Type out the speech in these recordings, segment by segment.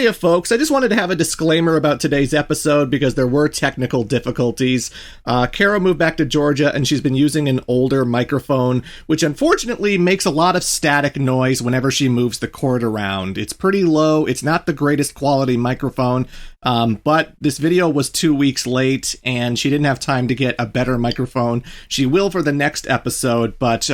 Hiya, folks. I just wanted to have a disclaimer about today's episode because there were technical difficulties. Kara moved back to Georgia and she's been using an older microphone, which unfortunately makes a lot of static noise whenever she moves the cord around. It's pretty low. It's not the greatest quality microphone, but this video was 2 weeks late and she didn't have time to get a better microphone. She will for the next episode, but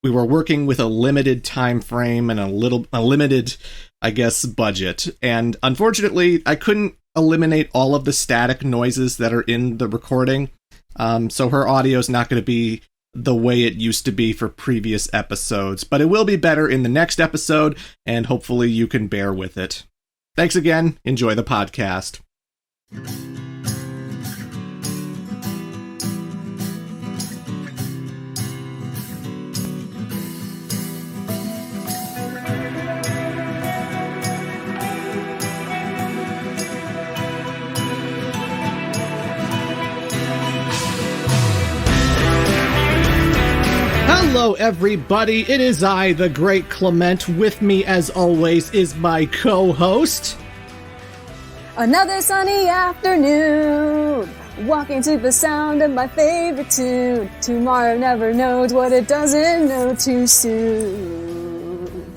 we were working with a limited time frame and a limited, I guess, budget. And unfortunately, I couldn't eliminate all of the static noises that are in the recording. So her audio is not going to be the way it used to be for previous episodes, but it will be better in the next episode, and hopefully you can bear with it. Thanks again. Enjoy the podcast. Hello, everybody. It is I, the Great Clement. With me, as always, is my co-host. Another sunny afternoon, walking to the sound of my favorite tune. Tomorrow never knows what it doesn't know too soon.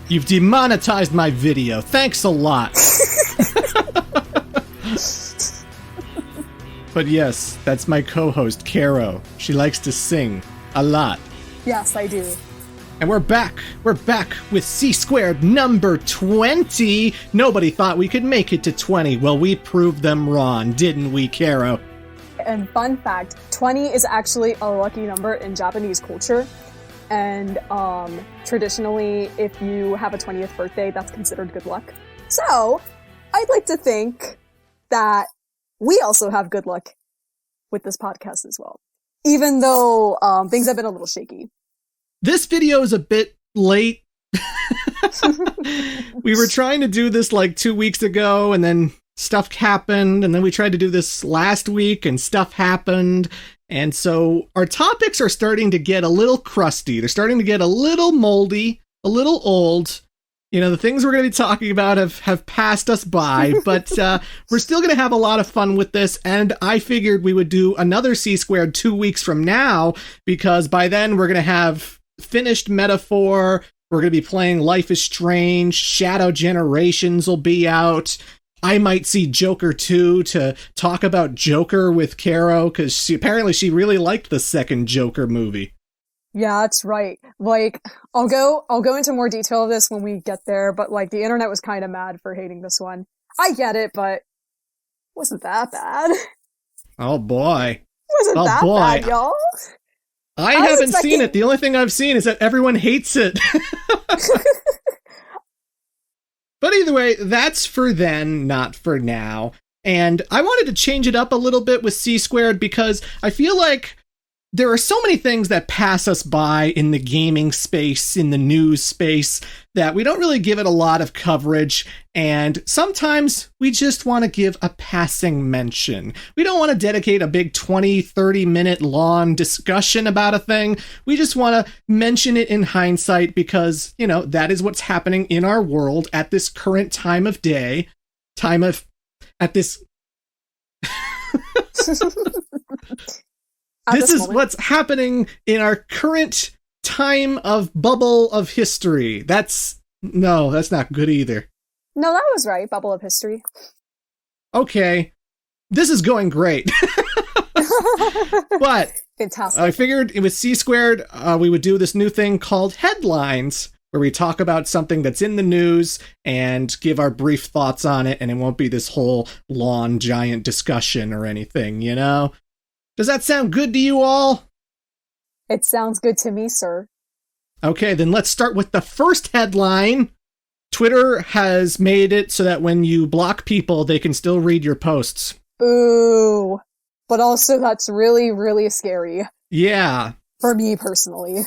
You've demonetized my video. Thanks a lot. But yes, that's my co-host, Caro. She likes to sing a lot. Yes, I do. And we're back. We're back with C-Squared number 20. Nobody thought we could make it to 20. Well, we proved them wrong, didn't we, Caro? And fun fact, 20 is actually a lucky number in Japanese culture. And traditionally, if you have a 20th birthday, that's considered good luck. So, I'd like to think that we also have good luck with this podcast as well. Even though things have been a little shaky. This video is a bit late. We were trying to do this like 2 weeks ago, and then stuff happened, and then we tried to do this last week, and stuff happened. And so our topics are starting to get a little crusty. They're starting to get a little moldy, a little old. You know, the things we're going to be talking about have passed us by, but we're still going to have a lot of fun with this, and I figured we would do another C-Squared 2 weeks from now, because by then we're going to have finished Metaphor, we're going to be playing Life is Strange, Shadow Generations will be out, I might see Joker 2 to talk about Joker with Caro, because she really liked the second Joker movie. Yeah, that's right. Like, I'll go into more detail of this when we get there, but like, the internet was kind of mad for hating this one. I get it, but wasn't that bad. Oh boy. Wasn't that bad, y'all? I haven't seen it. The only thing I've seen is that everyone hates it. But either way, that's for then, not for now. And I wanted to change it up a little bit with C-Squared because I feel like there are so many things that pass us by in the gaming space, in the news space, that we don't really give it a lot of coverage, and sometimes we just want to give a passing mention. We don't want to dedicate a big 20, 30-minute long discussion about a thing. We just want to mention it in hindsight because, you know, that is what's happening in our world at this current time of day. This is what's happening in our current time of bubble of history. That's not good either. No, that was right. Bubble of history. Okay. This is going great. But fantastic. I figured with C-Squared, we would do this new thing called Headlines, where we talk about something that's in the news and give our brief thoughts on it, and it won't be this whole long, giant discussion or anything, you know? Does that sound good to you all? It sounds good to me, sir. Okay, then let's start with the first headline. Twitter has made it so that when you block people, they can still read your posts. Ooh. But also that's really, really scary. Yeah. For me personally.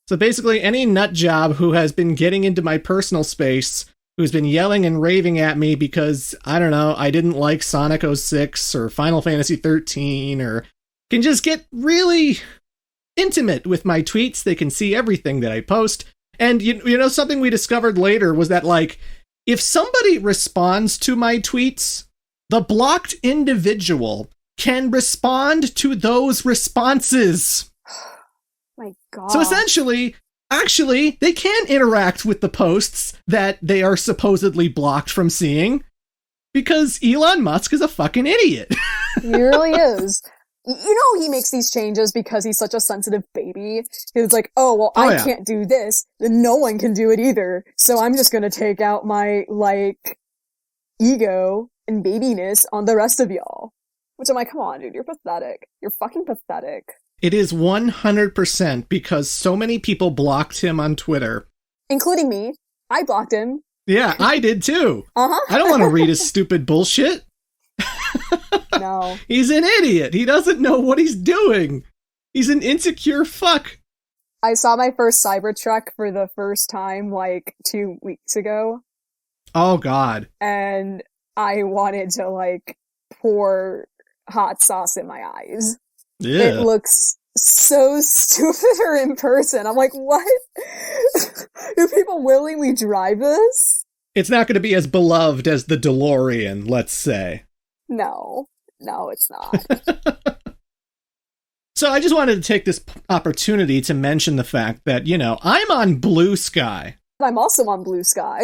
So basically, any nut job who has been getting into my personal space, who's been yelling and raving at me because, I don't know, I didn't like Sonic 06 or Final Fantasy 13 or can just get really intimate with my tweets. They can see everything that I post. And you know, something we discovered later was that, like, if somebody responds to my tweets, the blocked individual can respond to those responses. My God. So essentially, actually, they can interact with the posts that they are supposedly blocked from seeing because Elon Musk is a fucking idiot. He really is. You know, he makes these changes because he's such a sensitive baby. He's like, oh, well, I can't do this, then no one can do it either. So I'm just gonna take out my, like, ego and babiness on the rest of y'all. Which I'm like, come on, dude, you're pathetic. You're fucking pathetic. It is 100% because so many people blocked him on Twitter. Including me. I blocked him. Yeah, I did too. Uh-huh. I don't want to read his stupid bullshit. No. He's an idiot. He doesn't know what he's doing. He's an insecure fuck. I saw my first Cybertruck for the first time, like, 2 weeks ago. Oh, God. And I wanted to, like, pour hot sauce in my eyes. Yeah. It looks so stupider in person. I'm like, what? Do people willingly drive this? It's not going to be as beloved as the DeLorean, let's say. No, it's not. So I just wanted to take this opportunity to mention the fact that, you know, I'm on Blue Sky. I'm also on Blue Sky.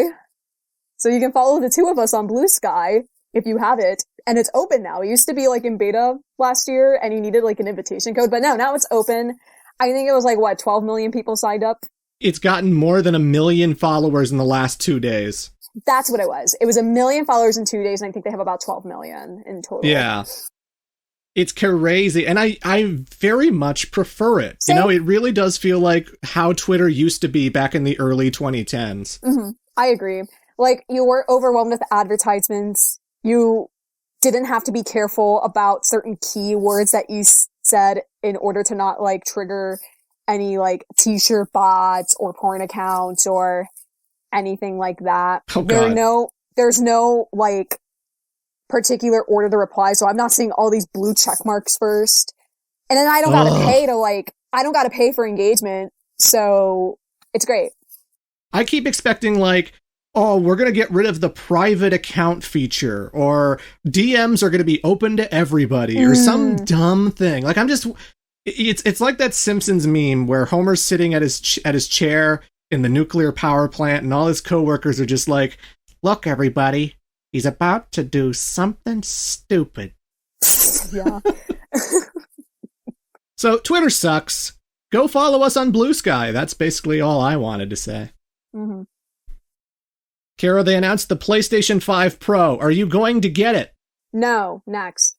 So you can follow the two of us on Blue Sky if you have it. And it's open now. It used to be like in beta last year and you needed like an invitation code, but now it's open. I think it was like, what, 12 million people signed up? It's gotten more than 1 million followers in the last 2 days. That's what it was. It was 1 million followers in 2 days, and I think they have about 12 million in total. Yeah. It's crazy, and I very much prefer it. Same. You know, it really does feel like how Twitter used to be back in the early 2010s. Mm-hmm. I agree. Like, you weren't overwhelmed with advertisements. You didn't have to be careful about certain keywords that you said in order to not, like, trigger any, like, t-shirt bots or porn accounts or anything like that. Oh, God. There's no, like, particular order to reply, so I'm not seeing all these blue check marks first. And then I don't gotta pay for engagement, so it's great. I keep expecting, like, oh, we're going to get rid of the private account feature, or DMs are going to be open to everybody, or some dumb thing. Like, it's like that Simpsons meme where Homer's sitting at his chair in the nuclear power plant, and all his coworkers are just like, look, everybody, he's about to do something stupid. Yeah. So Twitter sucks. Go follow us on Blue Sky. That's basically all I wanted to say. Mm-hmm. Kara, they announced the PlayStation 5 Pro. Are you going to get it? No. Next.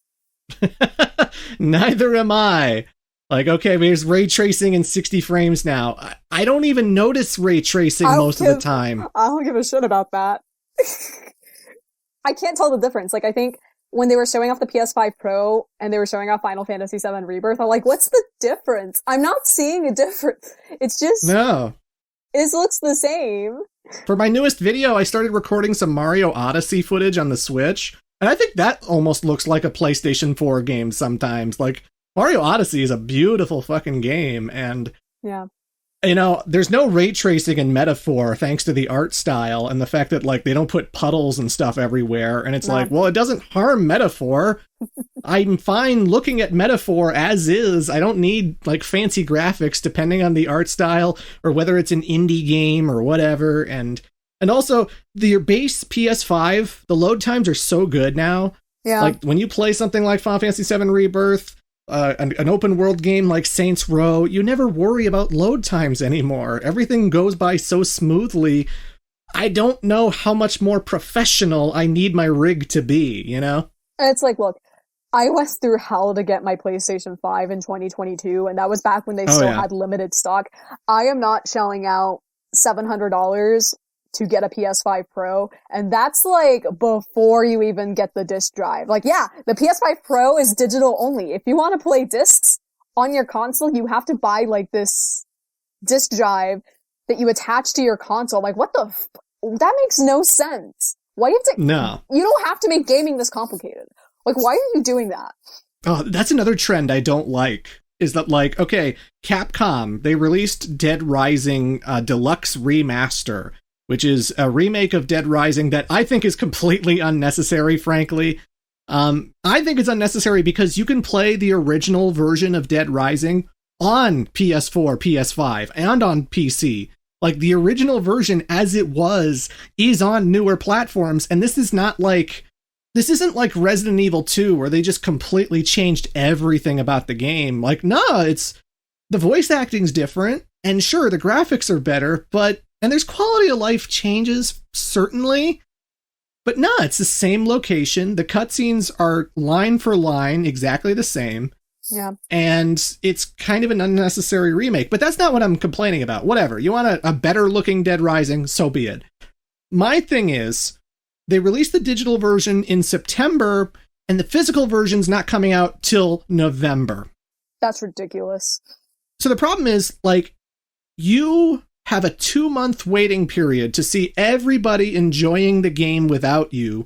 Neither am I. Like, okay, there's ray tracing in 60 frames now. I don't even notice ray tracing most of the time. I don't give a shit about that. I can't tell the difference. Like, I think when they were showing off the PS5 Pro and they were showing off Final Fantasy VII Rebirth, I'm like, what's the difference? I'm not seeing a difference. It's just... No. It looks the same. For my newest video, I started recording some Mario Odyssey footage on the Switch, and I think that almost looks like a PlayStation 4 game sometimes. Like, Mario Odyssey is a beautiful fucking game, and, yeah, you know, there's no ray tracing in Metaphor thanks to the art style and the fact that, like, they don't put puddles and stuff everywhere, and it's like, well, it doesn't harm Metaphor. I'm fine looking at Metaphor as is. I don't need, like, fancy graphics depending on the art style or whether it's an indie game or whatever, and also, your base PS5, the load times are so good now. Yeah. Like, when you play something like Final Fantasy VII Rebirth, an open world game like Saints Row, you never worry about load times anymore. Everything goes by so smoothly. I don't know how much more professional I need my rig to be, you know? And it's like, look, I went through hell to get my PlayStation 5 in 2022, and that was back when they still had limited stock. I am not shelling out $700 to get a PS5 Pro, and that's like before you even get the disc drive. Like, yeah, the PS5 Pro is digital only. If you want to play discs on your console, you have to buy like this disc drive that you attach to your console. Like, what the that makes no sense. Why do you have to? No. You don't have to make gaming this complicated. Like, why are you doing that? Oh, that's another trend I don't like. Is that, like, okay, Capcom, they released Dead Rising Deluxe Remaster. which is a remake of Dead Rising that I think is completely unnecessary, frankly. I think it's unnecessary because you can play the original version of Dead Rising on PS4, PS5, and on PC. Like, the original version as it was is on newer platforms, and this isn't like Resident Evil 2 where they just completely changed everything about the game. Like, no, it's the voice acting's different, and sure, the graphics are better, and there's quality of life changes, certainly, but no, it's the same location. The cutscenes are line for line exactly the same. Yeah. And it's kind of an unnecessary remake, but that's not what I'm complaining about. Whatever. You want a better looking Dead Rising, so be it. My thing is, they released the digital version in September, and the physical version's not coming out till November. That's ridiculous. So the problem is, like, you have a 2-month waiting period to see everybody enjoying the game without you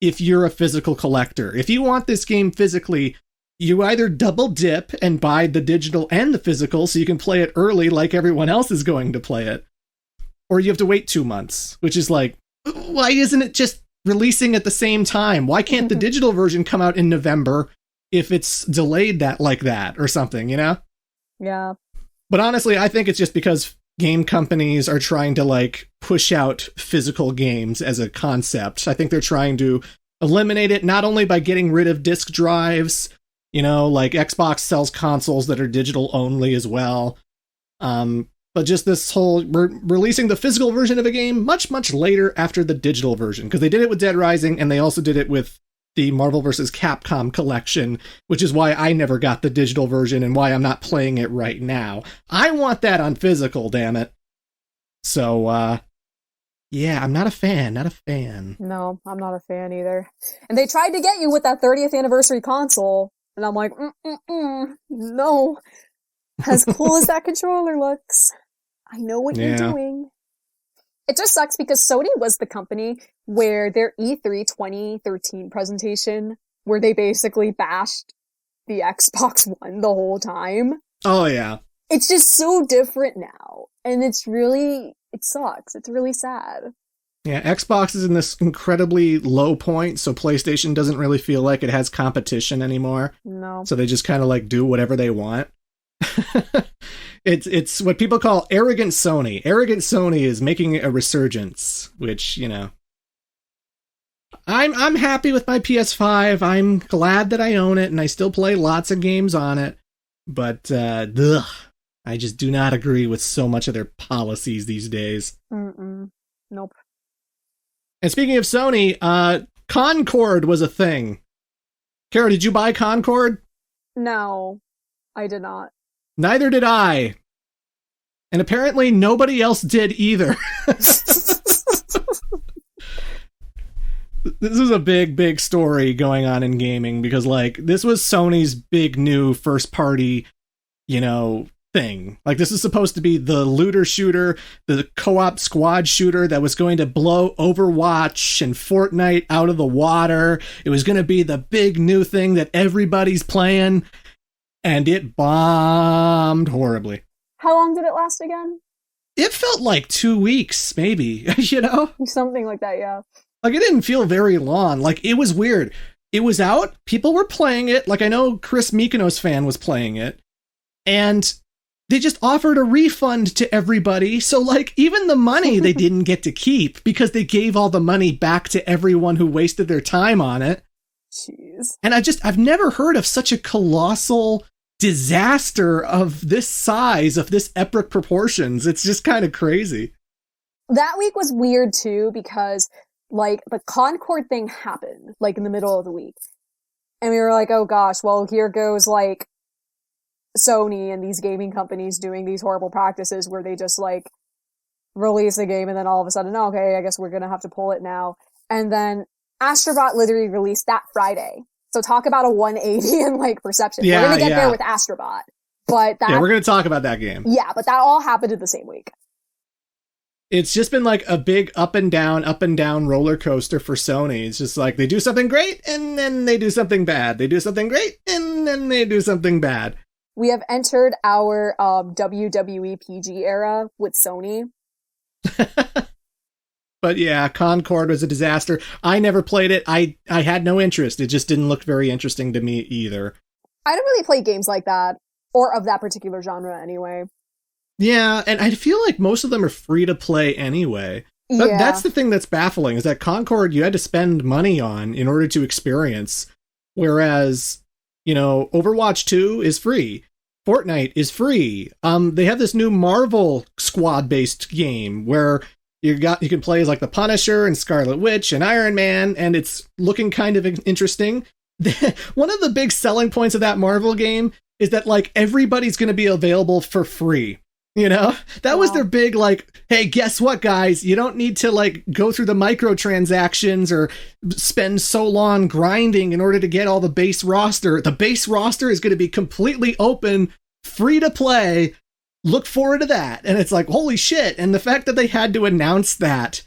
if you're a physical collector. If you want this game physically, you either double dip and buy the digital and the physical so you can play it early like everyone else is going to play it, or you have to wait 2 months, which is like, why isn't it just releasing at the same time? Why can't the digital version come out in November if it's delayed like that or something, you know? Yeah. But honestly, I think it's just because game companies are trying to like push out physical games as a concept. I think they're trying to eliminate it not only by getting rid of disk drives, you know, like Xbox sells consoles that are digital only as well. But just this whole releasing the physical version of a game much, much later after the digital version, because they did it with Dead Rising and they also did it with the Marvel vs. Capcom collection, which is why I never got the digital version and why I'm not playing it right now. I want that on physical, damn it. So, yeah, I'm not a fan, No, I'm not a fan either. And they tried to get you with that 30th anniversary console, and I'm like, no. As cool as that controller looks, I know what you're doing. It just sucks because Sony was the company where their E3 2013 presentation, where they basically bashed the Xbox One the whole time. Oh, yeah. It's just so different now. And it sucks. It's really sad. Yeah, Xbox is in this incredibly low point, so PlayStation doesn't really feel like it has competition anymore. No. So they just kind of like do whatever they want. It's what people call arrogant Sony. Arrogant Sony is making a resurgence, which, you know, I'm happy with my PS5. I'm glad that I own it, and I still play lots of games on it. But I just do not agree with so much of their policies these days. Nope. And speaking of Sony, Concord was a thing. Kara, did you buy Concord? No, I did not. Neither did I. And apparently nobody else did either. This is a big story going on in gaming because, like, this was Sony's big new first party, you know, thing. Like, this is supposed to be the looter shooter, the co-op squad shooter that was going to blow Overwatch and Fortnite out of the water. It was going to be the big new thing that everybody's playing. And it bombed horribly. How long did it last again? It felt like 2 weeks, maybe, you know? Something like that, yeah. Like, it didn't feel very long. Like, it was weird. It was out, people were playing it, like I know Chris Mykonos fan was playing it, and they just offered a refund to everybody, so, like, even the money they didn't get to keep, because they gave all the money back to everyone who wasted their time on it. Jeez. And I've never heard of such a colossal disaster of this size, of this epic proportions. It's just kind of crazy. That week was weird too, because like the Concord thing happened like in the middle of the week. And we were like, oh gosh, well here goes like Sony and these gaming companies doing these horrible practices where they just like release a game and then all of a sudden, okay, I guess we're gonna have to pull it now. And then Astro Bot literally released that Friday. So talk about a 180 in like perception. Yeah, we're gonna get there with Astro Bot. But that, yeah, we're gonna talk about that game. Yeah, but that all happened in the same week. It's just been like a big up and down roller coaster for Sony. It's just like they do something great and then they do something bad. They do something great and then they do something bad. We have entered our WWE PG era with Sony. But yeah, Concord was a disaster. I never played it. I had no interest. It just didn't look very interesting to me either. I don't really play games like that, or of that particular genre anyway. Yeah, and I feel like most of them are free to play anyway. Yeah. That's the thing that's baffling, is that Concord you had to spend money on in order to experience, whereas, Overwatch 2 is free. Fortnite is free. They have this new Marvel squad-based game where you can play as like the Punisher and Scarlet Witch and Iron Man, and it's looking kind of interesting. One of the big selling points of that Marvel game is that like everybody's going to be available for free. That was their big, like, hey, guess what, guys? You don't need to, like, go through the microtransactions or spend so long grinding in order to get all the base roster. The base roster is going to be completely open, free to play. Look forward to that. And it's like, holy shit. And the fact that they had to announce that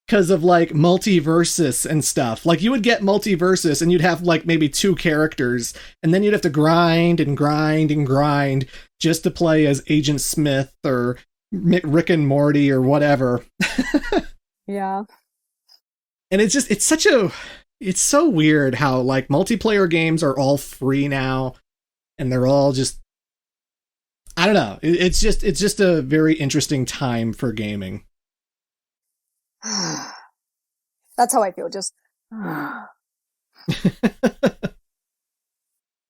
because of, like, multiversus and stuff. Like, you would get multiversus and you'd have, like, maybe 2 characters, and then you'd have to grind and grind and grind just to play as Agent Smith or Rick and Morty or whatever. Yeah. And it's so weird how like multiplayer games are all free now, and they're all just, I don't know. It's just a very interesting time for gaming. That's how I feel. Just.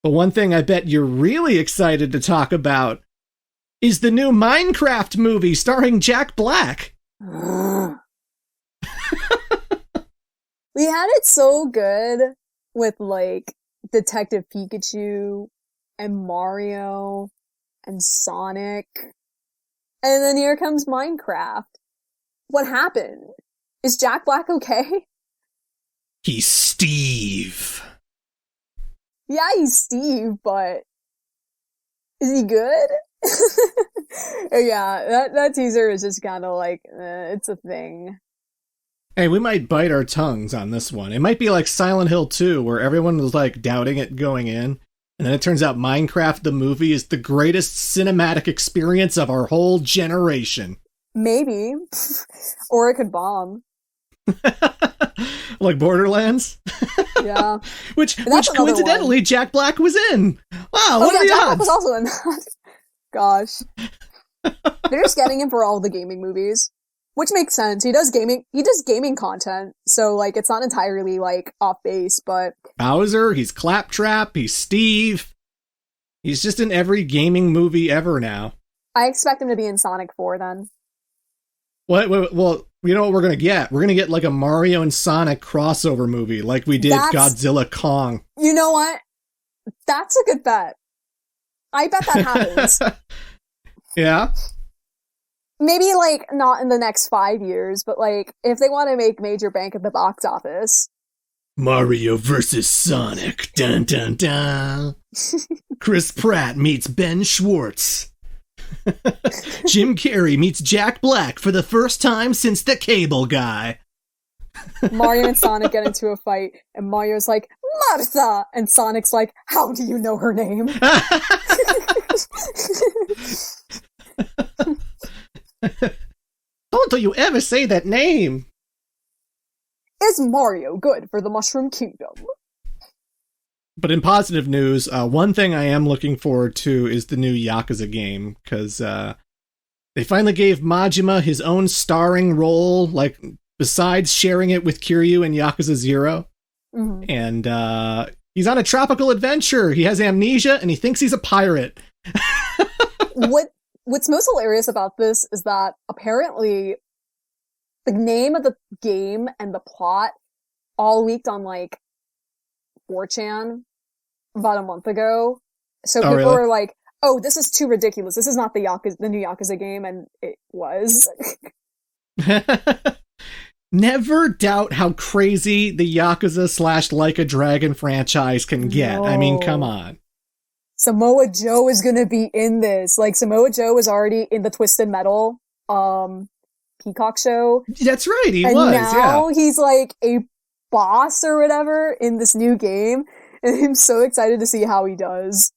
But one thing I bet you're really excited to talk about is the new Minecraft movie starring Jack Black. We had it so good with, like, Detective Pikachu and Mario and Sonic. And then here comes Minecraft. What happened? Is Jack Black okay? He's Steve. Yeah, he's Steve, but is he good? Yeah, that teaser is just kind of like, it's a thing. Hey, we might bite our tongues on this one. It might be like Silent Hill 2, where everyone was like doubting it going in, and then it turns out Minecraft the movie is the greatest cinematic experience of our whole generation. Maybe. Or it could bomb. Like Borderlands? Yeah. which coincidentally one. Jack Black was in. Wow, what are the Jack odds? Black was also in that. Gosh. They're just getting him for all the gaming movies. Which makes sense. He does gaming content, so like it's not entirely like off base, but Bowser, he's Claptrap, he's Steve. He's just in every gaming movie ever now. I expect him to be in Sonic 4 then. Well, you know what we're gonna get? We're gonna get like a Mario and Sonic crossover movie, like we did Godzilla Kong. You know what? That's a good bet. I bet that happens. Yeah? Maybe, like, not in the next 5 years, but, like, if they want to make major bank at the box office. Mario versus Sonic. Dun, dun, dun. Chris Pratt meets Ben Schwartz. Jim Carrey meets Jack Black for the first time since The Cable Guy. Mario and Sonic get into a fight, and Mario's like, Martha! And Sonic's like, how do you know her name? Don't you ever say that name? Is Mario good for the Mushroom Kingdom? But in positive news, one thing I am looking forward to is the new Yakuza game, because they finally gave Majima his own starring role, like, besides sharing it with Kiryu in Yakuza 0. Mm-hmm. And he's on a tropical adventure. He has amnesia, and he thinks he's a pirate. What's most hilarious about this is that apparently the name of the game and the plot all leaked on, like, 4chan about a month ago. So people really? were like, oh, this is too ridiculous. This is not the new Yakuza game, and it was. Never doubt how crazy the Yakuza / Like a Dragon franchise can get. No. I mean, come on. Samoa Joe is gonna be in this. Like, Samoa Joe was already in the Twisted Metal Peacock show. That's right, he and was, now he's like a boss or whatever in this new game, and I'm so excited to see how he does.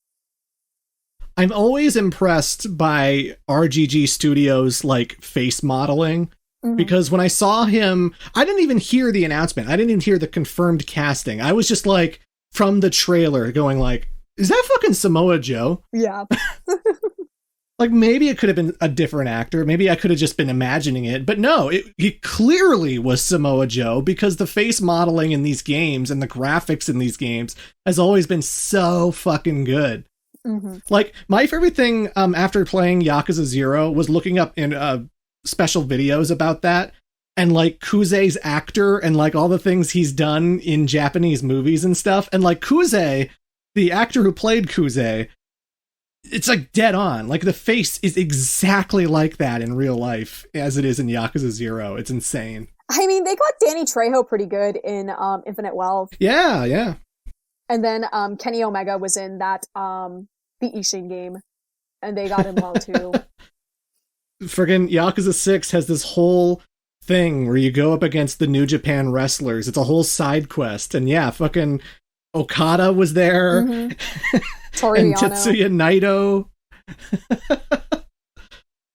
I'm always impressed by RGG Studios, like, face modeling. Because when I saw him, I didn't even hear the announcement. I didn't even hear the confirmed casting. I was just like, from the trailer, going like, is that fucking Samoa Joe? Yeah. Like, maybe it could have been a different actor. Maybe I could have just been imagining it. But no, it clearly was Samoa Joe, because the face modeling in these games and the graphics in these games has always been so fucking good. Mm-hmm. Like, my favorite thing after playing Yakuza 0 was looking up in special videos about that. And like Kuze's actor and like all the things he's done in Japanese movies and stuff. And like Kuze, the actor who played Kuze, it's like dead on. Like the face is exactly like that in real life as it is in Yakuza 0. It's insane. I mean, they got Danny Trejo pretty good in Infinite Wealth. Yeah, yeah. And then Kenny Omega was in that the Ishin game, and they got him well too. Friggin' Yakuza 6 has this whole thing where you go up against the New Japan wrestlers. It's a whole side quest. And yeah, fucking Okada was there. Mm-hmm. And Tetsuya Naito.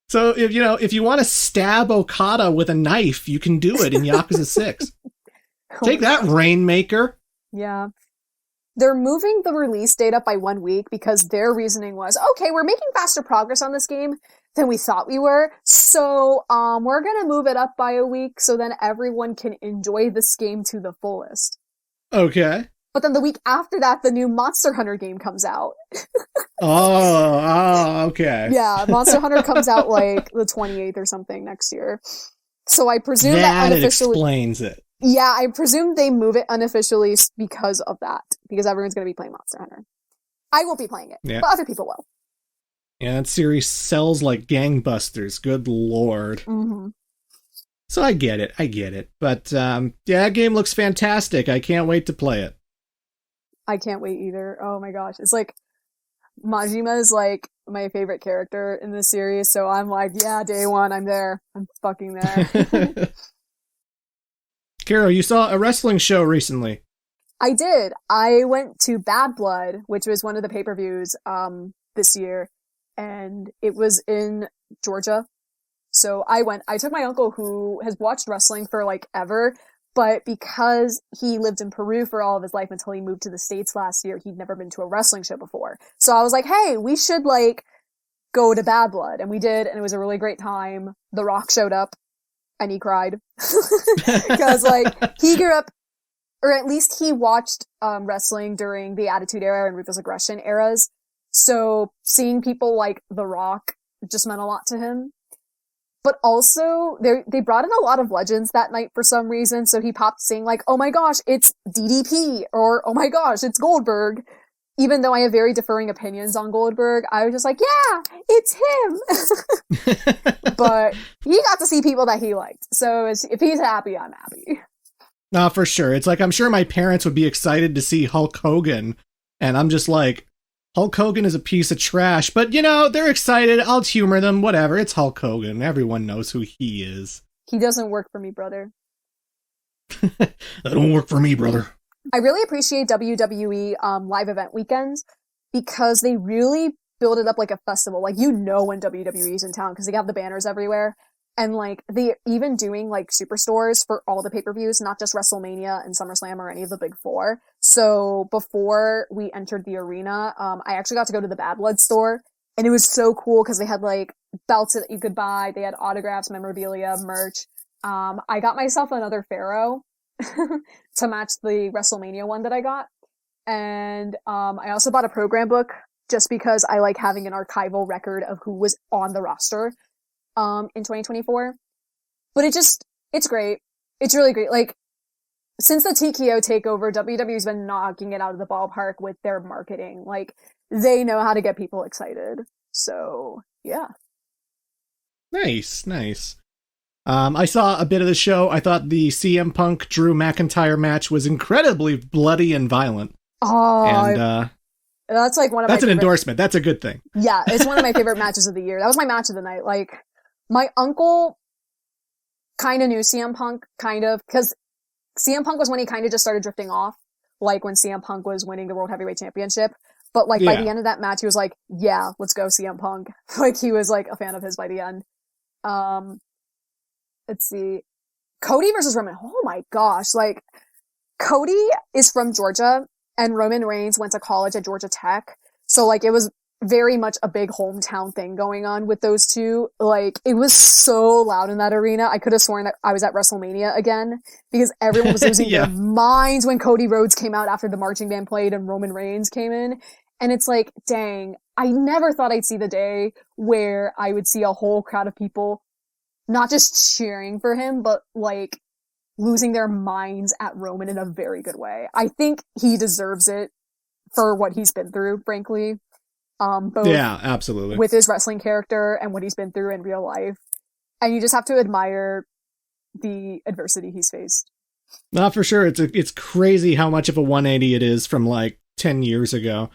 So if you want to stab Okada with a knife, you can do it in Yakuza 6. Take that, Rainmaker. Yeah. They're moving the release date up by 1 week because their reasoning was, okay, we're making faster progress on this game than we thought we were. So we're going to move it up by a week so then everyone can enjoy this game to the fullest. Okay. But then the week after that, the new Monster Hunter game comes out. Okay. Yeah, Monster Hunter comes out like the 28th or something next year. So I presume that unofficially... It explains it. Yeah, I presume they move it unofficially because of that. Because everyone's going to be playing Monster Hunter. I won't be playing it, but other people will. Yeah, that series sells like gangbusters. Good lord. Mm-hmm. So I get it. But yeah, that game looks fantastic. I can't wait to play it. I can't wait either. Oh my gosh. It's like, Majima is like my favorite character in this series, so I'm like, yeah, day one, I'm there. I'm fucking there. Carol, you saw a wrestling show recently. I did. I went to Bad Blood, which was one of the pay-per-views this year, and it was in Georgia. So I went. I took my uncle, who has watched wrestling for like ever, but because he lived in Peru for all of his life until he moved to the States last year, he'd never been to a wrestling show before. So I was like, hey, we should like go to Bad Blood. And we did, and it was a really great time. The Rock showed up and he cried. Because like he grew up, or at least he watched wrestling during the Attitude Era and Ruthless Aggression eras. So seeing people like The Rock just meant a lot to him. But also, they brought in a lot of legends that night for some reason, so he popped saying like, oh my gosh, it's DDP, or oh my gosh, it's Goldberg. Even though I have very differing opinions on Goldberg, I was just like, yeah, it's him! But he got to see people that he liked, so if he's happy, I'm happy. No, for sure. It's like, I'm sure my parents would be excited to see Hulk Hogan, and I'm just like, Hulk Hogan is a piece of trash, but they're excited. I'll humor them. Whatever. It's Hulk Hogan. Everyone knows who he is. He doesn't work for me, brother. That don't work for me, brother. I really appreciate WWE live event weekends because they really build it up like a festival. Like, when WWE is in town because they have the banners everywhere. And like, they even doing like superstores for all the pay-per-views, not just WrestleMania and SummerSlam or any of the big four. So before we entered the arena, I actually got to go to the Bad Blood store, and it was so cool because they had like belts that you could buy. They had autographs, memorabilia, merch. I got myself another Pharaoh to match the WrestleMania one that I got. And I also bought a program book just because I like having an archival record of who was on the roster in 2024. But it's great. It's really great. Like, since the TKO takeover, WWE's been knocking it out of the ballpark with their marketing. Like, they know how to get people excited. So, yeah. Nice. I saw a bit of the show. I thought the CM Punk Drew McIntyre match was incredibly bloody and violent. Oh, and that's like one of my That's an endorsement. That's a good thing. Yeah, it's one of my favorite matches of the year. That was my match of the night. Like, my uncle kind of knew CM Punk, because CM Punk was when he kind of just started drifting off, like when CM Punk was winning the World Heavyweight Championship. But like by the end of that match, he was like, yeah, let's go CM Punk. Like, he was like a fan of his by the end. let's see. Cody versus Roman. Oh my gosh. Like, Cody is from Georgia and Roman Reigns went to college at Georgia Tech. So like it was very much a big hometown thing going on with those two. Like it was so loud in that arena. I could have sworn that I was at WrestleMania again because everyone was losing their minds when Cody Rhodes came out after the marching band played and Roman Reigns came in. And it's like, dang, I never thought I'd see the day where I would see a whole crowd of people not just cheering for him, but like losing their minds at Roman in a very good way. I think he deserves it for what he's been through, frankly. Both absolutely. With his wrestling character and what he's been through in real life. And you just have to admire the adversity he's faced. Not for sure. It's crazy how much of a 180 it is from like 10 years ago.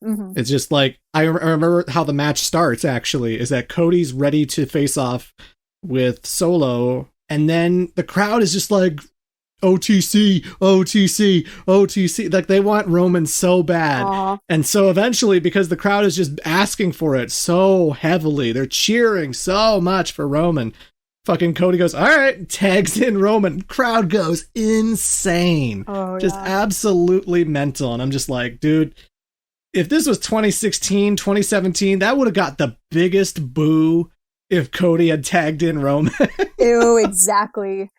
Mm-hmm. It's just like, I remember how the match starts actually, is that Cody's ready to face off with Solo, and then the crowd is just like, OTC, OTC, OTC. Like they want Roman so bad. Aww. And so eventually, because the crowd is just asking for it so heavily, they're cheering so much for Roman. Fucking Cody goes, all right, tags in Roman. Crowd goes insane. Just absolutely mental. And I'm just like, dude, if this was 2016, 2017, that would have got the biggest boo if Cody had tagged in Roman. Ew, exactly.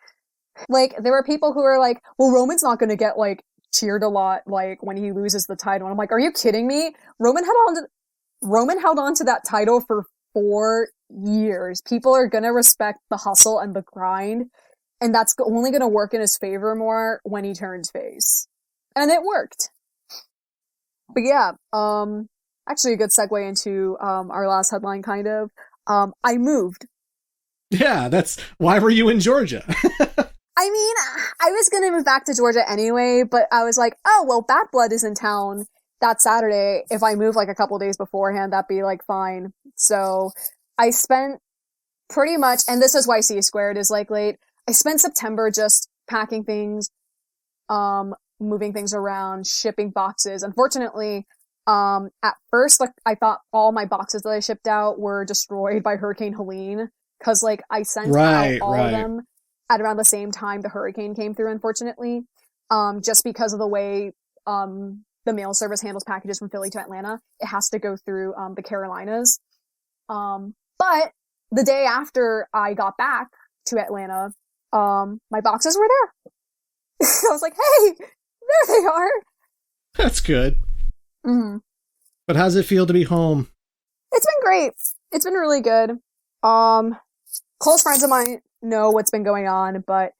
Like, there were people who were like, well, Roman's not going to get, like, cheered a lot, like, when he loses the title. And I'm like, are you kidding me? Roman held on to that title for 4 years. People are going to respect the hustle and the grind. And that's only going to work in his favor more when he turns face. And it worked. But yeah, actually a good segue into, our last headline, kind of. I moved. Yeah, why were you in Georgia? I mean, I was going to move back to Georgia anyway, but I was like, oh, well, Bad Blood is in town that Saturday. If I move like a couple days beforehand, that'd be like fine. So I spent pretty much, and this is why C Squared is like late, I spent September just packing things, moving things around, shipping boxes. Unfortunately, at first, like, I thought all my boxes that I shipped out were destroyed by Hurricane Helene, because like I sent out all of them at around the same time the hurricane came through, unfortunately, just because of the way the mail service handles packages from Philly to Atlanta. It has to go through the Carolinas. But the day after I got back to Atlanta, my boxes were there. I was like, hey, there they are. That's good. Mm-hmm. But how's it feel to be home? It's been great. It's been really good. Close friends of mine know what's been going on, but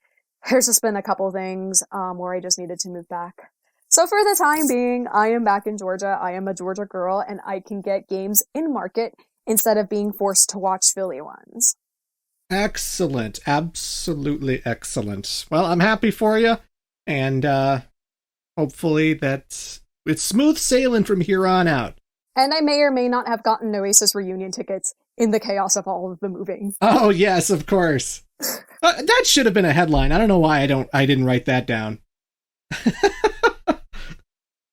there's just been a couple things where I just needed to move back. So for the time being, I am back in Georgia. I am a Georgia girl, and I can get games in market instead of being forced to watch Philly ones. Excellent. Absolutely excellent. Well, I'm happy for you, and hopefully that it's smooth sailing from here on out. And I may or may not have gotten Oasis reunion tickets in the chaos of all of the moving. Oh, yes, of course. That should have been a headline. I don't know why I didn't write that down.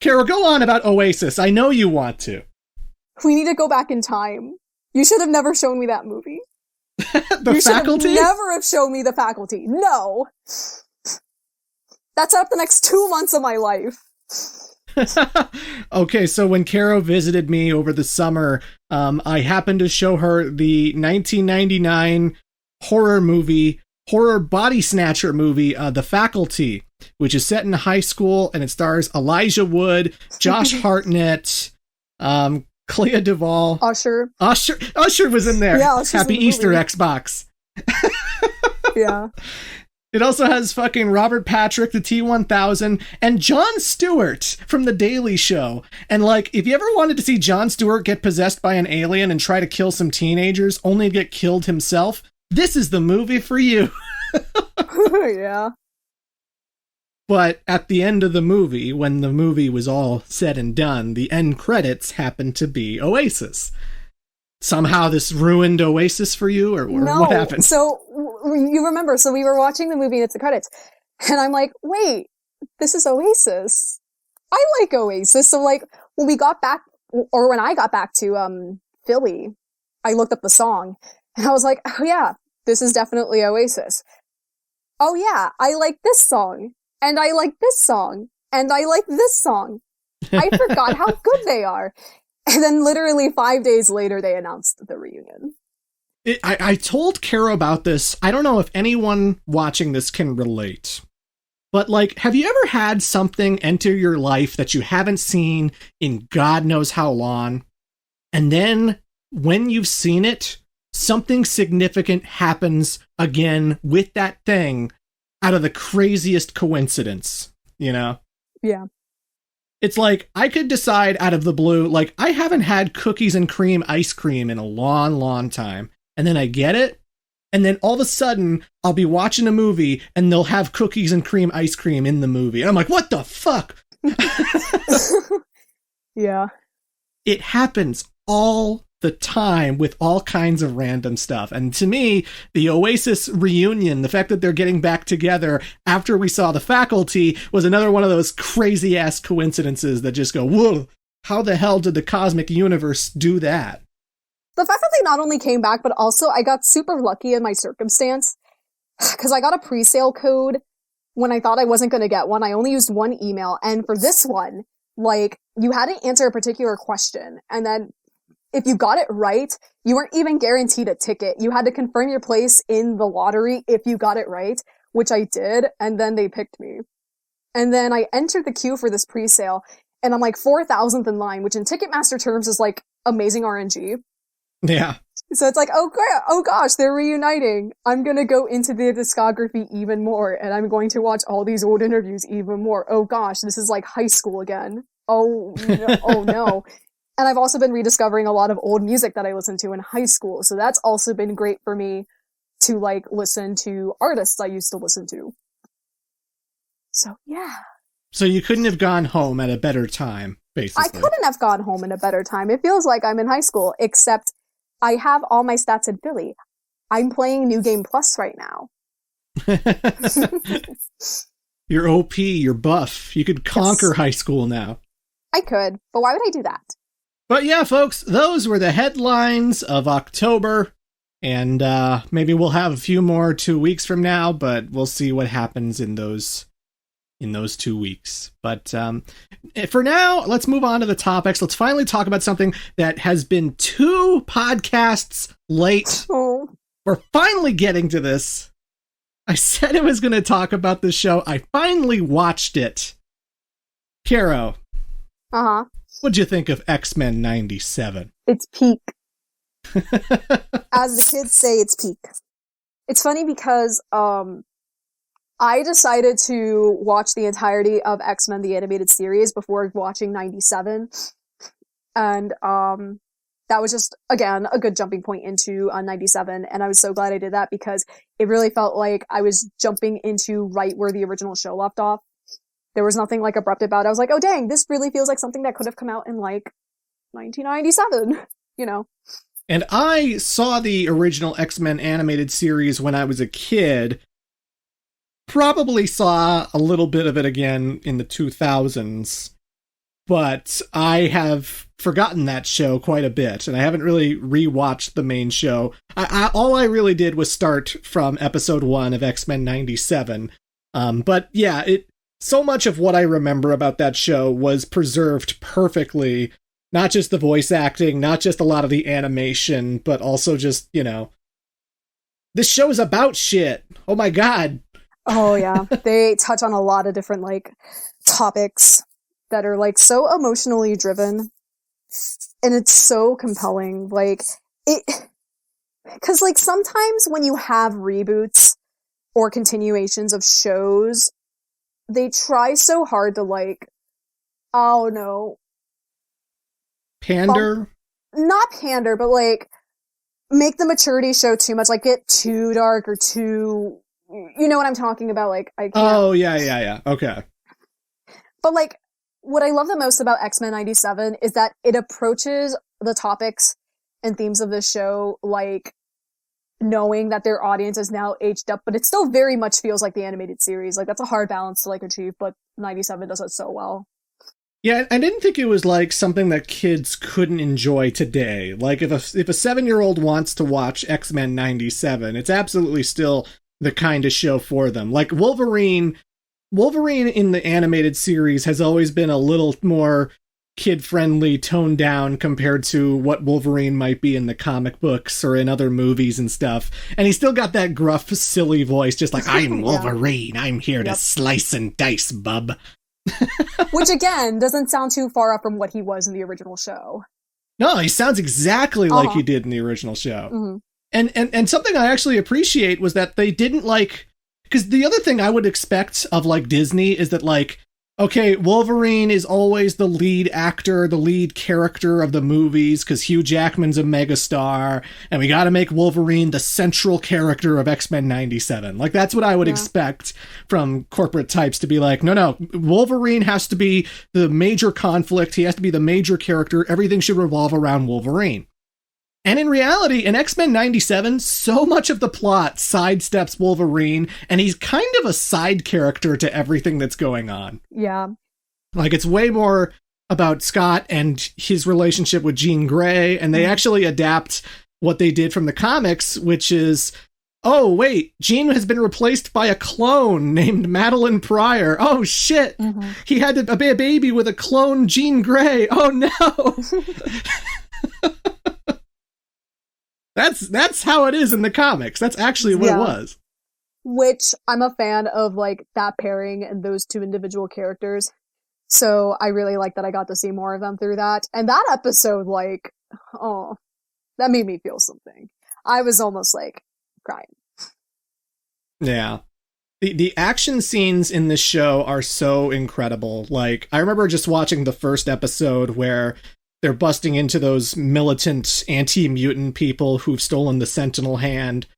Carol, go on about Oasis. I know you want to. We need to go back in time. You should have never shown me that movie. The Faculty? You should never have shown me The Faculty. No. That's up the next 2 months of my life. Okay, so when Caro visited me over the summer, I happened to show her the 1999 horror body snatcher movie, The Faculty, which is set in high school, and it stars Elijah Wood, Josh Hartnett, Clea Duvall. Usher was in there. Yeah, Happy Easter, Xbox. Yeah. It also has fucking Robert Patrick, the T-1000, and Jon Stewart from The Daily Show. And, like, if you ever wanted to see Jon Stewart get possessed by an alien and try to kill some teenagers, only to get killed himself, this is the movie for you. Yeah. But at the end of the movie, when the movie was all said and done, the end credits happened to be Oasis. Somehow this ruined Oasis for you, or no. What happened? So, you remember, so we were watching the movie and it's the credits, and I'm like, wait, this is Oasis. I like Oasis. So, like, when I got back to Philly, I looked up the song, and I was like, oh yeah, this is definitely Oasis. Oh yeah, I like this song, and I like this song, and I like this song. I forgot how good they are. And then literally 5 days later, they announced the reunion. I told Kara about this. I don't know if anyone watching this can relate. But, like, have you ever had something enter your life that you haven't seen in God knows how long? And then, when you've seen it, something significant happens again with that thing out of the craziest coincidence, you know? Yeah. It's like, I could decide out of the blue, like, I haven't had cookies and cream ice cream in a long, long time. And then I get it. And then all of a sudden, I'll be watching a movie and they'll have cookies and cream ice cream in the movie. And I'm like, what the fuck? Yeah. It happens all the time with all kinds of random stuff. And to me, the Oasis reunion, the fact that they're getting back together after we saw The Faculty, was another one of those crazy ass coincidences that just go, whoa, how the hell did the cosmic universe do that? The fact that they not only came back, but also I got super lucky in my circumstance, because I got a pre-sale code when I thought I wasn't going to get one. I only used one email, and for this one, like, you had to answer a particular question, and then if you got it right, you weren't even guaranteed a ticket. You had to confirm your place in the lottery if you got it right, which I did, and then they picked me. And then I entered the queue for this pre-sale, and I'm like 4,000th in line, which in Ticketmaster terms is like amazing RNG. Yeah. So it's like, oh great, oh gosh, they're reuniting. I'm gonna go into their discography even more, and I'm going to watch all these old interviews even more. Oh gosh, this is like high school again. Oh no, oh no. And I've also been rediscovering a lot of old music that I listened to in high school, so that's also been great for me to like listen to artists I used to listen to. So yeah. So you couldn't have gone home at a better time, basically. I couldn't have gone home in a better time. It feels like I'm in high school, except I have all my stats in Philly. I'm playing New Game Plus right now. You're OP, you're buff. You could conquer high school now. I could, but why would I do that? But yeah, folks, those were the headlines of October. And maybe we'll have a few more 2 weeks from now, but we'll see what happens in those 2 weeks. But for now, let's move on to the topics. Let's finally talk about something that has been 2 podcasts late. Oh. We're finally getting to this. I said I was going to talk about this show. I finally watched it. Caro. Uh-huh. What'd you think of X-Men 97? It's peak. As the kids say, it's peak. It's funny because I decided to watch the entirety of X-Men the Animated Series before watching 97. And that was just, again, a good jumping point into 97. And I was so glad I did that because it really felt like I was jumping into right where the original show left off. There was nothing like abrupt about it. I was like, oh dang, this really feels like something that could have come out in like 1997, you know? And I saw the original X-Men animated series when I was a kid. Probably saw a little bit of it again in the 2000s. But I have forgotten that show quite a bit, and I haven't really rewatched the main show. All I really did was start from episode 1 of X-Men 97. But yeah, so much of what I remember about that show was preserved perfectly. Not just the voice acting, not just a lot of the animation, but also just, you know, this show is about shit. Oh my god. Oh yeah. They touch on a lot of different, like, topics that are, like, so emotionally driven. And it's so compelling. Like, because, like, sometimes when you have reboots or continuations of shows, they try so hard to, like, oh no. Pander? Not pander, but, like, make the maturity show too much, like, get too dark or too, you know what I'm talking about, like, I can't. Oh, yeah. Okay. But, like, what I love the most about X-Men 97 is that it approaches the topics and themes of this show, like, knowing that their audience is now aged up, but it still very much feels like the animated series. Like, that's a hard balance to, like, achieve, but 97 does it so well. Yeah, I didn't think it was like something that kids couldn't enjoy today. Like if a 7-year-old wants to watch X-Men 97, it's absolutely still the kind of show for them. Like Wolverine in the animated series has always been a little more kid-friendly, toned down compared to what Wolverine might be in the comic books or in other movies and stuff. And he's still got that gruff, silly voice, just like, I'm Wolverine, I'm here to slice and dice, bub. Which, again, doesn't sound too far off from what he was in the original show. No, he sounds exactly like he did in the original show. Mm-hmm. And something I actually appreciate was that they didn't because the other thing I would expect of like Disney is that like, okay, Wolverine is always the lead actor, the lead character of the movies because Hugh Jackman's a megastar, and we got to make Wolverine the central character of X-Men 97. Like, that's what I would expect from corporate types to be like, no, Wolverine has to be the major conflict. He has to be the major character. Everything should revolve around Wolverine. And in reality, in X-Men 97, so much of the plot sidesteps Wolverine, and he's kind of a side character to everything that's going on. Yeah. Like, it's way more about Scott and his relationship with Jean Grey, and they actually adapt what they did from the comics, which is, oh, wait, Jean has been replaced by a clone named Madeline Pryor. Oh, shit. Mm-hmm. He had to be a baby with a clone Jean Grey. Oh, no. That's how it is in the comics. That's actually what it was. Which I'm a fan of, like, that pairing and those two individual characters. So I really like that I got to see more of them through that. And that episode, like, oh, that made me feel something. I was almost, like, crying. Yeah. The action scenes in this show are so incredible. Like, I remember just watching the first episode where they're busting into those militant anti-mutant people who've stolen the Sentinel hand,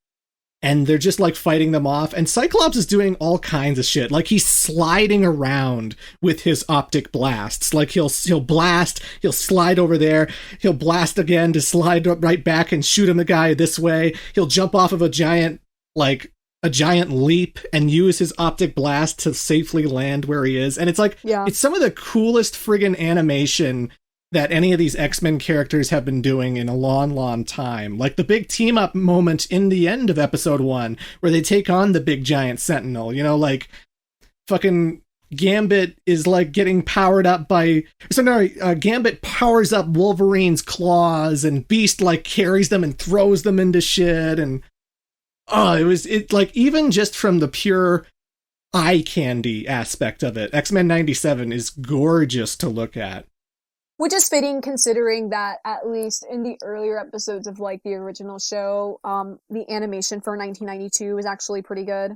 and they're just like fighting them off. And Cyclops is doing all kinds of shit. Like, he's sliding around with his optic blasts. Like, he'll blast, he'll slide over there, he'll blast again to slide right back and shoot him the guy this way. He'll jump off of a giant leap and use his optic blast to safely land where he is. And it's like, it's some of the coolest friggin' animation that any of these X-Men characters have been doing in a long, long time. Like the big team-up moment in the end of episode 1, where they take on the big giant Sentinel, you know, like fucking Gambit is like getting powered up by... Gambit powers up Wolverine's claws, and Beast like carries them and throws them into shit, and... it like, even just from the pure eye candy aspect of it, X-Men 97 is gorgeous to look at. Which is fitting considering that at least in the earlier episodes of like the original show, the animation for 1992 was actually pretty good.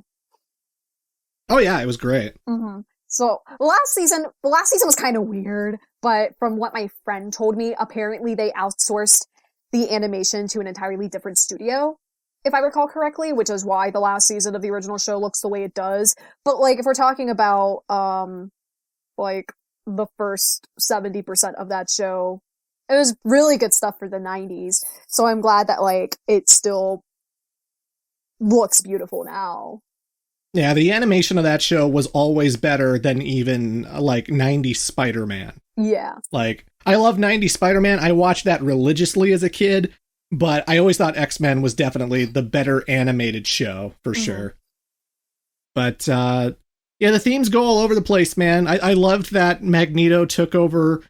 Oh yeah, it was great. Mm-hmm. So the last season was kind of weird, but from what my friend told me, apparently they outsourced the animation to an entirely different studio, if I recall correctly, which is why the last season of the original show looks the way it does. But like, if we're talking about like the first 70% of that show, it was really good stuff for the 90s. So I'm glad that like it still looks beautiful now. Yeah, the animation of that show was always better than even like 90s Spider-Man. Yeah. Like, I love 90s Spider-Man. I watched that religiously as a kid, but I always thought X-Men was definitely the better animated show for sure. But yeah, the themes go all over the place, man. I loved that Magneto took over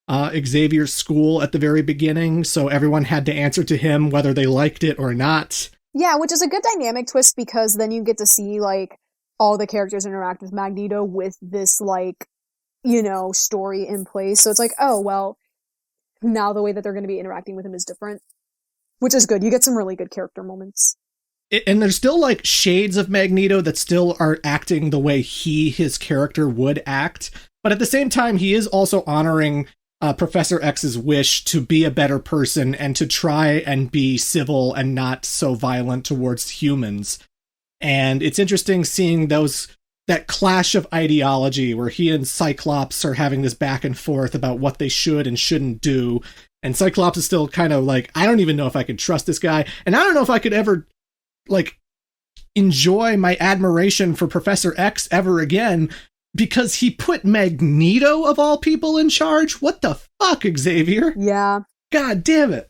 Xavier's school at the very beginning, so everyone had to answer to him whether they liked it or not. Yeah, which is a good dynamic twist, because then you get to see, like, all the characters interact with Magneto with this, like, you know, story in place. So it's like, oh, well, now the way that they're going to be interacting with him is different, which is good. You get some really good character moments. And there's still, like, shades of Magneto that still are acting the way his character would act. But at the same time, he is also honoring Professor X's wish to be a better person and to try and be civil and not so violent towards humans. And it's interesting seeing that clash of ideology where he and Cyclops are having this back and forth about what they should and shouldn't do. And Cyclops is still kind of like, I don't even know if I can trust this guy. And I don't know if I could ever, like, enjoy my admiration for Professor X ever again, because he put Magneto, of all people, in charge? What the fuck, Xavier? Yeah. God damn it.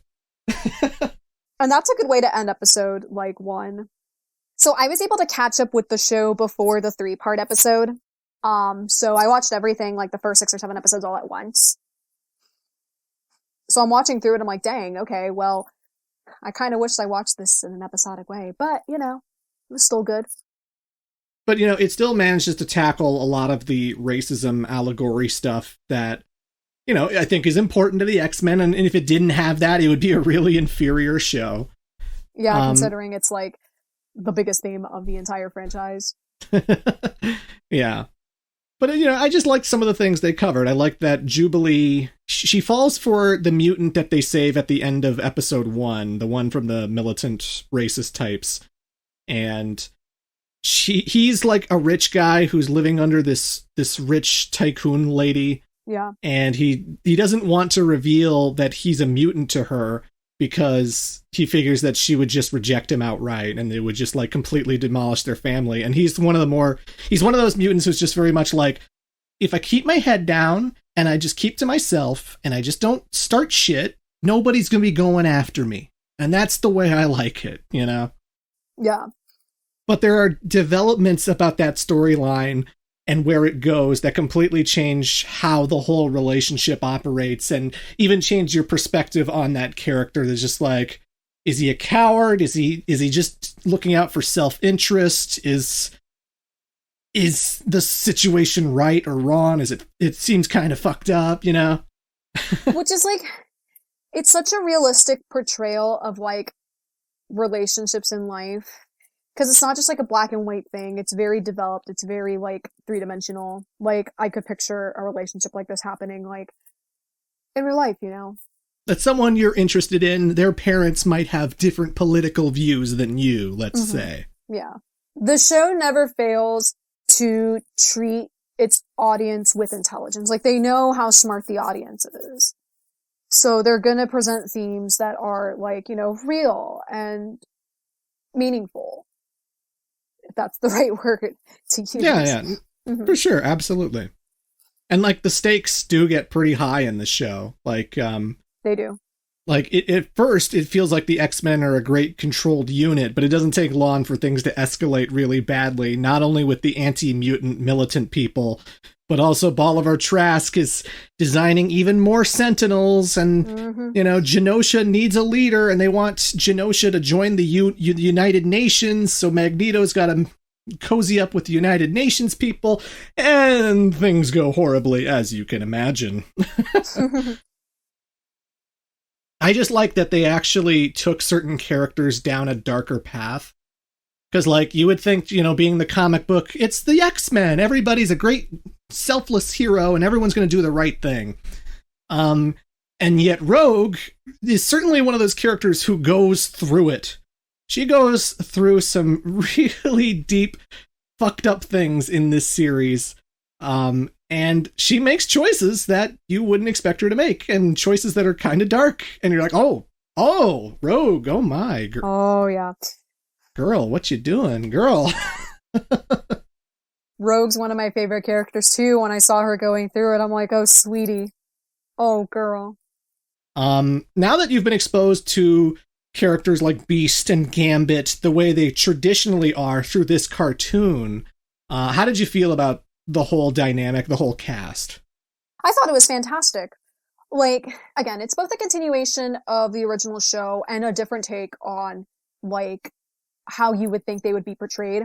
And that's a good way to end episode, 1. So I was able to catch up with the show before the 3-part episode. So I watched everything, the first 6 or 7 episodes all at once. So I'm watching through it, I'm like, dang, okay, well, I kind of wished I watched this in an episodic way, but, it was still good. But, it still manages to tackle a lot of the racism allegory stuff that, I think is important to the X-Men, and if it didn't have that, it would be a really inferior show. Yeah, considering it's, the biggest theme of the entire franchise. Yeah. But, I just liked some of the things they covered. I liked that Jubilee, she falls for the mutant that they save at the end of episode 1, the one from the militant racist types. And he's a rich guy who's living under this rich tycoon lady. Yeah. And he doesn't want to reveal that he's a mutant to her because he figures that she would just reject him outright and it would just completely demolish their family. And he's one of those mutants who's just very much if I keep my head down and I just keep to myself and I just don't start shit, nobody's going to be going after me. And that's the way I like it, Yeah. But there are developments about that storyline and where it goes that completely change how the whole relationship operates and even change your perspective on that character. There's just is he a coward? Is he just looking out for self-interest? Is the situation right or wrong? It seems kind of fucked up, Which is it's such a realistic portrayal of relationships in life. Because it's not just a black and white thing. It's very developed. It's very 3-dimensional. I could picture a relationship like this happening in real life, That someone you're interested in, their parents might have different political views than you, let's say. Yeah. The show never fails to treat its audience with intelligence. They know how smart the audience is. So they're gonna present themes that are real and meaningful. If that's the right word to use. Yeah. For sure, absolutely. And the stakes do get pretty high in the show. They do. At first, it feels like the X-Men are a great controlled unit, but it doesn't take long for things to escalate really badly, not only with the anti-mutant militant people, but also Bolivar Trask is designing even more Sentinels, and, Genosha needs a leader, and they want Genosha to join the United Nations, so Magneto's got to cozy up with the United Nations people, and things go horribly, as you can imagine. I just like that they actually took certain characters down a darker path. Because, you would think, being the comic book, it's the X-Men. Everybody's a great selfless hero and everyone's going to do the right thing. And yet Rogue is certainly one of those characters who goes through it. She goes through some really deep, fucked up things in this series. And she makes choices that you wouldn't expect her to make, and choices that are kind of dark. And you're like, oh, Rogue, oh my. Oh, yeah. Girl, what you doing, girl? Rogue's one of my favorite characters, too. When I saw her going through it, I'm like, oh, sweetie. Oh, girl. Now that you've been exposed to characters like Beast and Gambit the way they traditionally are through this cartoon, how did you feel about the whole dynamic, the whole cast? I thought it was fantastic. Again, it's both a continuation of the original show and a different take on, how you would think they would be portrayed.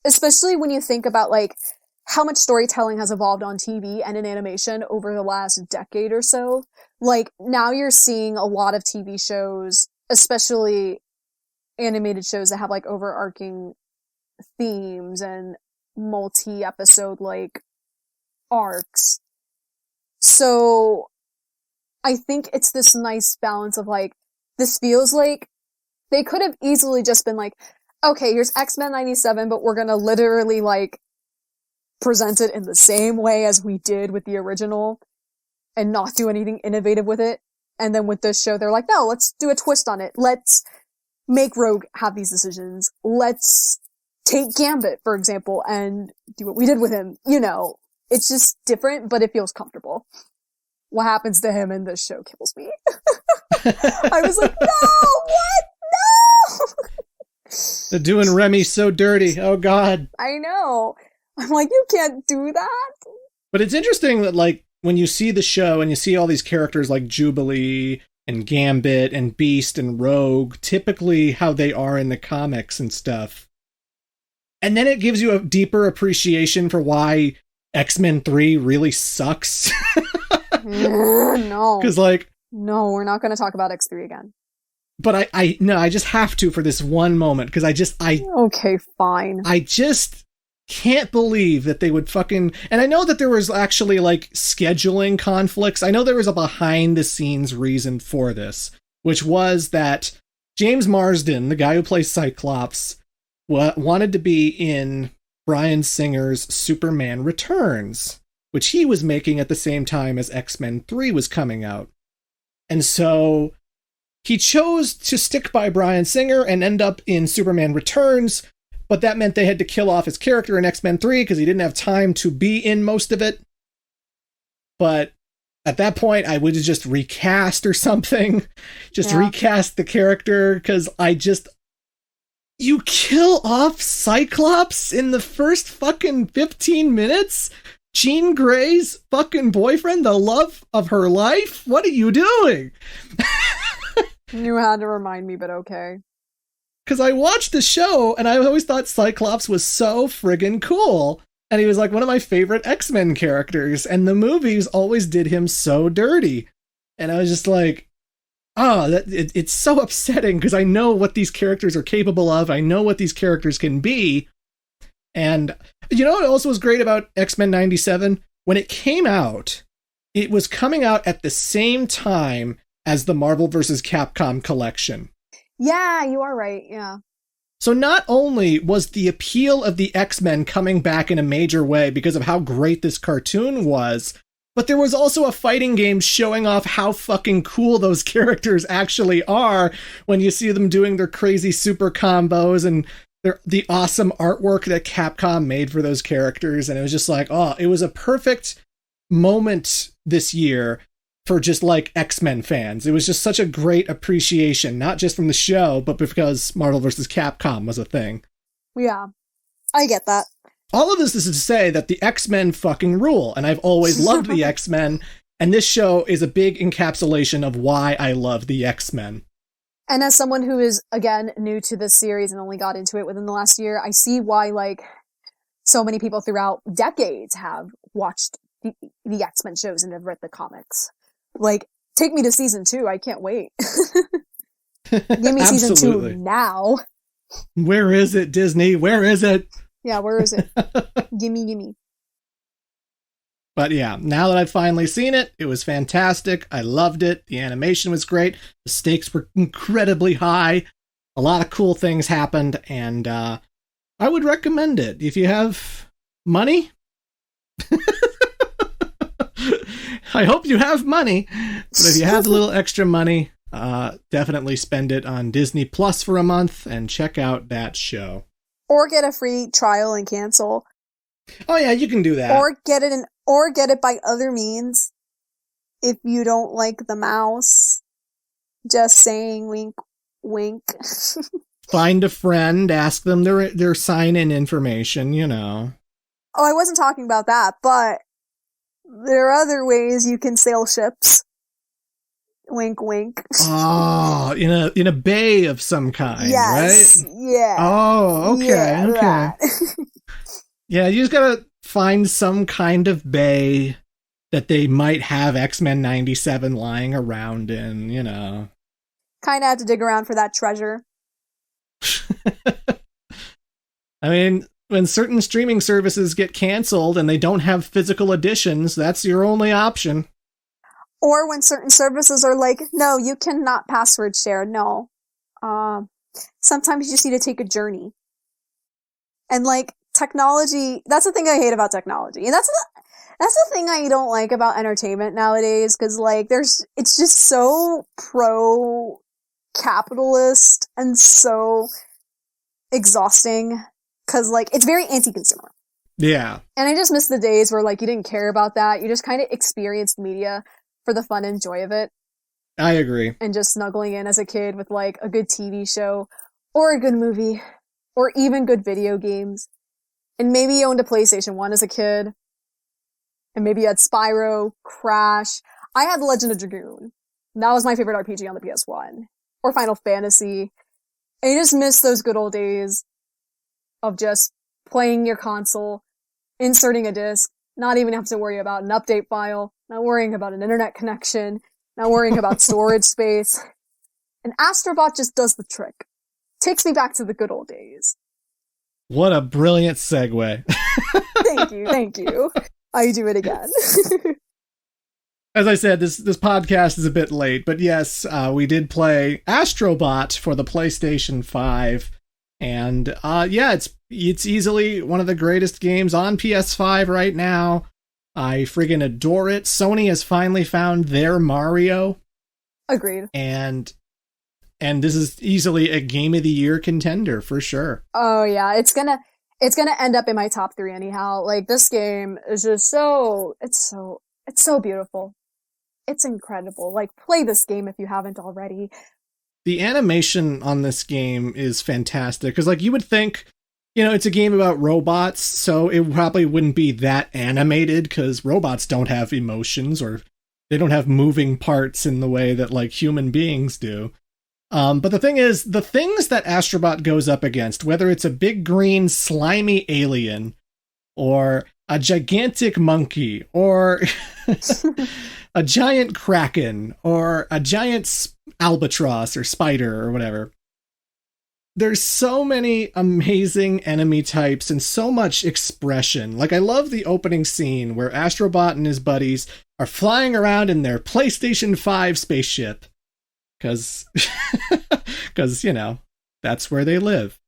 Especially when you think about, how much storytelling has evolved on TV and in animation over the last decade or so. Now you're seeing a lot of TV shows, especially animated shows that have, overarching themes and multi-episode, arcs. So, I think it's this nice balance of, this feels like they could have easily just been okay, here's X-Men 97, but we're gonna literally, present it in the same way as we did with the original and not do anything innovative with it. And then with this show, they're like, no, let's do a twist on it. Let's make Rogue have these decisions. Let's take Gambit, for example, and do what we did with him. You know, it's just different, but it feels comfortable. What happens to him in this show kills me. I was like, no, what? No! They're doing Remy so dirty. Oh, God. I know. I'm like, you can't do that. But it's interesting that, like, when you see the show and you see all these characters like Jubilee and Gambit and Beast and Rogue, typically how they are in the comics and stuff. And then it gives you a deeper appreciation for why X-Men 3 really sucks. No. Because, like... No, we're not going to talk about X3 again. But I just have to for this one moment, because Okay, fine. I just can't believe that they would fucking... And I know that there was actually, like, scheduling conflicts. I know there was a behind-the-scenes reason for this, which was that James Marsden, the guy who plays Cyclops, wanted to be in Bryan Singer's Superman Returns, which he was making at the same time as X-Men 3 was coming out. And so he chose to stick by Bryan Singer and end up in Superman Returns, but that meant they had to kill off his character in X-Men 3 because he didn't have time to be in most of it. But at that point, I would have just recast or something. Recast the character, because you kill off Cyclops in the first fucking 15 minutes? Jean Grey's fucking boyfriend, the love of her life? What are you doing? You had to remind me, but okay. Because I watched the show, and I always thought Cyclops was so friggin' cool. And he was like one of my favorite X-Men characters, and the movies always did him so dirty. And I was just like, it's so upsetting, because I know what these characters are capable of. I know what these characters can be. And you know what also was great about X-Men 97? When it came out, it was coming out at the same time as the Marvel vs. Capcom collection. Yeah, you are right, yeah. So not only was the appeal of the X-Men coming back in a major way because of how great this cartoon was, but there was also a fighting game showing off how fucking cool those characters actually are when you see them doing their crazy super combos and the awesome artwork that Capcom made for those characters. And it was just like, it was a perfect moment this year for just like X-Men fans. It was just such a great appreciation, not just from the show, but because Marvel vs. Capcom was a thing. Yeah, I get that. All of this is to say that the X-Men fucking rule, and I've always loved the X-Men, and this show is a big encapsulation of why I love the X-Men. And as someone who is, again, new to this series and only got into it within the last year, I see why, like, so many people throughout decades have watched the X-Men shows and have read the comics. Like, take me to season 2. I can't wait. Give me season 2 now. Where is it, Disney? Where is it? Yeah, where is it? Gimme. But yeah, now that I've finally seen it, it was fantastic. I loved it. The animation was great. The stakes were incredibly high. A lot of cool things happened, and I would recommend it. If you have money... I hope you have money, but if you have a little extra money, definitely spend it on Disney Plus for a month and check out that show. Or get a free trial and cancel. Oh yeah, you can do that. Or get it by other means. If you don't like the mouse, just saying wink, wink. Find a friend, ask them their sign-in information, you know. Oh, I wasn't talking about that, but there are other ways you can sail ships. Wink, wink. Oh, in a bay of some kind, yes, right? Yeah. Oh, okay, yeah, okay. Yeah, you just gotta find some kind of bay that they might have X-Men 97 lying around in, you know. Kinda have to dig around for that treasure. I mean, when certain streaming services get canceled and they don't have physical editions, that's your only option. Or when certain services are like, no, you cannot password share, no. Sometimes you just need to take a journey. And like, technology, that's the thing I hate about technology. And that's the thing I don't like about entertainment nowadays, because like, it's just so pro-capitalist and so exhausting Because, like, it's very anti-consumer. Yeah. And I just miss the days where, like, you didn't care about that. You just kind of experienced media for the fun and joy of it. I agree. And just snuggling in as a kid with, like, a good TV show or a good movie or even good video games. And maybe you owned a PlayStation 1 as a kid. And maybe you had Spyro, Crash. I had The Legend of Dragoon. That was my favorite RPG on the PS1. Or Final Fantasy. And you just miss those good old days of just playing your console, inserting a disc, not even have to worry about an update file, not worrying about an internet connection, not worrying about storage space. And Astro Bot just does the trick. Takes me back to the good old days. What a brilliant segue. Thank you. I do it again. As I said, this podcast is a bit late, but yes, we did play Astro Bot for the PlayStation 5. And yeah, it's easily one of the greatest games on PS5 right now. I friggin' adore it. Sony has finally found their Mario. Agreed. And this is easily a Game of the Year contender for sure. Oh yeah, it's gonna end up in my top 3 anyhow. Like, this game is just it's so beautiful. It's incredible. Like, play this game if you haven't already. The animation on this game is fantastic because, like, you would think, you know, it's a game about robots, so it probably wouldn't be that animated because robots don't have emotions or they don't have moving parts in the way that, like, human beings do. But the thing is, the things that Astro Bot goes up against, whether it's a big green slimy alien or a gigantic monkey or a giant kraken or a giant albatross or spider or whatever, there's so many amazing enemy types and so much expression. Like, I love the opening scene where Astro Bot and his buddies are flying around in their PlayStation 5 spaceship. Because, you know, that's where they live.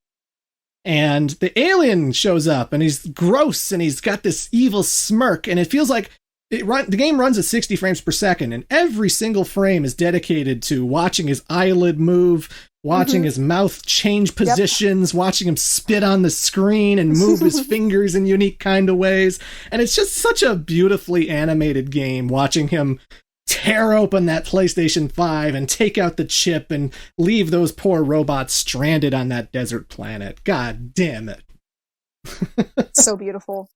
And the alien shows up, and he's gross, and he's got this evil smirk, and it feels like the game runs at 60 frames per second, and every single frame is dedicated to watching his eyelid move, watching his mouth change positions, watching him spit on the screen and move his fingers in unique kind of ways. And it's just such a beautifully animated game, watching him tear open that PlayStation 5 and take out the chip and leave those poor robots stranded on that desert planet. God damn it. So beautiful.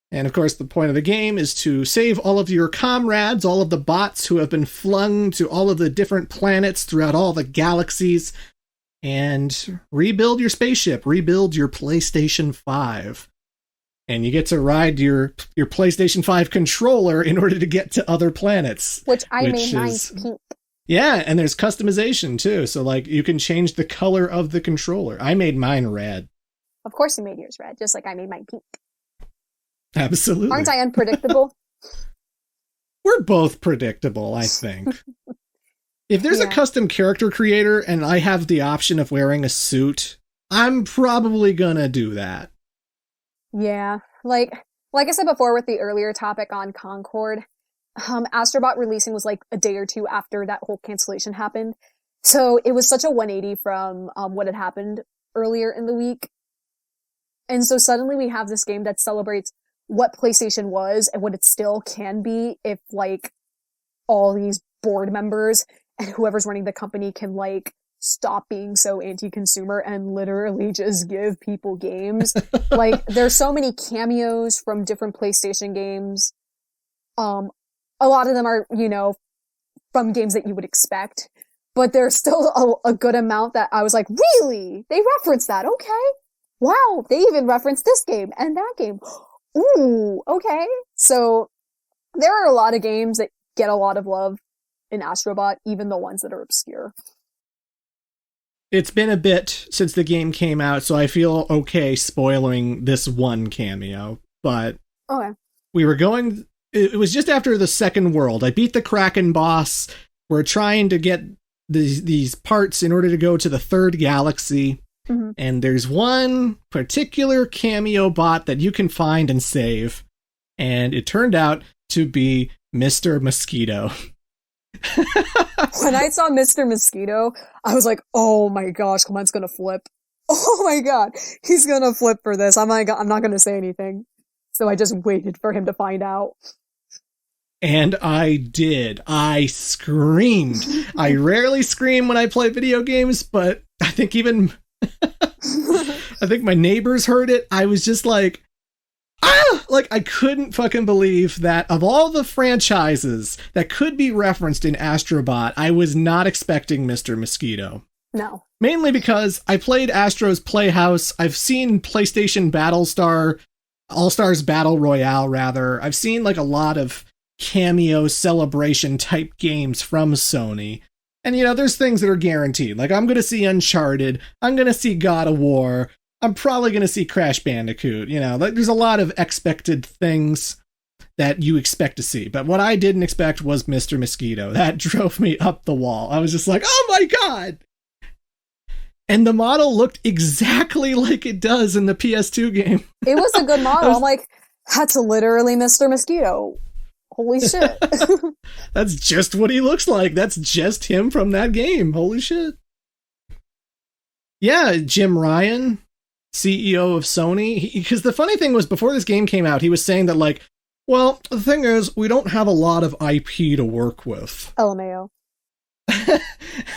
And of course, the point of the game is to save all of your comrades, all of the bots who have been flung to all of the different planets throughout all the galaxies, and rebuild your spaceship, rebuild your PlayStation 5. And you get to ride your PlayStation 5 controller in order to get to other planets. Which made mine pink. Yeah, and there's customization too. So, like, you can change the color of the controller. I made mine red. Of course you made yours red, just like I made mine pink. Absolutely. Aren't I unpredictable? We're both predictable, I think. If there's a custom character creator and I have the option of wearing a suit, I'm probably gonna do that. Yeah, like I said before with the earlier topic on Concord, Astro Bot releasing was like a day or two after that whole cancellation happened. So it was such a 180 from what had happened earlier in the week. And so suddenly we have this game that celebrates what PlayStation was and what it still can be if, like, all these board members and whoever's running the company can, like, stop being so anti-consumer and literally just give people games. Like, there's so many cameos from different PlayStation games. A lot of them are, you know, from games that you would expect, but there's still a good amount that I was like, really? They referenced that? Okay. Wow, they even referenced this game and that game. Ooh, okay. So there are a lot of games that get a lot of love in Astro Bot, even the ones that are obscure. It's been a bit since the game came out, so I feel okay spoiling this one cameo, but okay. It was just after the second world. I beat the Kraken boss. We're trying to get these parts in order to go to the third galaxy. Mm-hmm. And there's one particular cameo bot that you can find and save. And it turned out to be Mr. Mosquito. When I saw Mr. Mosquito, I was like, oh my gosh, Clement's gonna flip. Oh my god, he's gonna flip for this. I'm not gonna say anything. So I just waited for him to find out. And I did. I screamed. I rarely scream when I play video games, but I think even I think my neighbors heard it. I was just like, ah! Like, I couldn't fucking believe that of all the franchises that could be referenced in Astro Bot, I was not expecting Mr. Mosquito. No. Mainly because I played Astro's Playhouse. I've seen PlayStation Battlestar, All-Stars Battle Royale, rather. I've seen, like, a lot of cameo celebration type games from Sony. And, you know, there's things that are guaranteed. Like, I'm going to see Uncharted. I'm going to see God of War. I'm probably going to see Crash Bandicoot. You know, like, there's a lot of expected things that you expect to see. But what I didn't expect was Mr. Mosquito. That drove me up the wall. I was just like, oh my god! And the model looked exactly like it does in the PS2 game. It was a good model. I'm like, that's literally Mr. Mosquito. Holy shit. That's just what he looks like. That's just him from that game. Holy shit. Yeah, Jim Ryan, CEO of Sony. Because the funny thing was, before this game came out, he was saying that, like, well, the thing is, we don't have a lot of IP to work with. LMAO.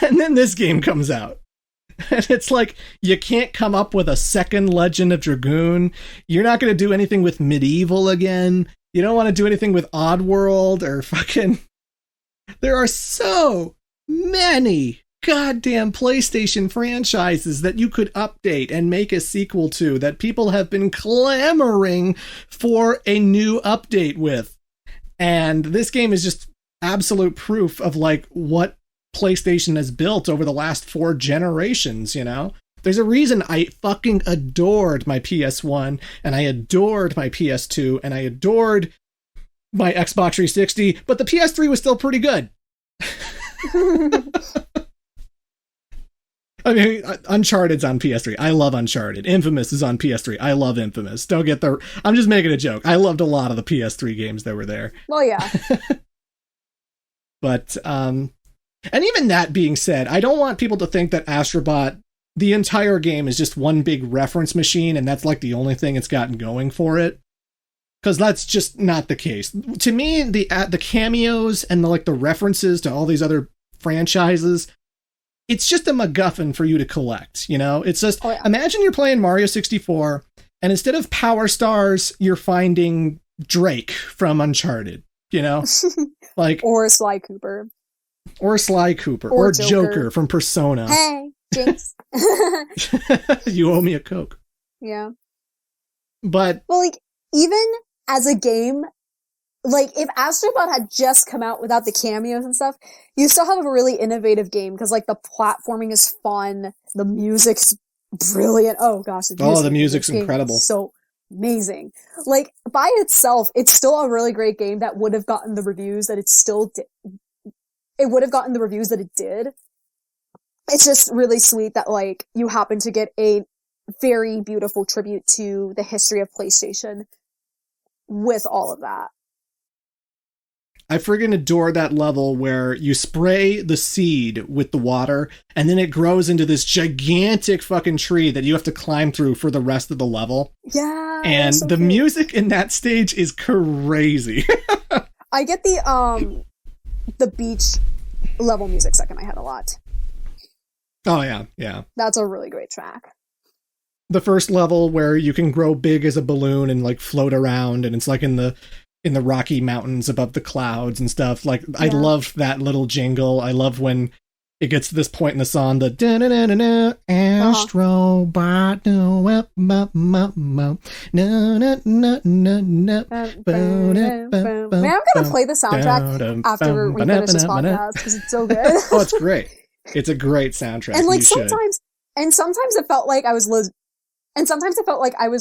And then this game comes out. And it's like, you can't come up with a second Legend of Dragoon. You're not going to do anything with Medieval again. You don't want to do anything with Oddworld or fucking... There are so many goddamn PlayStation franchises that you could update and make a sequel to that people have been clamoring for a new update with. And this game is just absolute proof of, like, what PlayStation has built over the last 4 generations, you know? There's a reason I fucking adored my PS1, and I adored my PS2, and I adored my Xbox 360, but the PS3 was still pretty good. I mean, Uncharted's on PS3. I love Uncharted. Infamous is on PS3. I love Infamous. Don't get the... I'm just making a joke. I loved a lot of the PS3 games that were there. Well, yeah. But, and even that being said, I don't want people to think that Astro Bot, the entire game, is just one big reference machine, and that's like the only thing it's gotten going for it. Because that's just not the case. To me, the cameos and the references to all these other franchises, it's just a MacGuffin for you to collect, you know? It's just, Imagine you're playing Mario 64, and instead of Power Stars, you're finding Drake from Uncharted, you know? Like, or Sly Cooper. Or Sly Cooper. Or Joker from Persona. Hey, Jinx. You owe me a Coke. Yeah. But... Well, like, even as a game, like, if Astro Bot had just come out without the cameos and stuff, you still have a really innovative game, because, like, the platforming is fun, the music's brilliant. Oh, gosh. The music's incredible. So amazing. Like, by itself, it's still a really great game that would have gotten the reviews that it still did. It would have gotten the reviews that it did. It's just really sweet that, like, you happen to get a very beautiful tribute to the history of PlayStation with all of that. I friggin' adore that level where you spray the seed with the water, and then it grows into this gigantic fucking tree that you have to climb through for the rest of the level. Yeah. And so the cute. music in that stage is crazy. I get the beach level music stuck in my head a lot. Oh, yeah, yeah. That's a really great track. The first level where you can grow big as a balloon and, like, float around, and it's like in the Rocky Mountains above the clouds and stuff. Like, yeah. I loved that little jingle. I love when it gets to this point in the song, the da-na-na-na-na, Astro Bot, man, I'm gonna play the soundtrack after we finish this podcast, because it's so good. Oh, it's great. It's a great soundtrack. And, like, sometimes it felt like I was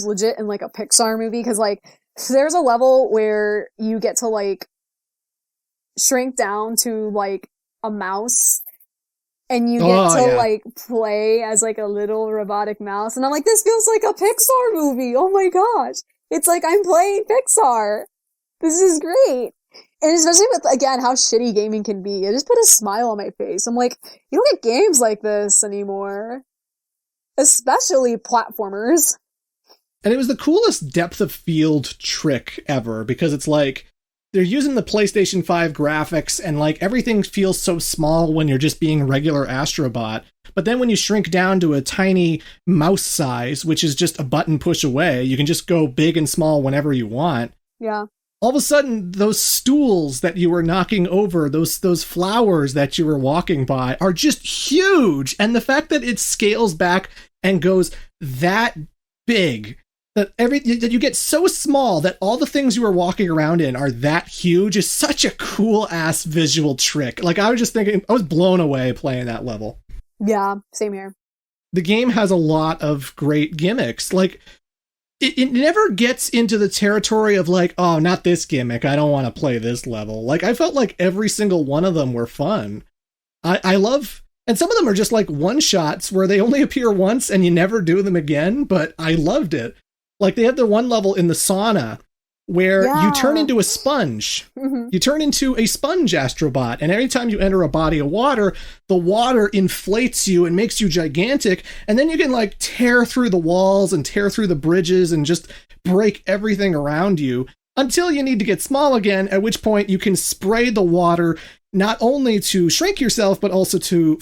legit in, like, a Pixar movie, because, like, there's a level where you get to, like, shrink down to, like, a mouse, and you get like, play as, like, a little robotic mouse, and I'm like, this feels like a Pixar movie! Oh my gosh! It's like I'm playing Pixar! This is great! And especially with, again, how shitty gaming can be, it just put a smile on my face. I'm like, you don't get games like this anymore. Especially platformers. And it was the coolest depth of field trick ever, because it's like they're using the PlayStation 5 graphics and like everything feels so small when you're just being regular Astro Bot. But then when you shrink down to a tiny mouse size, which is just a button push away, you can just go big and small whenever you want. Yeah. All of a sudden, those stools that you were knocking over, those flowers that you were walking by are just huge. And the fact that it scales back and goes that big, that you get so small that all the things you were walking around in are that huge, is such a cool ass visual trick. Like, I was just thinking, I was blown away playing that level. Yeah, same here. The game has a lot of great gimmicks. Like, it never gets into the territory of like, oh, not this gimmick, I don't want to play this level. Like, I felt like every single one of them were fun. I love, and some of them are just like one-shots where they only appear once and you never do them again, but I loved it. Like, they had the one level in the sauna where you turn into a sponge. Mm-hmm. You turn into a sponge Astro Bot, and every time you enter a body of water, the water inflates you and makes you gigantic, and then you can like tear through the walls and tear through the bridges and just break everything around you until you need to get small again, at which point you can spray the water not only to shrink yourself, but also to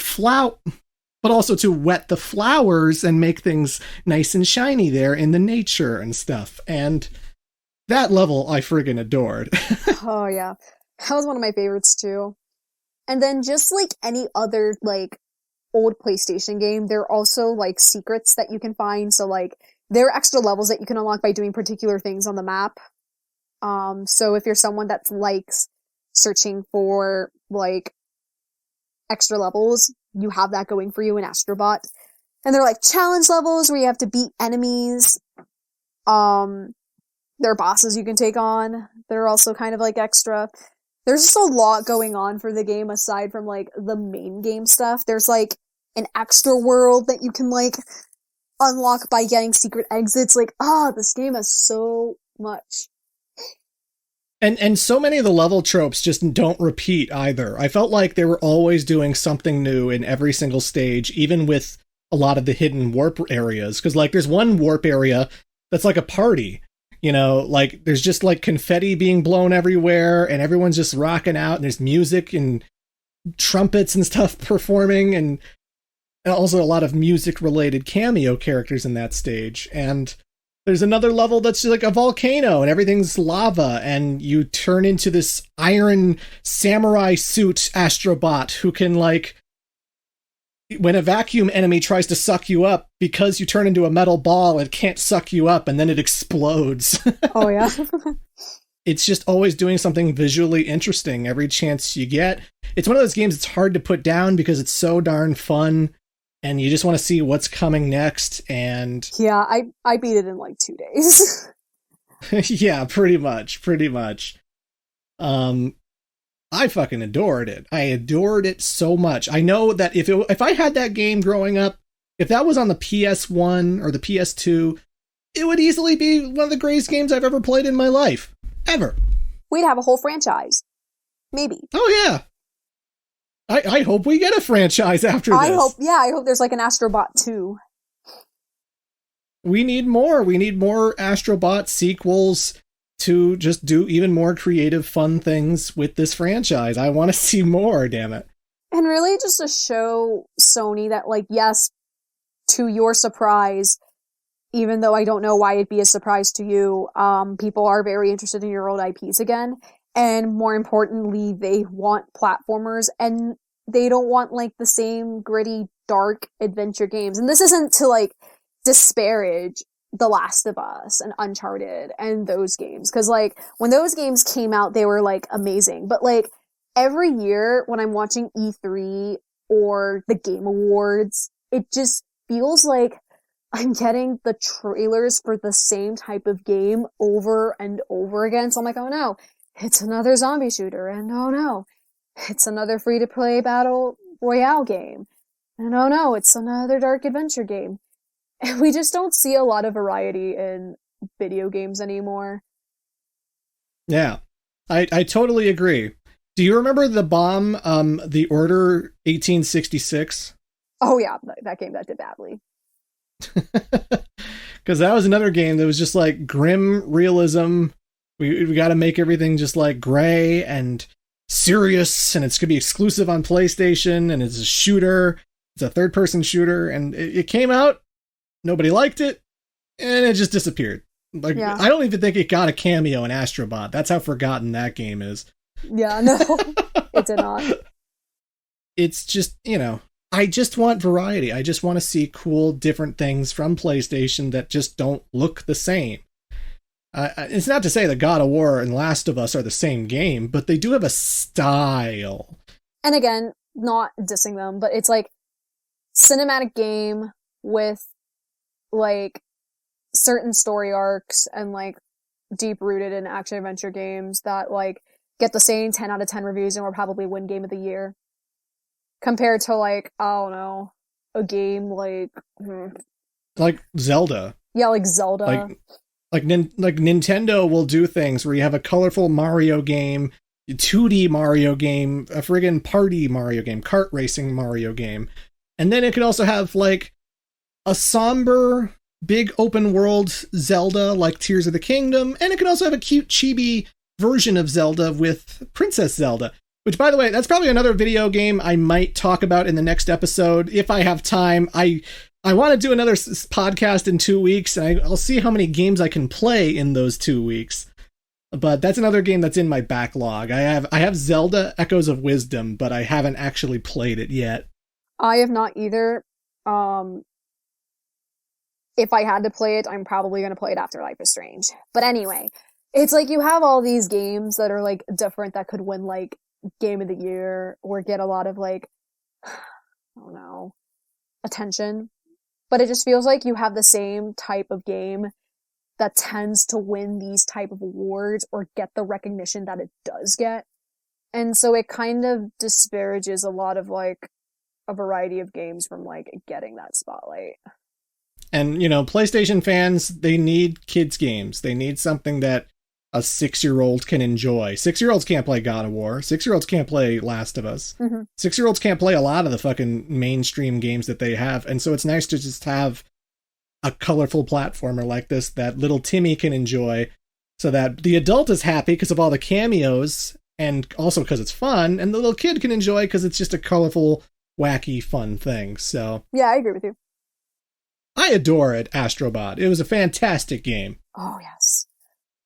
wet the flowers and make things nice and shiny there in the nature and stuff. And that level I friggin' adored. Oh, yeah. That was one of my favorites, too. And then just like any other, like, old PlayStation game, there are also, like, secrets that you can find. So, like, there are extra levels that you can unlock by doing particular things on the map. So if you're someone that likes searching for, like, extra levels, you have that going for you in Astro Bot. And they're, like, challenge levels where you have to beat enemies. There are bosses you can take on that are also kind of like extra. There's just a lot going on for the game aside from like the main game stuff. There's like an extra world that you can like unlock by getting secret exits. Like, this game has so much. And so many of the level tropes just don't repeat either. I felt like they were always doing something new in every single stage, even with a lot of the hidden warp areas. Because like there's one warp area that's like a party. You know, like, there's just, like, confetti being blown everywhere, and everyone's just rocking out, and there's music and trumpets and stuff performing, and also a lot of music-related cameo characters in that stage. And there's another level that's like a volcano, and everything's lava, and you turn into this iron samurai suit Astro Bot who can, like, when a vacuum enemy tries to suck you up, because you turn into a metal ball, it can't suck you up, and then it explodes. Oh, yeah. It's just always doing something visually interesting every chance you get. It's one of those games that's hard to put down because it's so darn fun, and you just want to see what's coming next, and... Yeah, I beat it in, like, 2 days. Yeah, pretty much. I fucking adored it. I adored it so much. I know that if I had that game growing up, if that was on the PS1 or the PS2, it would easily be one of the greatest games I've ever played in my life. Ever. We'd have a whole franchise. Maybe. Oh, yeah. I hope we get a franchise after this. I hope there's like an Astro Bot 2. We need more. We need more Astro Bot sequels to just do even more creative, fun things with this franchise. I want to see more, damn it. And really just to show Sony that, like, yes, to your surprise, even though I don't know why it'd be a surprise to you, people are very interested in your old IPs again. And more importantly, they want platformers, and they don't want, like, the same gritty, dark adventure games. And this isn't to, like, disparage The Last of Us and Uncharted and those games. Cause like, when those games came out, they were like amazing. But like, every year when I'm watching E3 or the Game Awards, it just feels like I'm getting the trailers for the same type of game over and over again. So I'm like, oh no, it's another zombie shooter. And oh no, it's another free-to-play battle royale game. And oh no, it's another dark adventure game. And we just don't see a lot of variety in video games anymore. Yeah, I totally agree. Do you remember the bomb, the Order 1866? Oh yeah, that game that did badly. Because that was another game that was just like grim realism. We got to make everything just like gray and serious, and it's going to be exclusive on PlayStation, and it's a shooter. It's a third-person shooter, and it came out. Nobody liked it, and it just disappeared. Like, yeah. I don't even think it got a cameo in Astro Bot. That's how forgotten that game is. Yeah, no, it did not. It's just, I just want variety. I just want to see cool, different things from PlayStation that just don't look the same. It's not to say that God of War and Last of Us are the same game, but they do have a style. And again, not dissing them, but it's like cinematic game with like certain story arcs and like deep rooted in action adventure games that like get the same 10 out of 10 reviews and will probably win game of the year. Compared to like, I don't know, a game like Zelda. Yeah, like Zelda. Like Nintendo will do things where you have a colorful Mario game, a 2D Mario game, a friggin' party Mario game, kart racing Mario game. And then it could also have like a somber, big open world Zelda like Tears of the Kingdom. And it could also have a cute chibi version of Zelda with Princess Zelda. Which, by the way, that's probably another video game I might talk about in the next episode if I have time. I want to do another podcast in 2 weeks, and I'll see how many games I can play in those 2 weeks. But that's another game that's in my backlog. I have Zelda Echoes of Wisdom, but I haven't actually played it yet. I have not either. If I had to play it, I'm probably going to play it after Life is Strange. But anyway, it's like you have all these games that are like different that could win like Game of the Year or get a lot of like, I don't know, attention. But it just feels like you have the same type of game that tends to win these type of awards or get the recognition that it does get. And so it kind of disparages a lot of like a variety of games from like getting that spotlight. And, PlayStation fans, they need kids games. They need something that a 6-year-old can enjoy. 6-year-olds can't play God of War. 6-year-olds can't play Last of Us. Mm-hmm. 6-year-olds can't play a lot of the fucking mainstream games that they have. And so it's nice to just have a colorful platformer like this that little Timmy can enjoy so that the adult is happy because of all the cameos and also because it's fun, and the little kid can enjoy because it's just a colorful, wacky, fun thing. So yeah, I agree with you. I adore it, Astro Bot. It was a fantastic game. Oh, yes.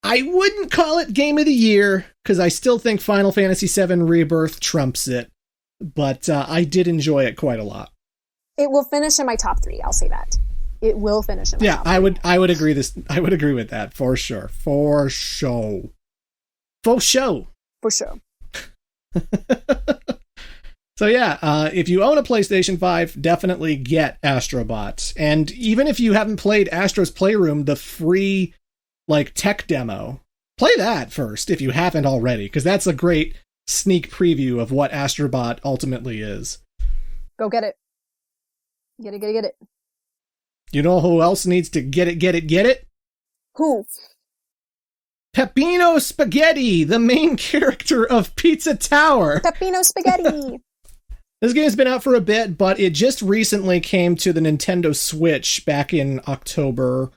I wouldn't call it Game of the Year, because I still think Final Fantasy VII Rebirth trumps it, but I did enjoy it quite a lot. It will finish in my top 3, I'll say that. It will finish in my top 3. I would agree with that, for sure. For sure. For sure. For sure. So yeah, if you own a PlayStation 5, definitely get Astro Bot. And even if you haven't played Astro's Playroom, the free tech demo, play that first if you haven't already, because that's a great sneak preview of what Astro Bot ultimately is. Go get it. Get it. You know who else needs to get it? Who? Peppino Spaghetti, the main character of Pizza Tower. Peppino Spaghetti! This game's been out for a bit, but it just recently came to the Nintendo Switch back in October,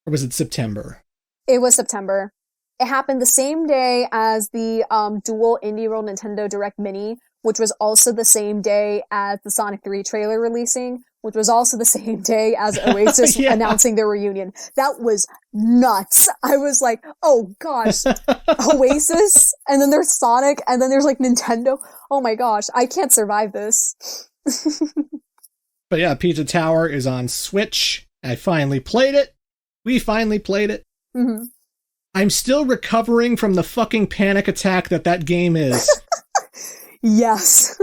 or was it September? It was September. It happened the same day as the dual Indie World Nintendo Direct Mini, which was also the same day as the Sonic 3 trailer releasing, which was also the same day as Oasis announcing their reunion. That was nuts. I was like, oh gosh, Oasis, and then there's Sonic, and then there's Nintendo. Oh my gosh, I can't survive this. But yeah, Pizza Tower is on Switch. I finally played it. We finally played it. Mm-hmm. I'm still recovering from the fucking panic attack that game is. Yes.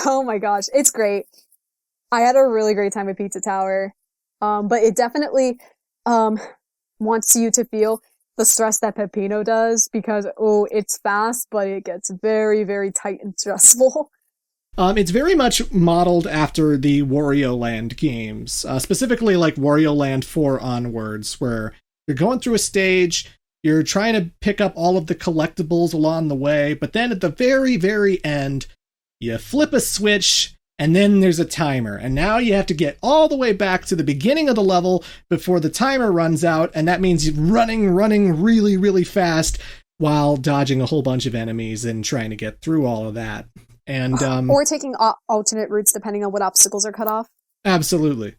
Oh my gosh, it's great. I had a really great time at Pizza Tower. But it definitely wants you to feel the stress that Peppino does because, it's fast, but it gets very, very tight and stressful. It's very much modeled after the Wario Land games, specifically Wario Land 4 onwards, where you're going through a stage, you're trying to pick up all of the collectibles along the way, but then at the very, very end, you flip a switch, And then there's a timer. And now you have to get all the way back to the beginning of the level before the timer runs out. And that means you're running really, really fast while dodging a whole bunch of enemies and trying to get through all of that. And or taking alternate routes depending on what obstacles are cut off. Absolutely.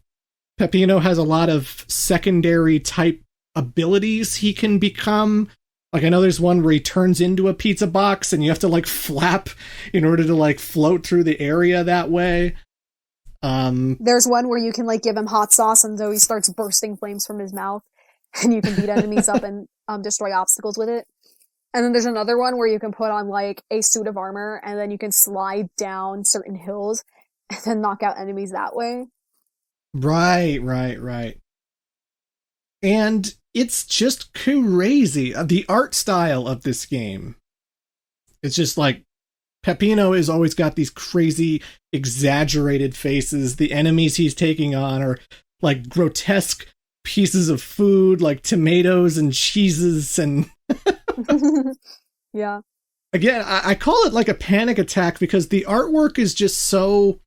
Peppino has a lot of secondary type abilities he can become. Like, I know there's one where he turns into a pizza box and you have to like flap in order to like float through the area that way. There's one where you can like give him hot sauce and so he starts bursting flames from his mouth and you can beat enemies up and destroy obstacles with it. And then there's another one where you can put on like a suit of armor and then you can slide down certain hills and then knock out enemies that way. Right. And it's just crazy. The art style of this game. It's just like Peppino has always got these crazy, exaggerated faces. The enemies he's taking on are like grotesque pieces of food, like tomatoes and cheeses and... Yeah. Again, I call it like a panic attack because the artwork is just so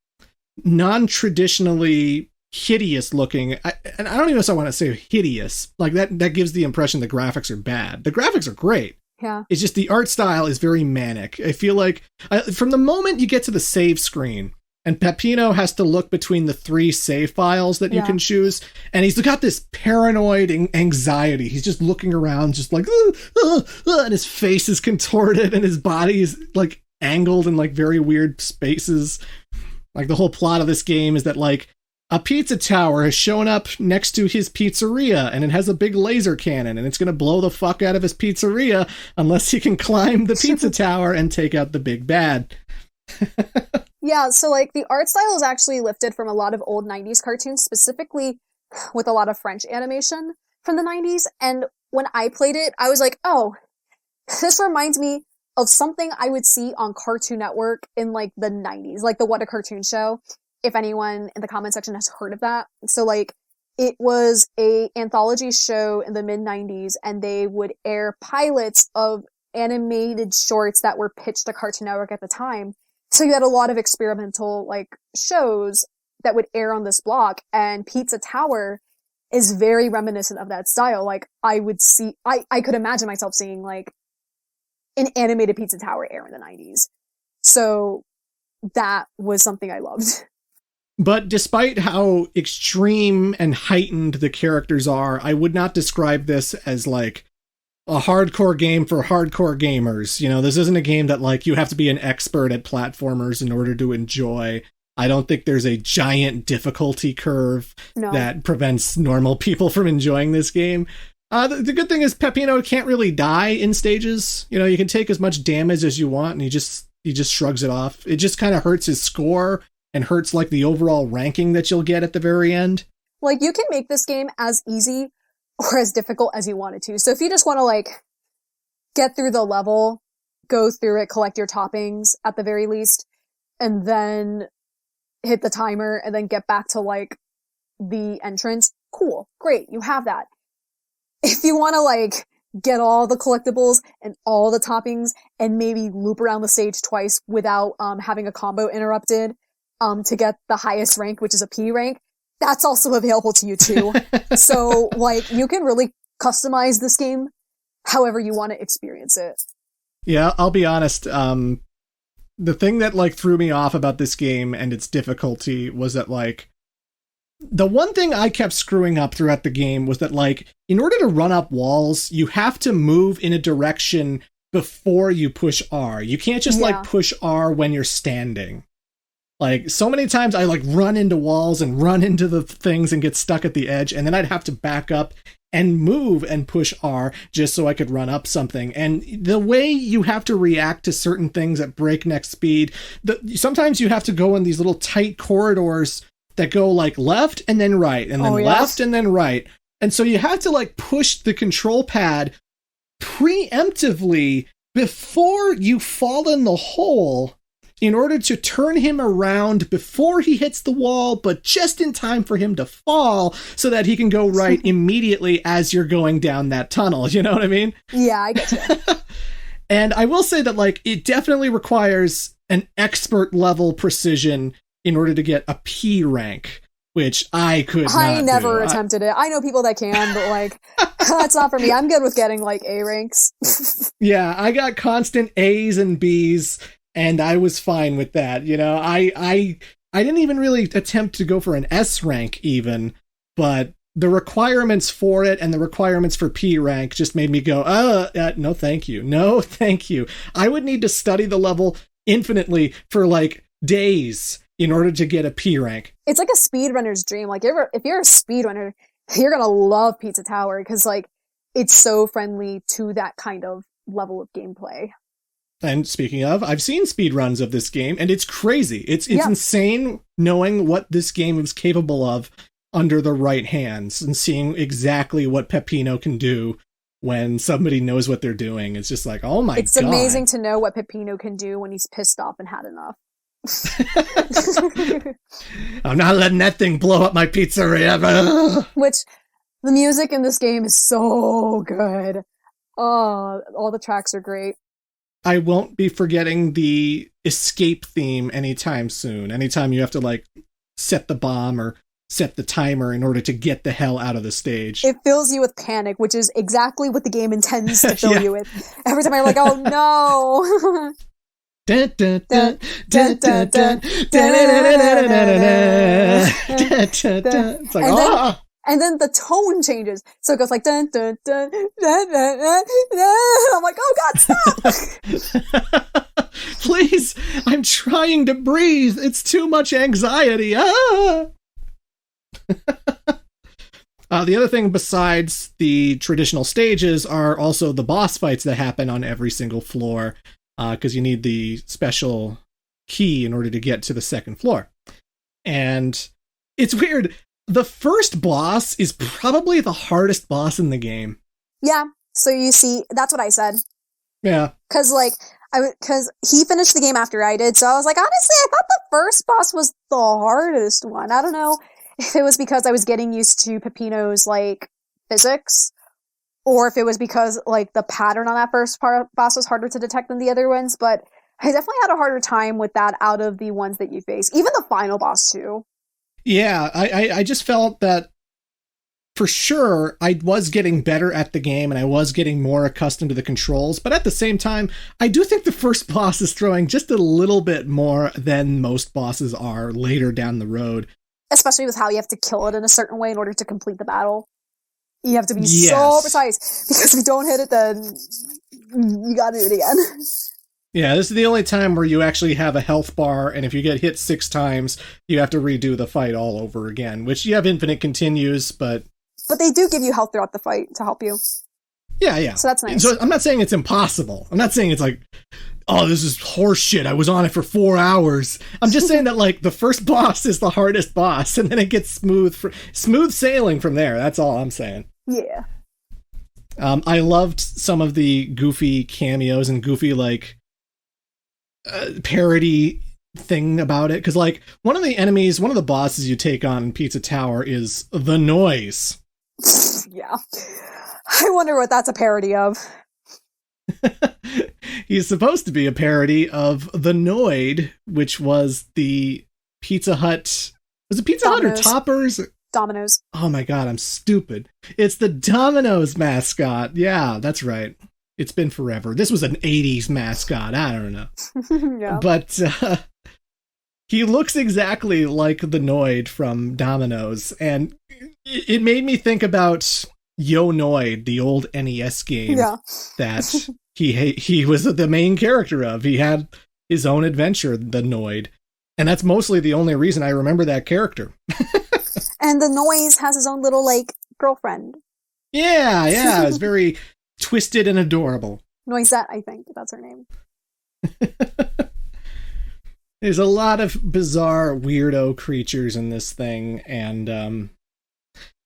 non-traditionally hideous looking. And I don't even know if I want to say hideous. Like that gives the impression the graphics are bad. The graphics are great. Yeah. It's just the art style is very manic. I feel like from the moment you get to the save screen and Peppino has to look between the 3 save files that you can choose, and he's got this paranoid anxiety. He's just looking around, just like, and his face is contorted and his body is like angled in like very weird spaces. Like the whole plot of this game is that like a pizza tower has shown up next to his pizzeria and it has a big laser cannon and it's going to blow the fuck out of his pizzeria unless he can climb the pizza tower and take out the big bad. Yeah, so like the art style is actually lifted from a lot of old 90s cartoons, specifically with a lot of French animation from the 90s. And when I played it, I was like, oh, this reminds me of something I would see on Cartoon Network in like the 90s, like the What a Cartoon Show, if anyone in the comment section has heard of that. So like it was a anthology show in the mid 90s and they would air pilots of animated shorts that were pitched to Cartoon Network at the time. So you had a lot of experimental like shows that would air on this block, and Pizza Tower is very reminiscent of that style. Like I could imagine myself seeing like an animated Pizza Tower air in the 90s. So that was something I loved. But despite how extreme and heightened the characters are, I would not describe this as like a hardcore game for hardcore gamers. You know, this isn't a game that like you have to be an expert at platformers in order to enjoy. I don't think there's a giant difficulty curve that prevents normal people from enjoying this game. The good thing is Peppino can't really die in stages. You know, you can take as much damage as you want and he just shrugs it off. It just kind of hurts his score and hurts like the overall ranking that you'll get at the very end. Like you can make this game as easy or as difficult as you want it to. So if you just want to like get through the level, go through it, collect your toppings at the very least, and then hit the timer and then get back to like the entrance, cool, great, you have that. If you want to like get all the collectibles and all the toppings and maybe loop around the stage twice without having a combo interrupted to get the highest rank, which is a P rank, that's also available to you too. So like you can really customize this game however you want to experience it. Yeah, I'll be honest. The thing that like threw me off about this game and its difficulty was that like the one thing I kept screwing up throughout the game was that like in order to run up walls, you have to move in a direction before you push R. You can't just like push R when you're standing. Like, so many times I, like, run into walls and run into the things and get stuck at the edge, and then I'd have to back up and move and push R just so I could run up something. And the way you have to react to certain things at breakneck speed, sometimes you have to go in these little tight corridors that go, like, left and then right, and then left and then right. And so you have to, like, push the control pad preemptively before you fall in the hole in order to turn him around before he hits the wall, but just in time for him to fall so that he can go right immediately as you're going down that tunnel. You know what I mean? Yeah, I get you. And I will say that, like, it definitely requires an expert level precision in order to get a P rank, which I could not I never do. attempted it. I know people that can, but like, that's not for me. I'm good with getting like A ranks. Yeah, I got constant A's and B's, and I was fine with that. You know, I didn't even really attempt to go for an S rank even, but the requirements for it and the requirements for P rank just made me go, no, thank you. No, thank you. I would need to study the level infinitely for like days in order to get a P rank. It's like a speedrunner's dream. Like, if you're a speedrunner, you're gonna love Pizza Tower because like it's so friendly to that kind of level of gameplay. And speaking of, I've seen speedruns of this game, and it's crazy. It's insane knowing what this game is capable of under the right hands and seeing exactly what Peppino can do when somebody knows what they're doing. It's just like, oh my God. It's amazing to know what Peppino can do when he's pissed off and had enough. I'm not letting that thing blow up my pizzeria. Which, the music in this game is so good. Oh, all the tracks are great. I won't be forgetting the escape theme anytime soon. Anytime you have to like set the bomb or set the timer in order to get the hell out of the stage. It fills you with panic, which is exactly what the game intends to fill you with. Every time I'm like, oh no. It's like, oh. And then the tone changes. So it goes like, dun, dun, dun, dun, dun, dun, dun. I'm like, oh God, stop. Please, I'm trying to breathe. It's too much anxiety. The other thing besides the traditional stages are also the boss fights that happen on every single floor, because you need the special key in order to get to the second floor. And it's weird. The first boss is probably the hardest boss in the game. Yeah. So you see, that's what I said. Yeah. Because he finished the game after I did. So I was like, honestly, I thought the first boss was the hardest one. I don't know if it was because I was getting used to Peppino's like physics, or if it was because like the pattern on that first boss was harder to detect than the other ones. But I definitely had a harder time with that out of the ones that you face. Even the final boss too. Yeah, I just felt that for sure I was getting better at the game and I was getting more accustomed to the controls, but at the same time, I do think the first boss is throwing just a little bit more than most bosses are later down the road. Especially with how you have to kill it in a certain way in order to complete the battle. You have to be so precise, because if you don't hit it, then you gotta do it again. Yeah, this is the only time where you actually have a health bar, and if you get hit 6 times, you have to redo the fight all over again, which you have infinite continues, but... But they do give you health throughout the fight to help you. Yeah. So that's nice. So I'm not saying it's impossible. I'm not saying it's like, oh, this is horse shit, I was on it for 4 hours. I'm just saying that, like, the first boss is the hardest boss, and then it gets smooth sailing from there. That's all I'm saying. Yeah. I loved some of the goofy cameos and goofy, like... parody thing about it, because like one of the bosses you take on in Pizza Tower is the Noise. Yeah, I wonder what that's a parody of. He's supposed to be a parody of the Noid, which was the Pizza Hut. Was it Pizza Hut or Toppers? Domino's. Oh my God, I'm stupid. It's the Domino's mascot. Yeah, that's right. It's been forever. This was an 80s mascot. I don't know. Yeah. But he looks exactly like the Noid from Domino's. And it made me think about Yo Noid, the old NES game that he was the main character of. He had his own adventure, the Noid. And that's mostly the only reason I remember that character. And the Noise has his own little, like, girlfriend. Yeah. It's very... twisted and adorable. Noisette, I think. That's her name. There's a lot of bizarre, weirdo creatures in this thing, and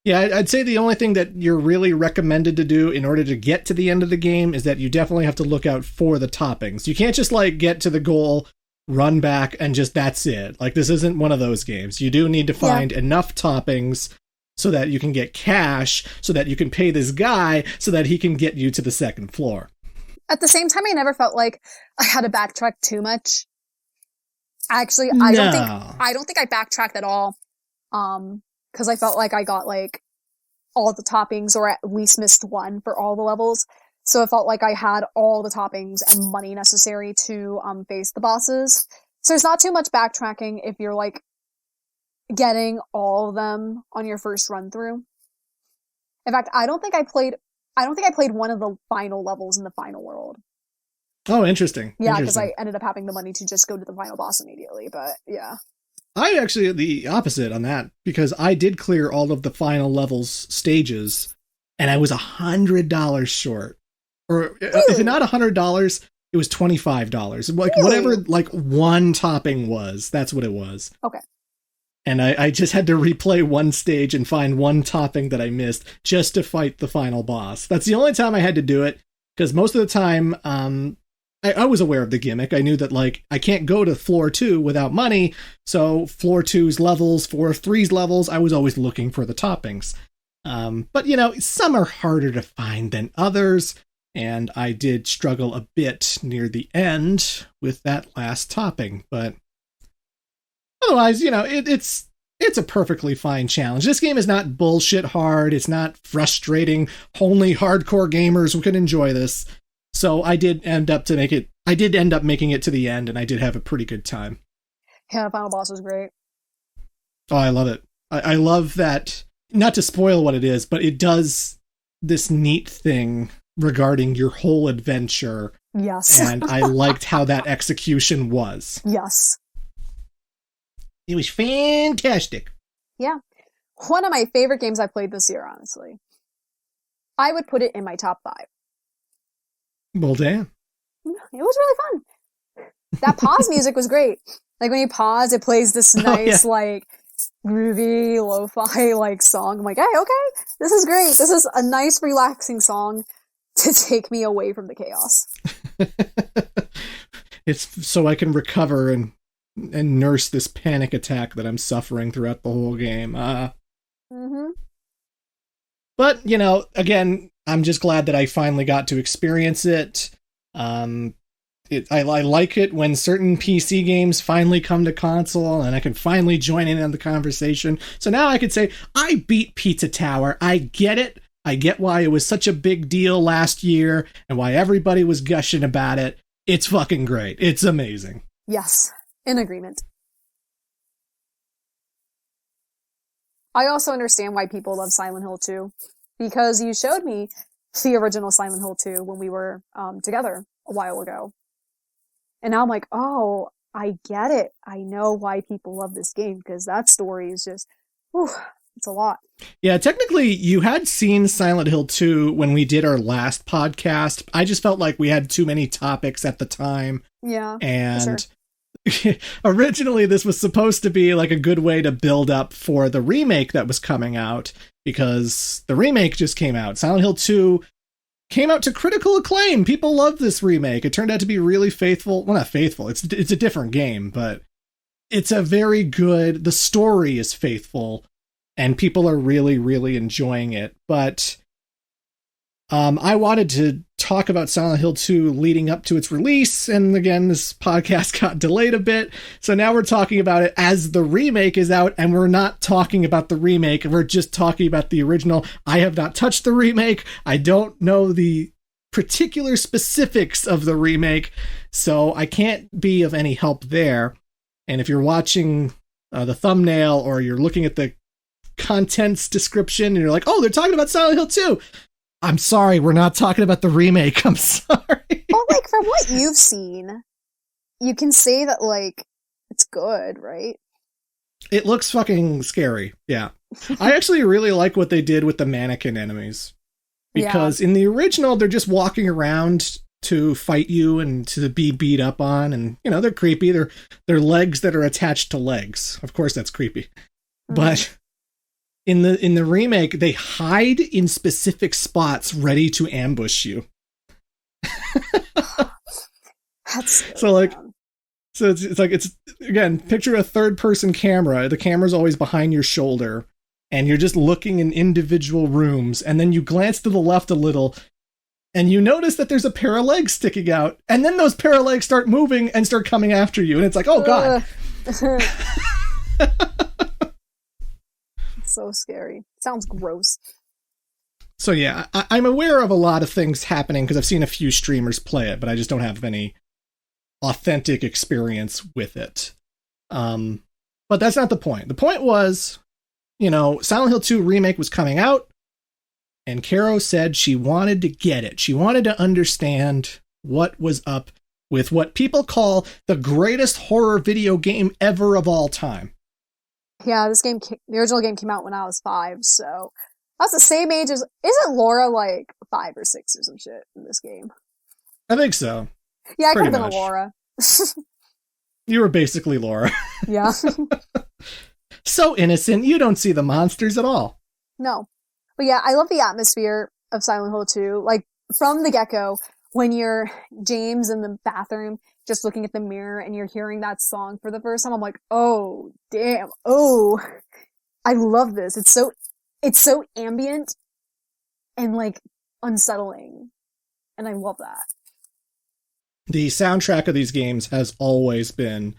I'd say the only thing that you're really recommended to do in order to get to the end of the game is that you definitely have to look out for the toppings. You can't just, like, get to the goal, run back, and just that's it. Like, this isn't one of those games. You do need to find enough toppings so that you can get cash, so that you can pay this guy, so that he can get you to the second floor. At the same time, I never felt like I had to backtrack too much. Actually, No. I don't think I backtracked at all. Because I felt like I got like all the toppings, or at least missed one for all the levels. So I felt like I had all the toppings and money necessary to face the bosses. So there's not too much backtracking if you're like getting all of them on your first run through. In fact, I don't think I played one of the final levels in the final world. Oh, interesting. Yeah, because I ended up having the money to just go to the final boss immediately, but yeah. I actually the opposite on that, because I did clear all of the final levels stages, and I was $100 short. Or if not $100, it was $25. Like whatever, like one topping was, that's what it was. Okay. And I just had to replay one stage and find one topping that I missed just to fight the final boss. That's the only time I had to do it, because most of the time, I was aware of the gimmick. I knew that, like, I can't go to floor 2 without money, so floor 2's levels, floor 3's levels, I was always looking for the toppings. But, you know, some are harder to find than others, and I did struggle a bit near the end with that last topping, but otherwise, you know, it's a perfectly fine challenge. This game is not bullshit hard, it's not frustrating, only hardcore gamers can enjoy this. So I did end up making it to the end, and I did have a pretty good time. Yeah, the final boss was great. Oh, I love it. I love that, not to spoil what it is, but it does this neat thing regarding your whole adventure. Yes. And I liked how that execution was. Yes. It was fantastic. Yeah. One of my favorite games I played this year, honestly. I would put it in my top 5. Well, damn. It was really fun. That pause music was great. Like, when you pause, it plays this nice, like, groovy, lo-fi, like, song. I'm like, hey, okay, this is great. This is a nice, relaxing song to take me away from the chaos. It's so I can recover and nurse this panic attack that I'm suffering throughout the whole game. Mm-hmm. But, you know, again, I'm just glad that I finally got to experience it. I like it when certain PC games finally come to console and I can finally join in on the conversation. So now I could say, I beat Pizza Tower. I get it. I get why it was such a big deal last year and why everybody was gushing about it. It's fucking great. It's amazing. Yes, in agreement. I also understand why people love Silent Hill 2, because you showed me the original Silent Hill 2 when we were together a while ago. And now I'm like, oh, I get it. I know why people love this game, because that story is just, whew, it's a lot. Yeah, technically, you had seen Silent Hill 2 when we did our last podcast. I just felt like we had too many topics at the time. Yeah, and originally, this was supposed to be like a good way to build up for the remake that was coming out, because the remake just came out. Silent Hill 2 came out to critical acclaim. People loved this remake. It turned out to be really faithful. Well, not faithful. It's a different game, but it's a very good... The story is faithful, and people are really, really enjoying it. But I wanted to talk about Silent Hill 2 leading up to its release, and again, this podcast got delayed a bit, so now we're talking about it as the remake is out, and we're not talking about the remake, we're just talking about the original. I have not touched the remake, I don't know the particular specifics of the remake, so I can't be of any help there. And if you're watching the thumbnail, or you're looking at the contents description, and you're like, oh, they're talking about Silent Hill 2, I'm sorry, we're not talking about the remake. I'm sorry. Well, like, from what you've seen, you can say that, like, it's good, right? It looks fucking scary, yeah. I actually really like what they did with the mannequin enemies. Because in the original, they're just walking around to fight you and to be beat up on. And, you know, they're creepy. They're legs that are attached to legs. Of course, that's creepy. Mm-hmm. But... In the remake, they hide in specific spots ready to ambush you. That's so like, so it's like, it's again, picture a third person camera. The camera's always behind your shoulder, and you're just looking in individual rooms, and then you glance to the left a little, and you notice that there's a pair of legs sticking out, and then those pair of legs start moving and start coming after you, and it's like, oh god. So scary. Sounds gross. So yeah, I'm aware of a lot of things happening because I've seen a few streamers play it, but I just don't have any authentic experience with it. But that's not the point. The point was, Silent Hill 2 remake was coming out, and Caro said she wanted to get it. She wanted to understand what was up with what people call the greatest horror video game ever of all time. Yeah, the original game came out when I was 5, so that's the same age as... Isn't Laura like 5 or 6 or some shit in this game? I think so. Yeah, I could have been a Laura. You were basically Laura. Yeah. So innocent, you don't see the monsters at all. No. But yeah, I love the atmosphere of Silent Hill 2. Like, from the get-go, when you're James in the bathroom, just looking at the mirror, and you're hearing that song for the first time, I'm like, oh, damn. Oh, I love this. It's so ambient and, like, unsettling. And I love that. The soundtrack of these games has always been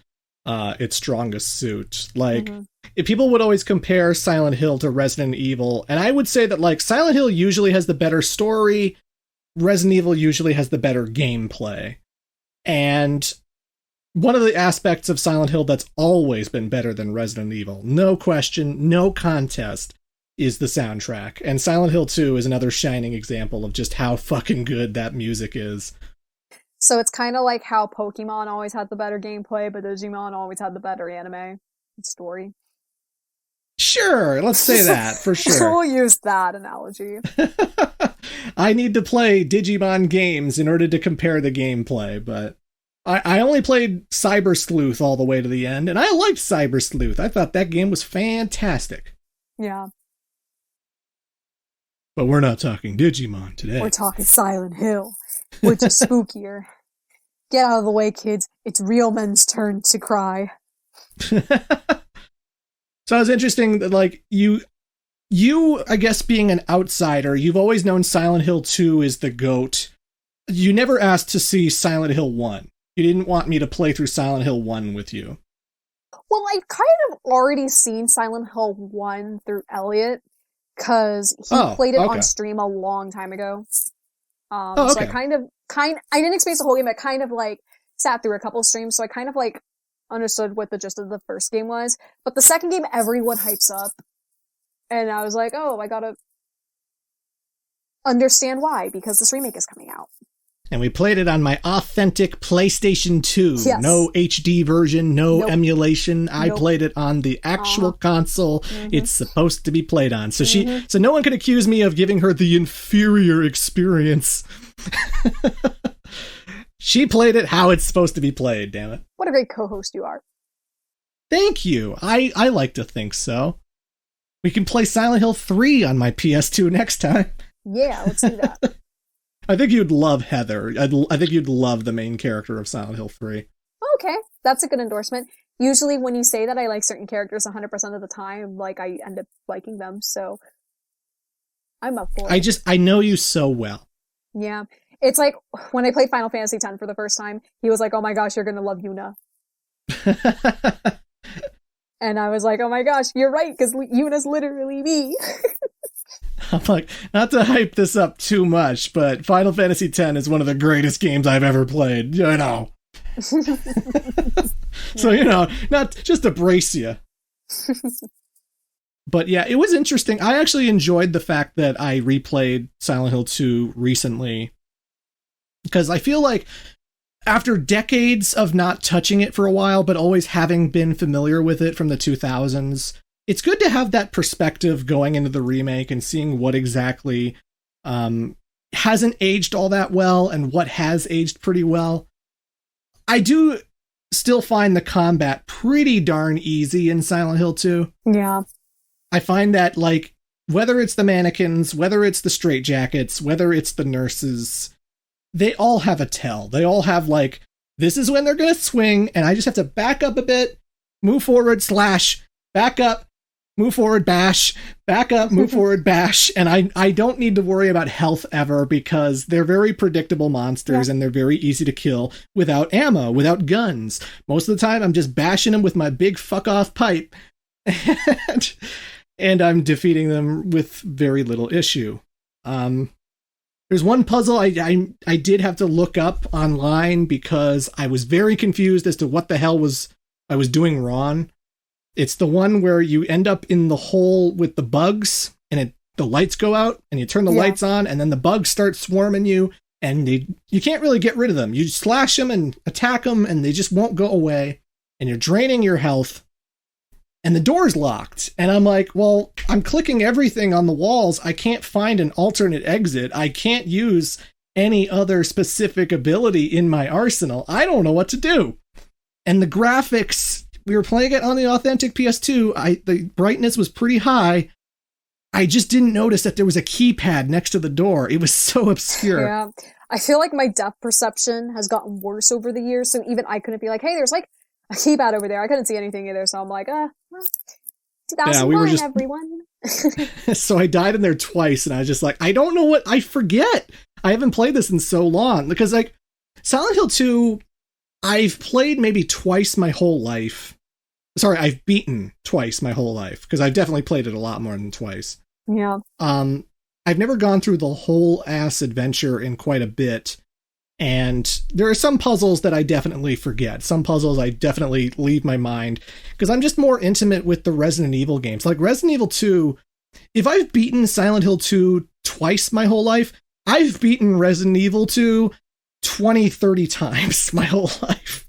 its strongest suit. Like, if people would always compare Silent Hill to Resident Evil, and I would say that, like, Silent Hill usually has the better story, Resident Evil usually has the better gameplay. And one of the aspects of Silent Hill that's always been better than Resident Evil, no question, no contest, is the soundtrack. And Silent Hill 2 is another shining example of just how fucking good that music is. So it's kind of like how Pokemon always had the better gameplay, but Digimon always had the better anime story. Sure, let's say that, for sure. We'll use that analogy. I need to play Digimon games in order to compare the gameplay, but I only played Cyber Sleuth all the way to the end, and I liked Cyber Sleuth. I thought that game was fantastic. Yeah. But we're not talking Digimon today. We're talking Silent Hill, which is spookier. Get out of the way, kids. It's real men's turn to cry. So it's interesting that, like, you, I guess, being an outsider, you've always known Silent Hill 2 is the GOAT. You never asked to see Silent Hill 1. You didn't want me to play through Silent Hill 1 with you. Well, I've kind of already seen Silent Hill 1 through Elliot, because he played it on stream a long time ago. So I I didn't experience the whole game, I kind of, like, sat through a couple of streams, so I kind of, like, understood what the gist of the first game was. But the second game, everyone hypes up. And I was like, oh, I gotta understand why, because this remake is coming out. And we played it on my authentic PlayStation 2. Yes. No HD version, no emulation. I played it on the actual console it's supposed to be played on. So so no one can accuse me of giving her the inferior experience. She played it how it's supposed to be played, damn it. What a great co-host you are. Thank you. I like to think so. We can play Silent Hill 3 on my PS2 next time. Yeah, let's do that. I think you'd love Heather. I think you'd love the main character of Silent Hill 3. Okay, that's a good endorsement. Usually when you say that I like certain characters 100% of the time, like, I end up liking them, so I'm up for it. I know you so well. Yeah. It's like when I played Final Fantasy X for the first time, he was like, oh my gosh, you're gonna love Yuna. And I was like, oh my gosh, you're right, because Yuna's literally me. I'm like, not to hype this up too much, but Final Fantasy X is one of the greatest games I've ever played, you know. So, not just to brace you. But yeah, it was interesting. I actually enjoyed the fact that I replayed Silent Hill 2 recently, because I feel like after decades of not touching it for a while, but always having been familiar with it from the 2000s, it's good to have that perspective going into the remake and seeing what exactly hasn't aged all that well and what has aged pretty well. I do still find the combat pretty darn easy in Silent Hill 2. Yeah. I find that, like, whether it's the mannequins, whether it's the straitjackets, whether it's the nurses, they all have a tell. They all have, like, this is when they're going to swing, and I just have to back up a bit, move forward, slash, back up, move forward, bash, back up, move forward, bash. And I don't need to worry about health ever because they're very predictable monsters and they're very easy to kill without ammo, without guns. Most of the time, I'm just bashing them with my big fuck off pipe. And I'm defeating them with very little issue. There's one puzzle I did have to look up online because I was very confused as to what the hell I was doing wrong. It's the one where you end up in the hole with the bugs and the lights go out and you turn the lights on and then the bugs start swarming you and you can't really get rid of them. You slash them and attack them and they just won't go away and you're draining your health and the door's locked. And I'm like, well, I'm clicking everything on the walls. I can't find an alternate exit. I can't use any other specific ability in my arsenal. I don't know what to do. And the graphics, we were playing it on the authentic PS2. The brightness was pretty high. I just didn't notice that there was a keypad next to the door. It was so obscure. Yeah. I feel like my depth perception has gotten worse over the years, so even I couldn't be like, hey, there's like a keypad over there. I couldn't see anything either, so I'm like, well, 2001, everyone. So I died in there twice, and I was just like, I don't know what, I forget. I haven't played this in so long, because like, Silent Hill 2, I've played maybe twice my whole life. Sorry, I've beaten twice my whole life, because I've definitely played it a lot more than twice. Yeah. I've never gone through the whole ass adventure in quite a bit, and there are some puzzles that I definitely forget. Some puzzles I definitely leave my mind, because I'm just more intimate with the Resident Evil games. Like Resident Evil 2, if I've beaten Silent Hill 2 twice my whole life, I've beaten Resident Evil 2 20, 30 times my whole life.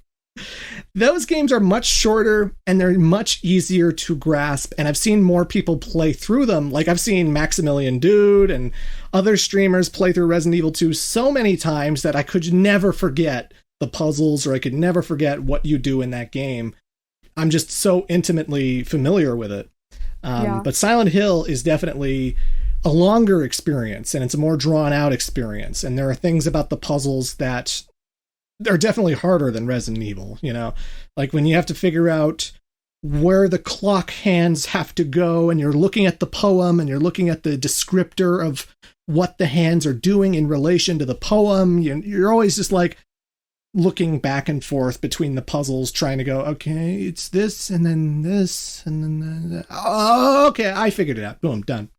Those games are much shorter and they're much easier to grasp. And I've seen more people play through them. Like I've seen Maximilian Dude and other streamers play through Resident Evil 2 so many times that I could never forget the puzzles or I could never forget what you do in that game. I'm just so intimately familiar with it. But Silent Hill is definitely a longer experience and it's a more drawn out experience. And there are things about the puzzles that they're definitely harder than Resident Evil, you know, like when you have to figure out where the clock hands have to go and you're looking at the poem and you're looking at the descriptor of what the hands are doing in relation to the poem. You're always just like looking back and forth between the puzzles, trying to go, okay, it's this and then this and then that. Oh, okay, I figured it out. Boom, done.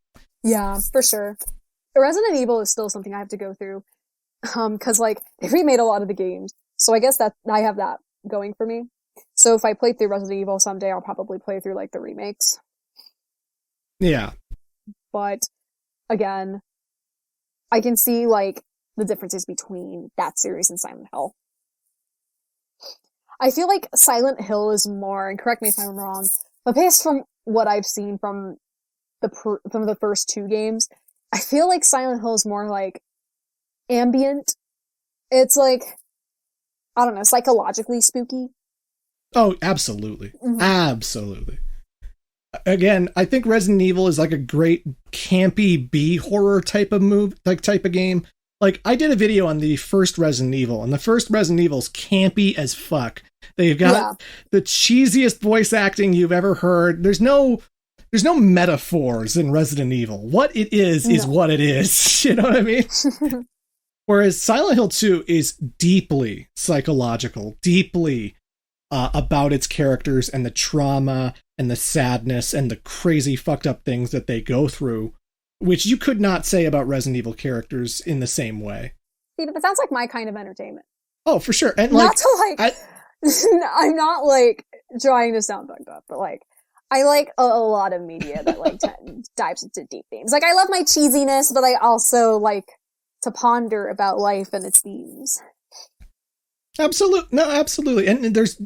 Yeah, for sure. Resident Evil is still something I have to go through. Cause like, they remade a lot of the games. So I guess that I have that going for me. So if I play through Resident Evil someday, I'll probably play through like the remakes. Yeah. But again, I can see like the differences between that series and Silent Hill. I feel like Silent Hill is more, and correct me if I'm wrong, but based from what I've seen from the first two games, I feel like Silent Hill is more like ambient. It's like, I don't know, psychologically spooky. Oh, absolutely. Mm-hmm. Absolutely. Again, I think Resident Evil is like a great campy B horror type of game. Like I did a video on the first Resident Evil, and the first Resident Evil's campy as fuck. They've got the cheesiest voice acting you've ever heard. There's no metaphors in Resident Evil. What it is what it is. You know what I mean? Whereas Silent Hill 2 is deeply psychological, deeply about its characters and the trauma and the sadness and the crazy fucked up things that they go through, which you could not say about Resident Evil characters in the same way. See, but that sounds like my kind of entertainment. Oh, for sure. And not to like, I'm not like trying to sound fucked up, but like, I like a lot of media that like dives into deep themes. Like I love my cheesiness, but I also like to ponder about life and its themes. Absolutely. And there's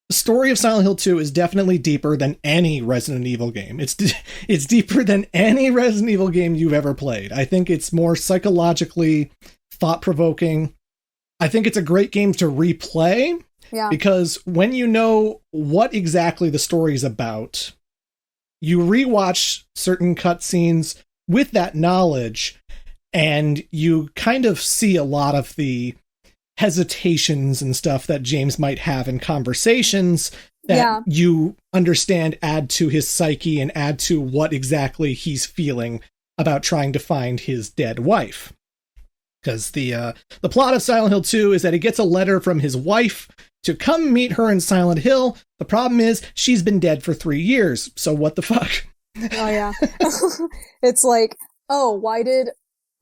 the story of Silent Hill 2 is definitely deeper than any Resident Evil game. It's deeper than any Resident Evil game you've ever played. I think it's more psychologically thought-provoking. I think it's a great game to replay. Yeah. Because when you know what exactly the story is about, you rewatch certain cutscenes with that knowledge, and you kind of see a lot of the hesitations and stuff that James might have in conversations that you understand add to his psyche and add to what exactly he's feeling about trying to find his dead wife. Because the plot of Silent Hill 2 is that he gets a letter from his wife to come meet her in Silent Hill. The problem is she's been dead for 3 years. So what the fuck? Oh, yeah. It's like, oh, why did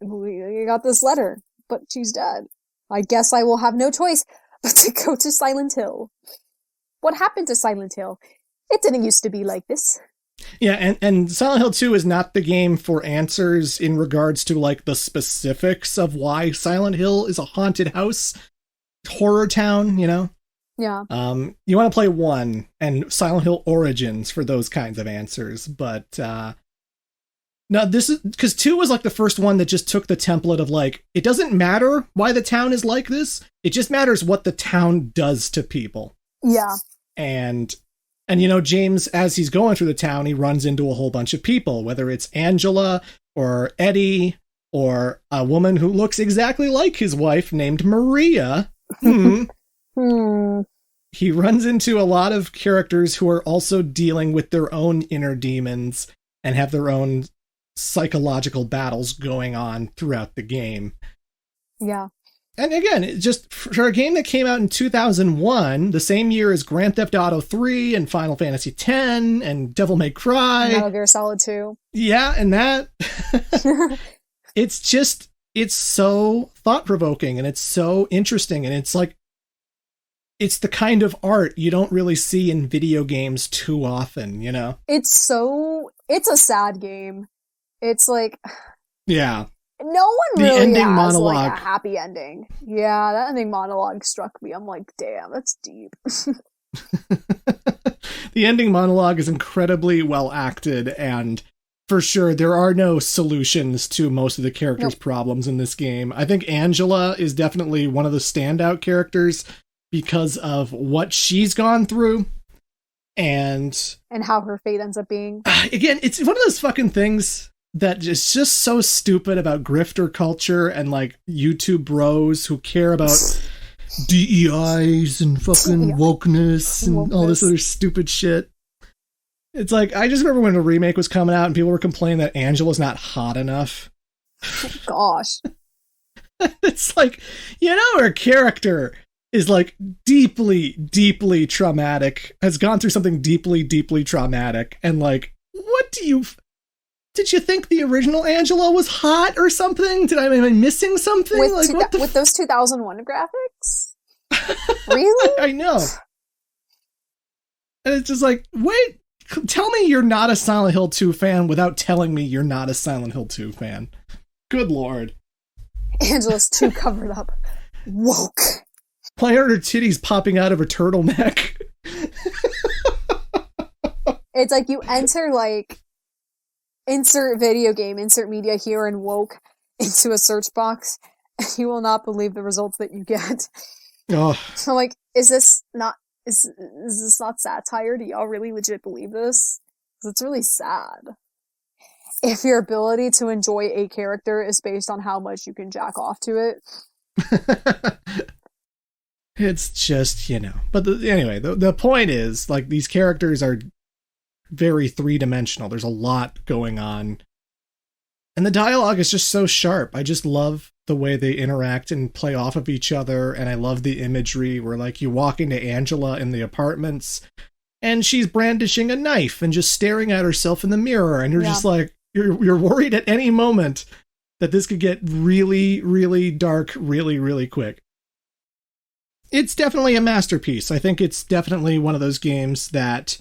we got this letter, but she's dead. I guess I will have no choice but to go to Silent Hill. What happened to Silent Hill? It didn't used to be like this. Yeah, and Silent Hill 2 is not the game for answers in regards to, like, the specifics of why Silent Hill is a haunted house, horror town, you know? Yeah. You want to play 1 and Silent Hill Origins for those kinds of answers, but, no, this is, because 2 was, like, the first one that just took the template of, like, it doesn't matter why the town is like this, it just matters what the town does to people. Yeah. And you know, James, as he's going through the town, he runs into a whole bunch of people, whether it's Angela or Eddie or a woman who looks exactly like his wife named Maria. He runs into a lot of characters who are also dealing with their own inner demons and have their own psychological battles going on throughout the game. Yeah. And again, it just for a game that came out in 2001, the same year as Grand Theft Auto 3 and Final Fantasy X and Devil May Cry. Metal Gear Solid 2. Yeah, and that. It's so thought-provoking and it's so interesting. And it's like, it's the kind of art you don't really see in video games too often, you know? It's a sad game. It's like... Yeah. No one really ending has monologue. Like a happy ending. Yeah, that ending monologue struck me. I'm like, damn, that's deep. The ending monologue is incredibly well acted, and for sure, there are no solutions to most of the characters' problems in this game. I think Angela is definitely one of the standout characters because of what she's gone through. And how her fate ends up being. Again, it's one of those fucking things that is just so stupid about grifter culture and like YouTube bros who care about DEIs and fucking wokeness and all this other stupid shit. It's like, I just remember when the remake was coming out and people were complaining that Angela's not hot enough. Oh, gosh. It's like, you know, her character is like deeply, deeply traumatic, has gone through something deeply, deeply traumatic. And like, did you think the original Angela was hot or something? Am I missing something? With those 2001 graphics? Really? I know. And it's just like, wait, tell me you're not a Silent Hill 2 fan without telling me you're not a Silent Hill 2 fan. Good lord. Angela's too covered up. Woke. Why aren't her titties popping out of her turtleneck? It's like you enter like insert video game, insert media here and woke into a search box, and you will not believe the results that you get. Oh. So like, is this not satire? Do y'all really legit believe this? Because it's really sad. If your ability to enjoy a character is based on how much you can jack off to it. It's just, you know. But anyway, the point is, like, these characters are very three-dimensional. There's a lot going on. And the dialogue is just so sharp. I just love the way they interact and play off of each other. And I love the imagery where, like, you walk into Angela in the apartments and she's brandishing a knife and just staring at herself in the mirror. And you're just like, you're worried at any moment that this could get really, really dark really, really quick. It's definitely a masterpiece. I think it's definitely one of those games that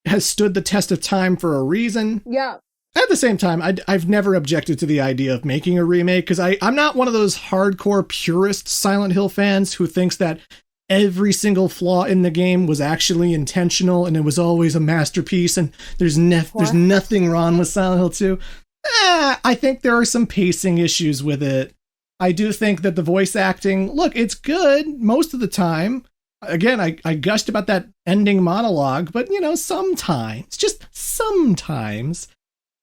has stood the test of time for a reason. Yeah. At the same time, I've never objected to the idea of making a remake, because I'm not one of those hardcore purist Silent Hill fans who thinks that every single flaw in the game was actually intentional and it was always a masterpiece and there's nothing wrong with Silent Hill 2. I think there are some pacing issues with it. I do think that the voice acting, look, it's good most of the time. Again, I gushed about that ending monologue, but, you know, sometimes,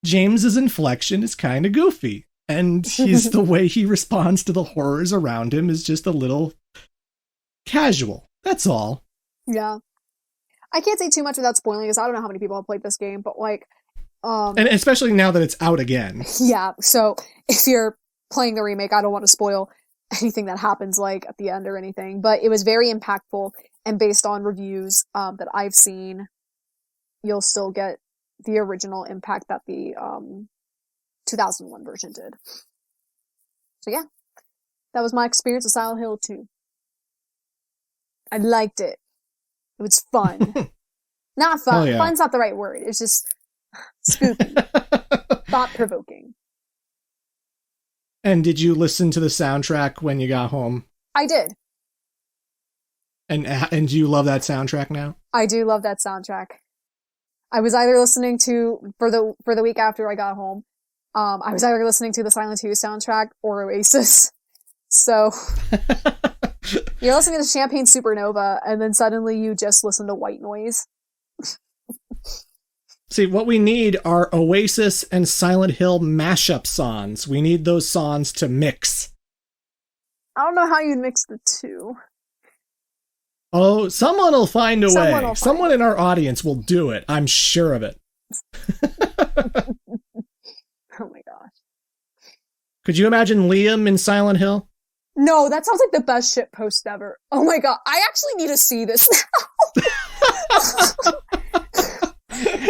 James's inflection is kind of goofy. And the way he responds to the horrors around him is just a little casual. That's all. Yeah. I can't say too much without spoiling because I don't know how many people have played this game, but like, and especially now that it's out again. Yeah. So if you're playing the remake, I don't want to spoil anything that happens like at the end or anything, but it was very impactful, and based on reviews that I've seen, you'll still get the original impact that the 2001 version did. So yeah, that was my experience with Silent Hill 2. I liked it. It was fun. Not fun. Yeah. Fun's not the right word. It's just spooky. Thought-provoking. And did you listen to the soundtrack when you got home? I did. And do you love that soundtrack now? I do love that soundtrack. I was either listening to, for the week after I got home, I was either listening to the Silent Hill soundtrack or Oasis. So, you're listening to Champagne Supernova, and then suddenly you just listen to white noise. See, what we need are Oasis and Silent Hill mashup songs. We need those songs to mix. I don't know how you'd mix the two. Oh, someone will find a way. Someone in our audience will do it. I'm sure of it. Oh my gosh. Could you imagine Liam in Silent Hill? No, that sounds like the best shit post ever. Oh my god, I actually need to see this now.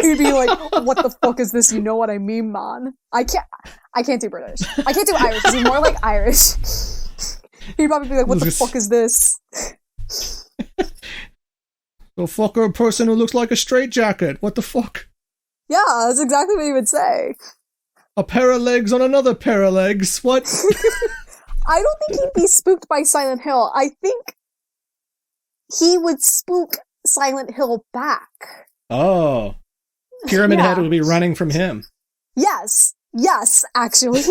He'd be like, what the fuck is this? You know what I mean, man? I can't do British. I can't do Irish, because he's more like Irish. He'd probably be like, what the fuck is this? The fucker, a person who looks like a straitjacket. What the fuck? Yeah, that's exactly what he would say. A pair of legs on another pair of legs. What? I don't think he'd be spooked by Silent Hill. I think he would spook Silent Hill back. Oh. Pyramid Head would be running from him. Yes, actually.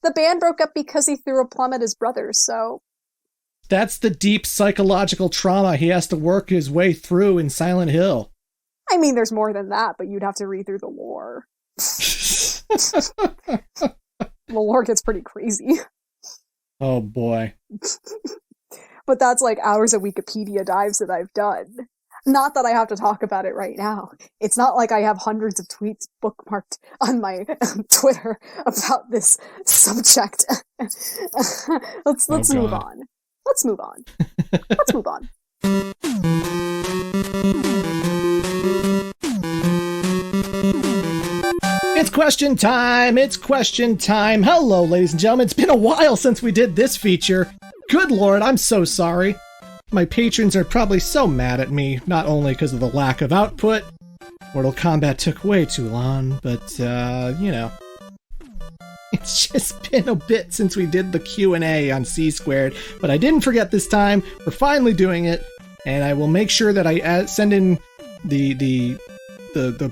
The band broke up because he threw a plum at his brother, so... That's the deep psychological trauma he has to work his way through in Silent Hill. I mean, there's more than that, but you'd have to read through the lore. The lore gets pretty crazy. Oh, boy. But that's like hours of Wikipedia dives that I've done. Not that I have to talk about it right now. It's not like I have hundreds of tweets bookmarked on my Twitter about this subject. Let's move on. Let's move on. Let's move on. It's question time. It's question time. Hello, ladies and gentlemen. It's been a while since we did this feature. Good Lord, I'm so sorry. My patrons are probably so mad at me, not only because of the lack of output. Mortal Kombat took way too long, but, you know. It's just been a bit since we did the Q&A on C-Squared, but I didn't forget this time. We're finally doing it, and I will make sure that I send in the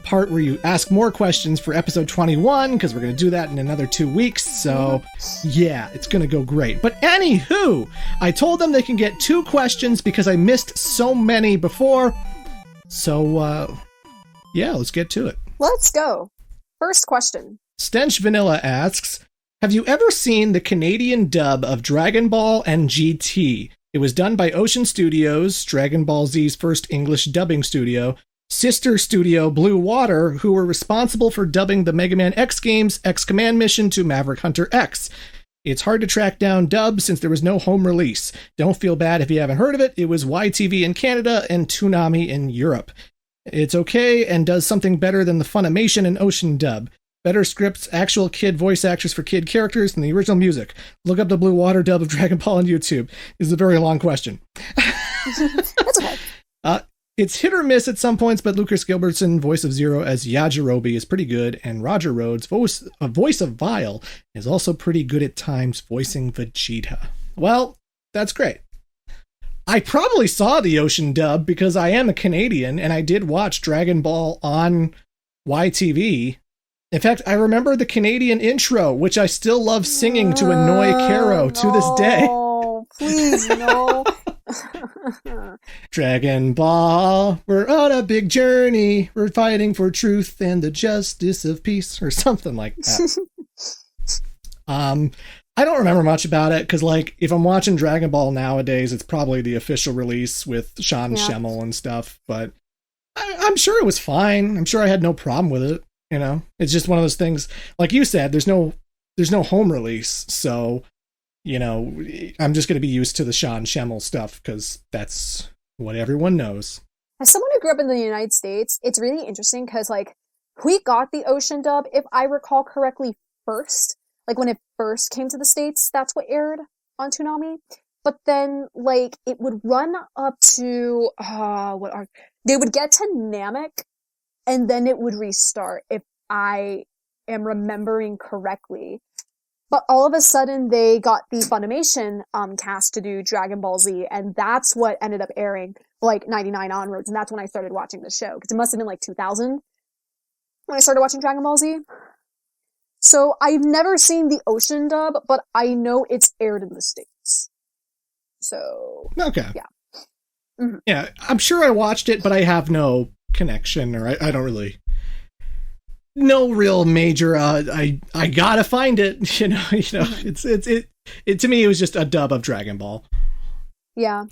part where you ask more questions for episode 21, because we're going to do that in another 2 weeks, so yeah, it's going to go great. But anywho, I told them they can get 2 questions because I missed so many before, so yeah, let's get to it. Let's go. First question. Stench Vanilla asks, have you ever seen the Canadian dub of Dragon Ball and GT? It was done by Ocean Studios, Dragon Ball Z's first English dubbing studio, sister studio Blue Water, who were responsible for dubbing the Mega Man X games X Command Mission to Maverick Hunter X. It's hard to track down dubs since there was no home release. Don't feel bad if you haven't heard of it. It was YTV in Canada and Toonami in Europe. It's okay and does something better than the Funimation and Ocean dub. Better scripts, actual kid voice actors for kid characters, and the original music. Look up the Blue Water dub of Dragon Ball on YouTube. This is a very long question. That's okay. It's hit or miss at some points, but Lucas Gilbertson, voice of Zero as Yajirobe, is pretty good, and Roger Rhodes, voice of Vile, is also pretty good at times voicing Vegeta. Well, that's great. I probably saw the Ocean dub because I am a Canadian, and I did watch Dragon Ball on YTV. In fact, I remember the Canadian intro, which I still love singing to annoy Caro to this day. Oh, please, no. Dragon Ball, we're on a big journey. We're fighting for truth and the justice of peace, or something like that. I don't remember much about it because, like, if I'm watching Dragon Ball nowadays, it's probably the official release with Sean Schemmel and stuff. But I'm sure it was fine. I'm sure I had no problem with it. You know, it's just one of those things. Like you said, there's no home release, so you know, I'm just going to be used to the Sean Schemmel stuff because that's what everyone knows. As someone who grew up in the United States, it's really interesting because, like, we got the Ocean dub, if I recall correctly, first. Like, when it first came to the States, that's what aired on Toonami. But then, like, it would run up to, they would get to Namek, and then it would restart, if I am remembering correctly. But all of a sudden, they got the Funimation cast to do Dragon Ball Z, and that's what ended up airing, like, 99 onwards, and that's when I started watching the show, because it must have been, like, 2000 when I started watching Dragon Ball Z. So I've never seen the Ocean dub, but I know it's aired in the States. So okay, yeah, mm-hmm. Yeah, I'm sure I watched it, but I have no connection, or I don't really, no real major. I gotta find it. You know, it to me it was just a dub of Dragon Ball. Yeah.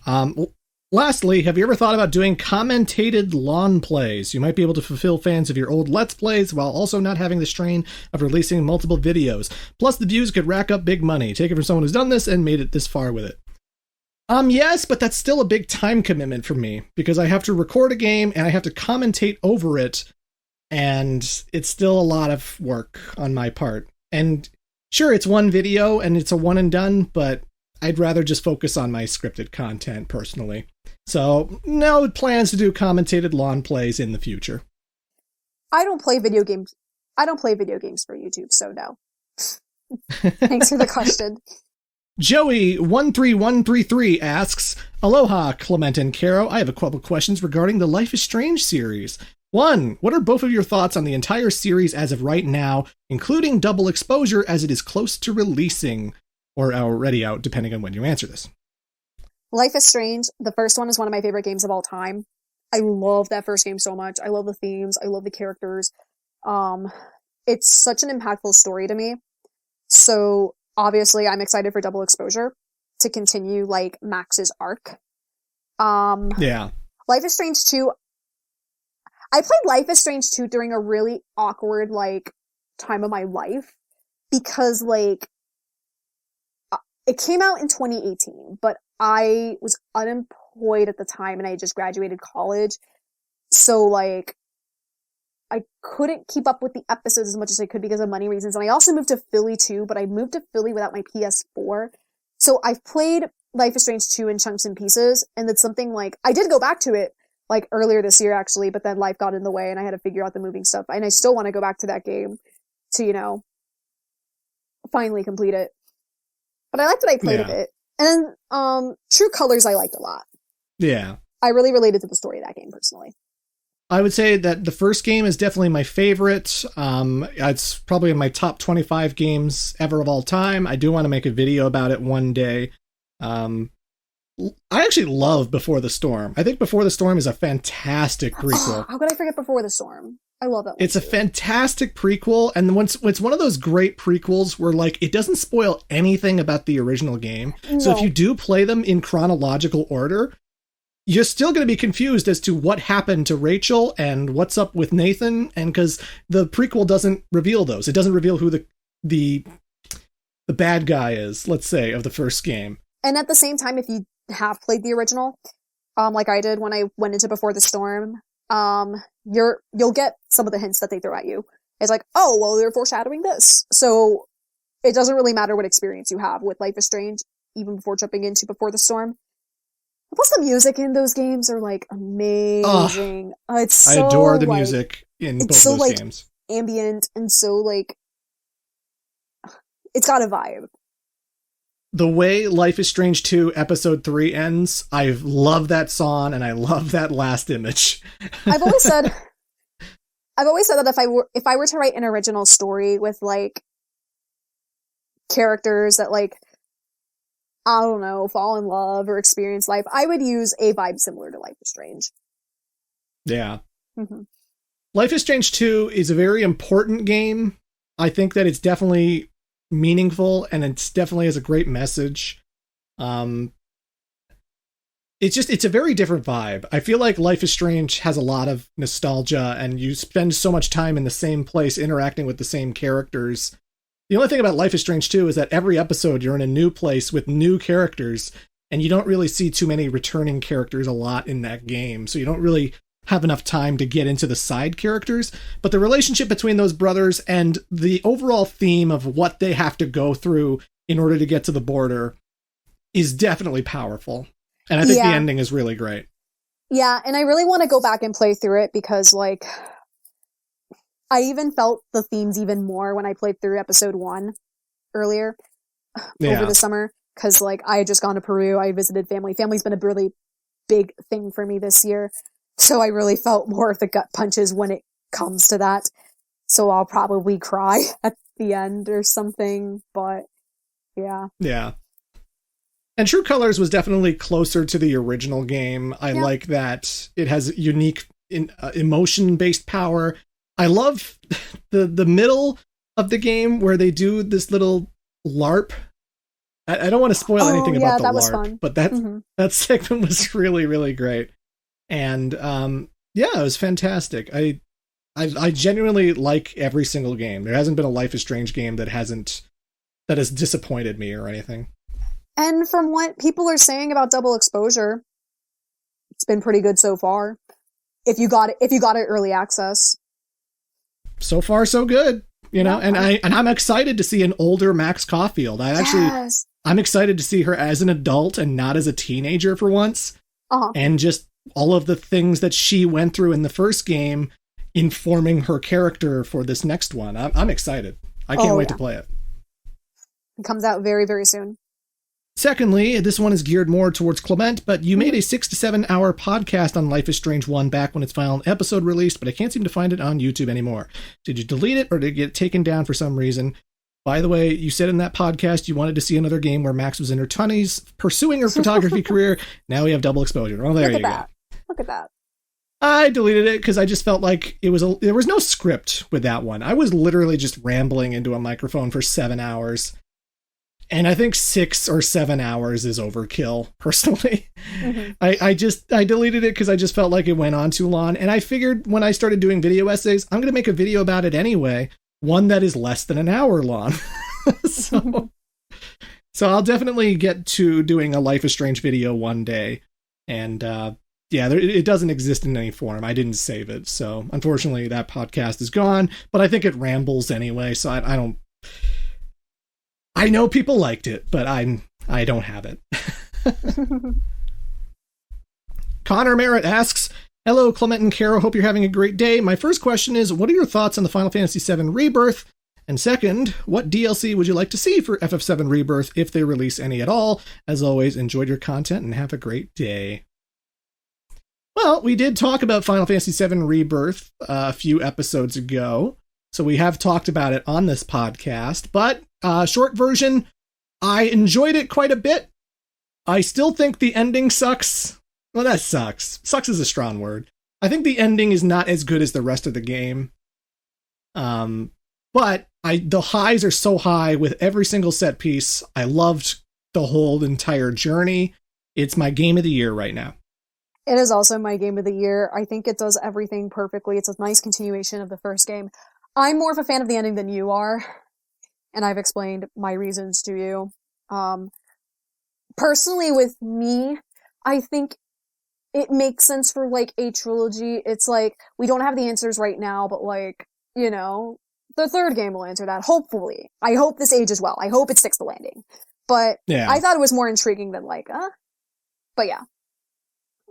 Lastly, have you ever thought about doing commentated lawn plays? You might be able to fulfill fans of your old Let's Plays while also not having the strain of releasing multiple videos. Plus, the views could rack up big money. Take it from someone who's done this and made it this far with it. Yes, but that's still a big time commitment for me because I have to record a game and I have to commentate over it, and it's still a lot of work on my part. And sure, it's one video and it's a one and done, but I'd rather just focus on my scripted content personally. So, no plans to do commentated lawn plays in the future. I don't play video games for YouTube, so no. Thanks for the question. Joey13133 asks, Aloha, Clement and Caro. I have a couple questions regarding the Life is Strange series. 1. What are both of your thoughts on the entire series as of right now, including Double Exposure as it is close to releasing? Or already out, depending on when you answer this. Life is Strange, the first one, is one of my favorite games of all time. I love that first game so much. I love the themes. I love the characters. It's such an impactful story to me. So, obviously, I'm excited for Double Exposure to continue, like, Max's arc. Yeah. Life is Strange 2... I played Life is Strange 2 during a really awkward, like, time of my life. Because, like, it came out in 2018, but I was unemployed at the time and I just graduated college. So, like, I couldn't keep up with the episodes as much as I could because of money reasons. And I also moved to Philly too, but I moved to Philly without my PS4. So I've played Life is Strange 2 in chunks and pieces. And it's something like, I did go back to it like earlier this year actually, but then life got in the way and I had to figure out the moving stuff. And I still want to go back to that game to, you know, finally complete it. But I liked what I played of it. And then, True Colors I liked a lot. Yeah. I really related to the story of that game, personally. I would say that the first game is definitely my favorite. It's probably in my top 25 games ever of all time. I do want to make a video about it one day. I actually love Before the Storm. I think Before the Storm is a fantastic prequel. How could I forget Before the Storm? I love that one. It's a fantastic prequel, and it's one of those great prequels where, like, it doesn't spoil anything about the original game. No. So if you do play them in chronological order, you're still going to be confused as to what happened to Rachel and what's up with Nathan, and because the prequel doesn't reveal those. It doesn't reveal who the bad guy is, let's say, of the first game. And at the same time, if you have played the original, like I did when I went into Before the Storm, you'll get some of the hints that they throw at you. It's like, oh, well, they're foreshadowing this. So it doesn't really matter what experience you have with Life is Strange, even before jumping into Before the Storm. Plus, the music in those games are, like, amazing. I adore the music in both those like, games. Ambient and so, like, it's got a vibe. The way Life is Strange 2 Episode 3 ends, I love that song and I love that last image. I've always said that if I were to write an original story with, like, characters that, like, I don't know, fall in love or experience life, I would use a vibe similar to Life is Strange. Yeah. Mm-hmm. Life is Strange 2 is a very important game. I think that it's definitely meaningful, and it definitely has a great message. It's a very different vibe. I feel like Life is Strange has a lot of nostalgia, and you spend so much time in the same place interacting with the same characters. The only thing about Life is Strange 2 is that every episode you're in a new place with new characters, and you don't really see too many returning characters a lot in that game, so you don't really have enough time to get into the side characters. But the relationship between those brothers and the overall theme of what they have to go through in order to get to the border is definitely powerful. And I think the ending is really great. Yeah, and I really want to go back and play through it because, like, I even felt the themes even more when I played through episode 1 earlier over the summer. Because, like, I had just gone to Peru. I visited family. Family's been a really big thing for me this year. So I really felt more of the gut punches when it comes to that. So I'll probably cry at the end or something. But, yeah. Yeah. And True Colors was definitely closer to the original game. I like that it has unique emotion-based power. I love the middle of the game where they do this little LARP. I don't want to spoil anything about the LARP, but that segment was really, really great. And it was fantastic. I genuinely like every single game. There hasn't been a Life is Strange game that has disappointed me or anything. And from what people are saying about Double Exposure, it's been pretty good so far. If you got it early access. So far, so good. You know, and I'm excited to see an older Max Caulfield. I'm excited to see her as an adult and not as a teenager for once. And just all of the things that she went through in the first game informing her character for this next one. I'm excited. I can't wait to play it. It comes out very, very soon. Secondly, this one is geared more towards Clement, but you made a 6 to 7 hour podcast on Life is Strange 1 back when its final episode released, but I can't seem to find it on YouTube anymore. Did you delete it or did it get taken down for some reason? By the way, you said in that podcast you wanted to see another game where Max was in her 20s, pursuing her photography career. Now we have Double Exposure. Well, there you go. Look at that. I deleted it because I just felt like there was no script with that one. I was literally just rambling into a microphone for 7 hours. And I think 6 or 7 hours is overkill, personally. I deleted it because I just felt like it went on too long. And I figured when I started doing video essays, I'm going to make a video about it anyway. One that is less than an hour long. So I'll definitely get to doing a Life is Strange video one day. And it doesn't exist in any form. I didn't save it. So unfortunately, that podcast is gone. But I think it rambles anyway. So I don't... I know people liked it, but I don't have it. Connor Merritt asks, hello, Clement and Caro. Hope you're having a great day. My first question is, what are your thoughts on the Final Fantasy VII Rebirth? And second, what DLC would you like to see for FF7 Rebirth if they release any at all? As always, enjoyed your content and have a great day. Well, we did talk about Final Fantasy VII Rebirth a few episodes ago, so we have talked about it on this podcast, but short version, I enjoyed it quite a bit. I still think the ending sucks. Well, that sucks. Sucks is a strong word. I think the ending is not as good as the rest of the game. But the highs are so high with every single set piece. I loved the whole entire journey. It's my game of the year right now. It is also my game of the year. I think it does everything perfectly. It's a nice continuation of the first game. I'm more of a fan of the ending than you are, and I've explained my reasons to you. Personally, with me, I think it makes sense for, like, a trilogy. It's like, we don't have the answers right now, but, like, you know, the third game will answer that, hopefully. I hope this ages well. I hope it sticks the landing. But yeah. I thought it was more intriguing than, like, But yeah.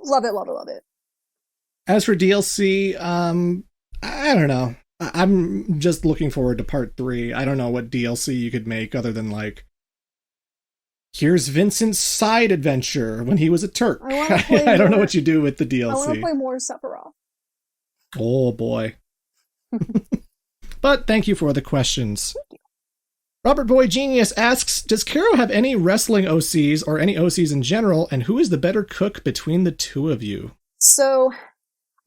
Love it, love it, love it. As for DLC, I don't know. I'm just looking forward to part 3. I don't know what DLC you could make other than, like, here's Vincent's side adventure when he was a Turk. I don't know what you do with the DLC. I want to play more Sephiroth. Oh, boy. But thank you for the questions. Robert Boy Genius asks, does Caro have any wrestling OCs or any OCs in general, and who is the better cook between the two of you? So,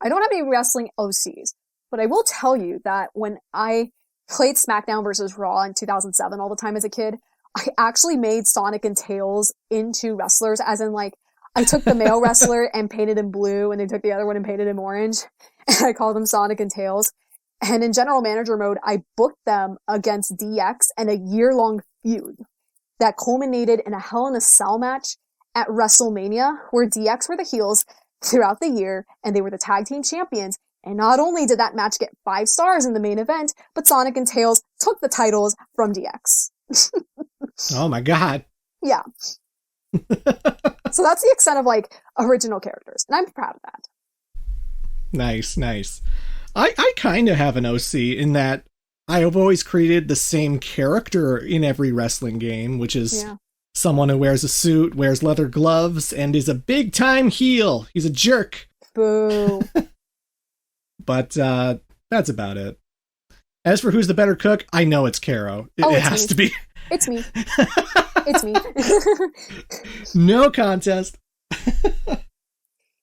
I don't have any wrestling OCs, but I will tell you that when I played SmackDown versus Raw in 2007 all the time as a kid, I actually made Sonic and Tails into wrestlers, as in like, I took the male wrestler and painted him blue, and they took the other one and painted him orange, and I called them Sonic and Tails. And in general manager mode, I booked them against DX in a year-long feud that culminated in a Hell in a Cell match at WrestleMania, where DX were the heels throughout the year, and they were the tag team champions. And not only did that match get 5 stars in the main event, but Sonic and Tails took the titles from DX. Oh my god. Yeah. So that's the extent of like original characters, and I'm proud of that. Nice. I kind of have an OC in that I have always created the same character in every wrestling game, which is someone who wears a suit, wears leather gloves, and is a big time heel. He's a jerk. Boo. But that's about it. As for who's the better cook, I know it's Caro. It has to be. It's me. It's me. No contest.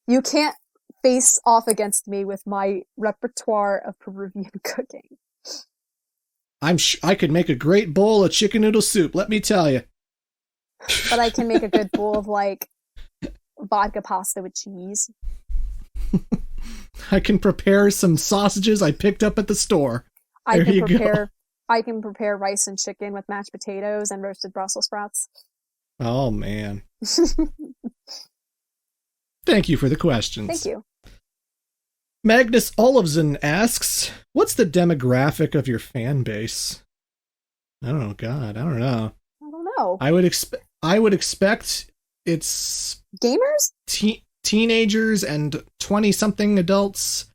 You can't face off against me with my repertoire of Peruvian cooking. I could make a great bowl of chicken noodle soup, let me tell you. But I can make a good bowl of like vodka pasta with cheese. I can prepare some sausages I picked up at the store. I can prepare rice and chicken with mashed potatoes and roasted Brussels sprouts. Oh, man. Thank you for the questions. Thank you. Magnus Olofsson asks, what's the demographic of your fan base? I don't know. God, I don't know. I don't know. I would expect it's gamers? Teenagers and 20-something adults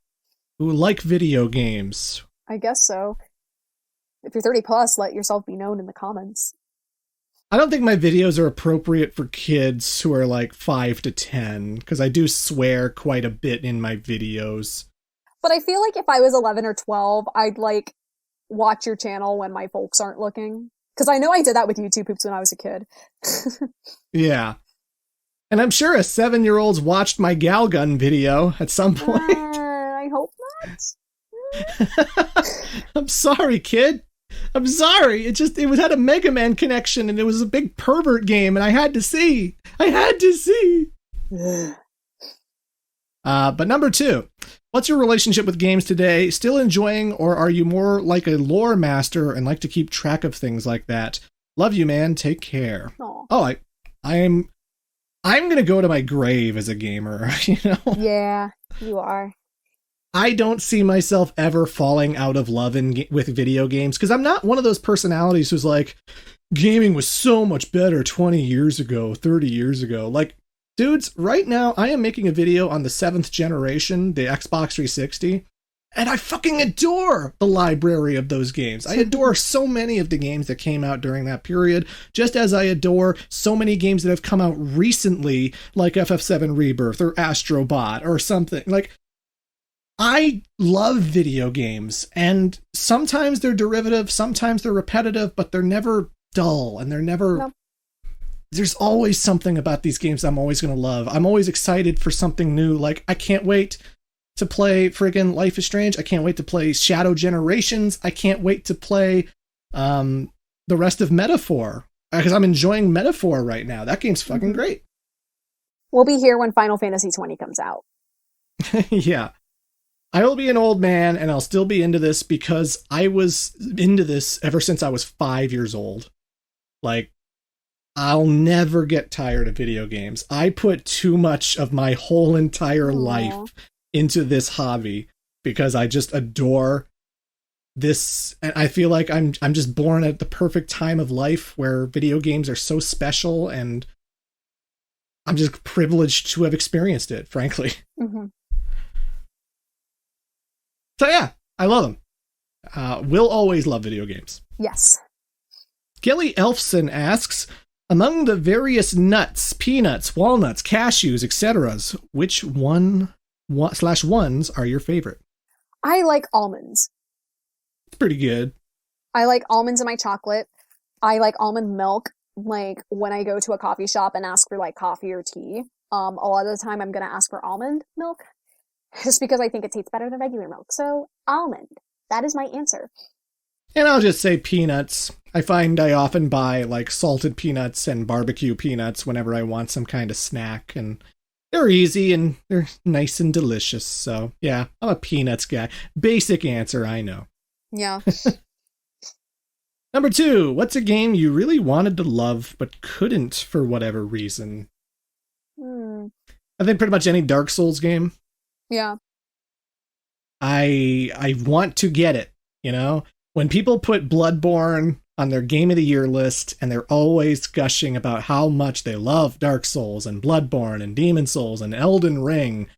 who like video games. I guess so. If you're 30 plus, let yourself be known in the comments. I don't think my videos are appropriate for kids who are like 5 to 10, because I do swear quite a bit in my videos. But I feel like if I was 11 or 12, I'd like watch your channel when my folks aren't looking. Because I know I did that with YouTube Poops when I was a kid. Yeah. And I'm sure a 7-year-old's watched my Galgun video at some point. I hope not. I'm sorry, kid. I'm sorry. It had a Mega Man connection, and it was a big pervert game, and I had to see. But number 2, what's your relationship with games today? Still enjoying, or are you more like a lore master and like to keep track of things like that? Love you, man. Take care. Aww. Oh, I'm gonna go to my grave as a gamer. You know? Yeah, you are. I don't see myself ever falling out of love with video games, because I'm not one of those personalities who's like, gaming was so much better 20 years ago, 30 years ago. Like, dudes, right now I am making a video on the 7th generation, the Xbox 360, and I fucking adore the library of those games. I adore so many of the games that came out during that period, just as I adore so many games that have come out recently, like FF7 Rebirth or Astro Bot or something. Like, I love video games, and sometimes they're derivative, sometimes they're repetitive, but they're never dull, and they're never... No. There's always something about these games I'm always going to love. I'm always excited for something new. Like, I can't wait to play friggin' Life is Strange. I can't wait to play Shadow Generations. I can't wait to play the rest of Metaphor, because I'm enjoying Metaphor right now. That game's fucking great. We'll be here when Final Fantasy 20 comes out. Yeah. I will be an old man, and I'll still be into this because I was into this ever since I was 5 years old. Like, I'll never get tired of video games. I put too much of my whole entire life into this hobby because I just adore this, and I feel like I'm just born at the perfect time of life where video games are so special, and I'm just privileged to have experienced it, frankly. Mm-hmm. So yeah, I love them. We'll always love video games. Yes. Kelly Elfson asks, among the various nuts, peanuts, walnuts, cashews, etc., which ones are your favorite? I like almonds. It's pretty good. I like almonds in my chocolate. I like almond milk. Like when I go to a coffee shop and ask for like coffee or tea, a lot of the time I'm going to ask for almond milk. Just because I think it tastes better than regular milk. So, almond. That is my answer. And I'll just say peanuts. I find I often buy like salted peanuts and barbecue peanuts whenever I want some kind of snack, and they're easy and they're nice and delicious. So yeah, I'm a peanuts guy. Basic answer, I know. Yeah. Number 2, what's a game you really wanted to love but couldn't for whatever reason? I think pretty much any Dark Souls game. Yeah. I want to get it, you know? When people put Bloodborne on their Game of the Year list and they're always gushing about how much they love Dark Souls and Bloodborne and Demon Souls and Elden Ring,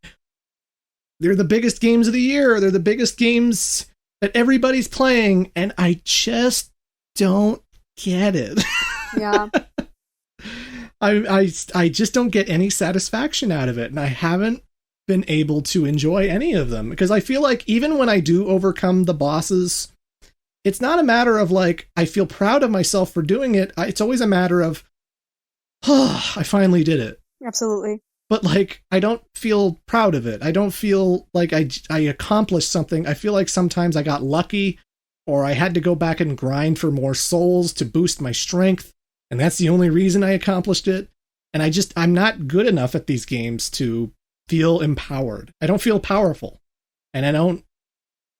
they're the biggest games of the year. They're the biggest games that everybody's playing, and I just don't get it. Yeah. I just don't get any satisfaction out of it, and I haven't been able to enjoy any of them, because I feel like even when I do overcome the bosses, it's not a matter of like I feel proud of myself for doing it. It's always a matter of, oh, I finally did it. Absolutely. But like I don't feel proud of it. I don't feel like I accomplished something. I feel like sometimes I got lucky, or I had to go back and grind for more souls to boost my strength, and that's the only reason I accomplished it. And I'm not good enough at these games to feel empowered. I don't feel powerful. And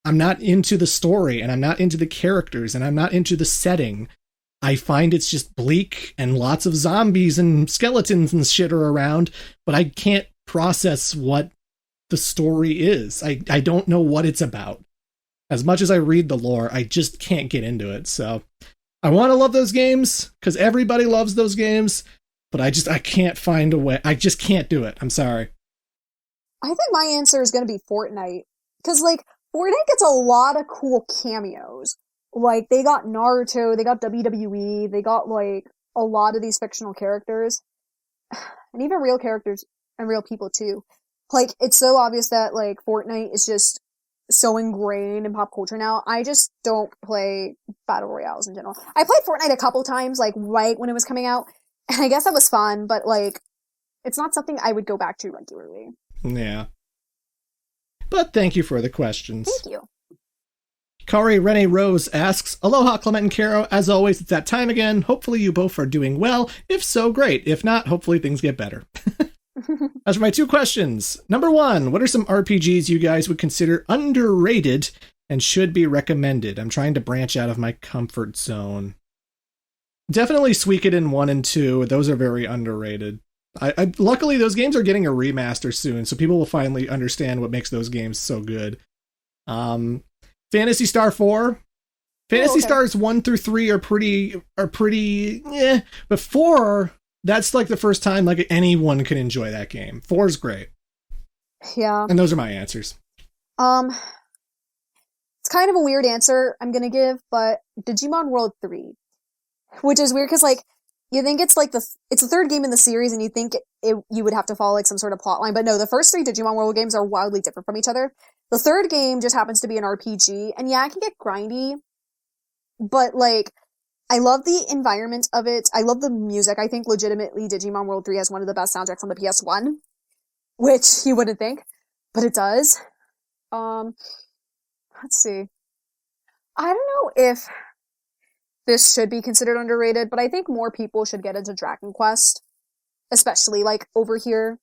I'm not into the story, and I'm not into the characters, and I'm not into the setting. I find it's just bleak and lots of zombies and skeletons and shit are around, but I can't process what the story is. I don't know what it's about. As much as I read the lore, I just can't get into it. So I want to love those games because everybody loves those games, but I can't find a way. I just can't do it. I'm sorry. I think my answer is going to be Fortnite. Because, like, Fortnite gets a lot of cool cameos. Like, they got Naruto, they got WWE, they got, like, a lot of these fictional characters. And even real characters and real people, too. Like, it's so obvious that, like, Fortnite is just so ingrained in pop culture now. I just don't play battle royales in general. I played Fortnite a couple times, like, right when it was coming out. And I guess that was fun, but, like, it's not something I would go back to regularly. Yeah. But thank you for the questions. Thank you. Kari Renee Rose asks, Aloha, Clement and Caro. As always, it's that time again. Hopefully you both are doing well. If so, great. If not, hopefully things get better. As for my 2 questions, number 1, what are some RPGs you guys would consider underrated and should be recommended? I'm trying to branch out of my comfort zone. Definitely Suikoden 1 and 2. Those are very underrated. Luckily, those games are getting a remaster soon, so people will finally understand what makes those games so good. Phantasy Star 4. Phantasy Stars 1 through 3 are pretty but 4, that's like the first time like anyone can enjoy that game. 4 is great. Yeah. And those are my answers. It's kind of a weird answer I'm gonna give, but Digimon World 3. Which is weird because, like, you think it's like it's the 3rd game in the series, and you think you would have to follow like some sort of plot line, but no, the first 3 Digimon World games are wildly different from each other. The 3rd game just happens to be an RPG, and yeah, it can get grindy, but like, I love the environment of it. I love the music. I think legitimately Digimon World 3 has one of the best soundtracks on the PS1, which you wouldn't think, but it does. Let's see. I don't know if this should be considered underrated, but I think more people should get into Dragon Quest, especially like over here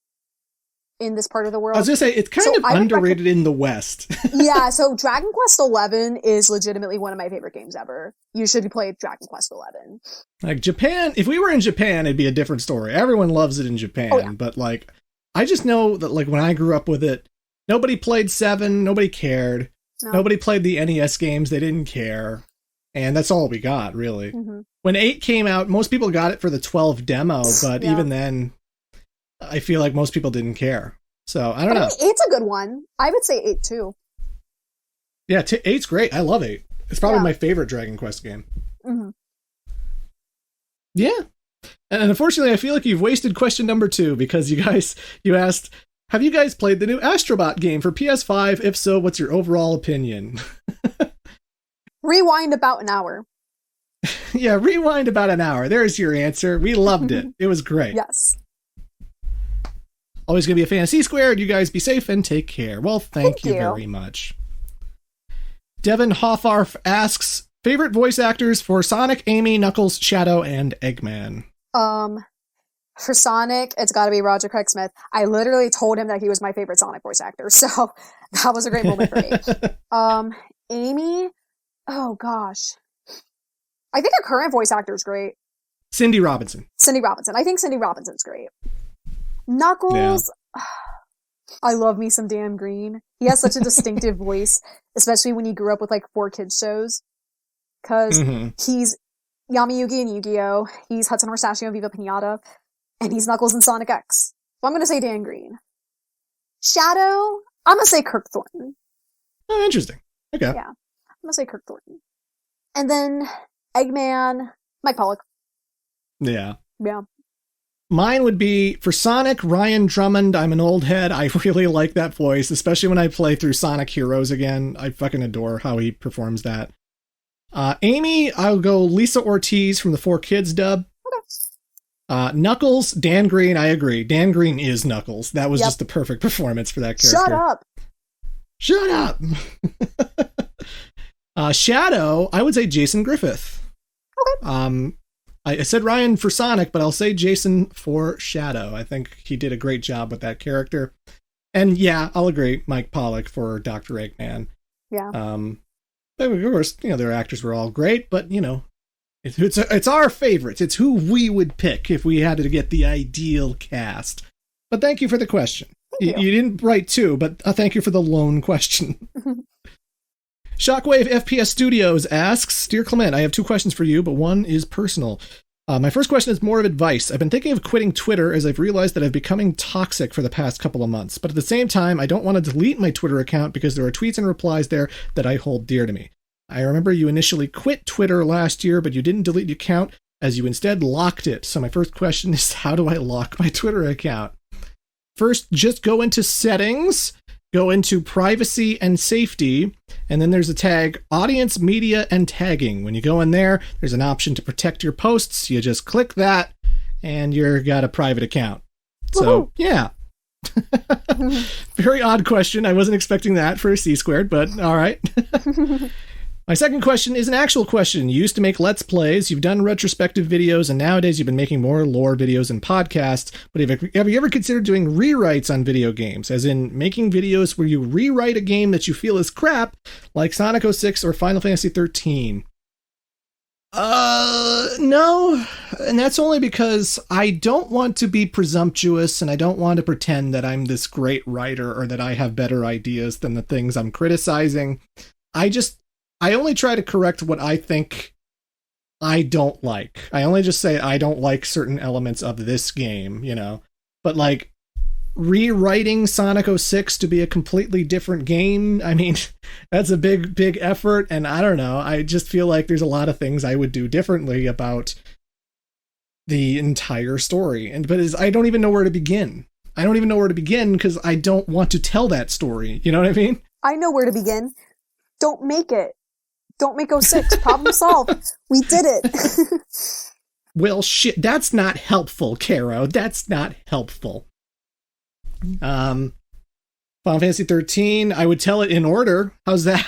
in this part of the world. I was gonna say, it's kind of underrated in the West. Yeah, so Dragon Quest 11 is legitimately one of my favorite games ever. You should play Dragon Quest 11. Like Japan, if we were in Japan, it'd be a different story. Everyone loves it in Japan, yeah. But like, I just know that like when I grew up with it, nobody played 7, nobody cared. No. Nobody played the NES games, they didn't care. And that's all we got, really. Mm-hmm. When 8 came out, most people got it for the 12 demo, but even then, I feel like most people didn't care. So, I don't know. 8's a good one. I would say 8, too. Yeah, 8's great. I love 8. It's probably my favorite Dragon Quest game. Mm-hmm. Yeah. And unfortunately, I feel like you've wasted question number 2, because you asked, have you guys played the new Astro Bot game for PS5? If so, what's your overall opinion? Rewind about an hour. Yeah, rewind about an hour. There's your answer. We loved it. It was great. Yes. Always going to be a Fantasy Squared. You guys be safe and take care. Well, thank you very much. Devin Hoffarf asks, Favorite voice actors for Sonic, Amy, Knuckles, Shadow, and Eggman. For Sonic, it's got to be Roger Craig Smith. I literally told him that he was my favorite Sonic voice actor, so that was a great moment for me. Amy, oh gosh, I think her current voice actor is great. Cindy Robinson. I think Cindy Robinson's great. Knuckles, I love me some Dan Green. He has such a distinctive voice, especially when he grew up with like 4Kids shows. Because he's Yami Yugi in Yu-Gi-Oh! He's Hudson Horstachio in Viva Pinata. And he's Knuckles in Sonic X. So I'm going to say Dan Green. Shadow, I'm going to say Kirk Thornton. Oh, interesting. Okay. Yeah, I'm going to say Kirk Thornton. And then Eggman, Mike Pollock. Yeah. Yeah. Mine would be, for Sonic, Ryan Drummond. I'm an old head. I really like that voice, especially when I play through Sonic Heroes again. I fucking adore how he performs that. Amy, I'll go Lisa Ortiz from the 4Kids dub. Okay. Knuckles, Dan Green, I agree. Dan Green is Knuckles. That was just the perfect performance for that character. Shut up! Shadow, I would say Jason Griffith. Okay. I said Ryan for Sonic, but I'll say Jason for Shadow. I think he did a great job with that character. And yeah, I'll agree, Mike Pollock for Dr. Eggman. Yeah. But of course, their actors were all great, but it's our favorites. It's who we would pick if we had to get the ideal cast. But thank you for the question. You didn't write two, but thank you for the lone question. Shockwave FPS Studios asks, Dear Clement, I have two questions for you, but one is personal. My first question is more of advice. I've been thinking of quitting Twitter as I've realized that I've becoming toxic for the past couple of months. But at the same time, I don't want to delete my Twitter account because there are tweets and replies there that I hold dear to me. I remember you initially quit Twitter last year, but you didn't delete your account as you instead locked it. So my first question is, how do I lock my Twitter account? First, just go into settings, go into privacy and safety, and then there's a tag, audience, media, and tagging. When you go in there, there's an option to protect your posts. You just click that, and you've got a private account. So, yeah. Very odd question. I wasn't expecting that for a C-squared, but all right. My second question is an actual question. You used to make Let's Plays, you've done retrospective videos, and nowadays you've been making more lore videos and podcasts, but have you ever considered doing rewrites on video games, as in making videos where you rewrite a game that you feel is crap, like Sonic 06 or Final Fantasy 13? No, and that's only because I don't want to be presumptuous, and I don't want to pretend that I'm this great writer or that I have better ideas than the things I'm criticizing. I only try to correct what I think I don't like. I only just say I don't like certain elements of this game, But like rewriting Sonic 06 to be a completely different game, I mean, that's a big effort. And I don't know. I just feel like there's a lot of things I would do differently about the entire story. But I don't even know where to begin. I don't even know where to begin because I don't want to tell that story. You know what I mean? I know where to begin. Don't make it. Don't make 06. Problem solved. We did it. Well, shit, that's not helpful, Caro. That's not helpful. Final Fantasy 13, I would tell it in order. How's that?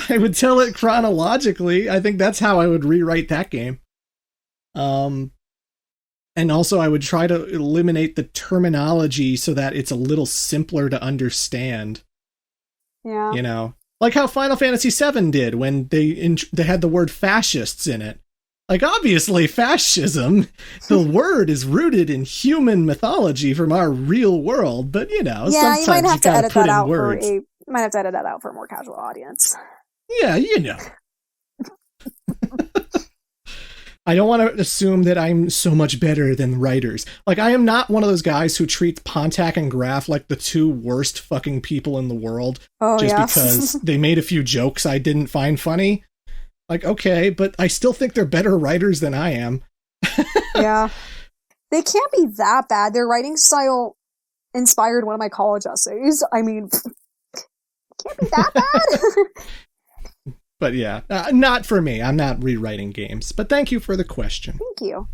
I would tell it chronologically. I think that's how I would rewrite that game. And also I would try to eliminate the terminology so that it's a little simpler to understand. Yeah. Like how Final Fantasy VII did when they had the word fascists in it. Like, obviously, fascism, the word is rooted in human mythology from our real world, but, sometimes you might have to edit that out words. You might have to edit that out for a more casual audience. Yeah, I don't want to assume that I'm so much better than writers. Like, I am not one of those guys who treats Pontac and Graf like the two worst fucking people in the world because they made a few jokes I didn't find funny. Like, okay, but I still think they're better writers than I am. Yeah. They can't be that bad. Their writing style inspired one of my college essays. I mean, can't be that bad. But yeah, not for me. I'm not rewriting games. But thank you for the question. Thank you.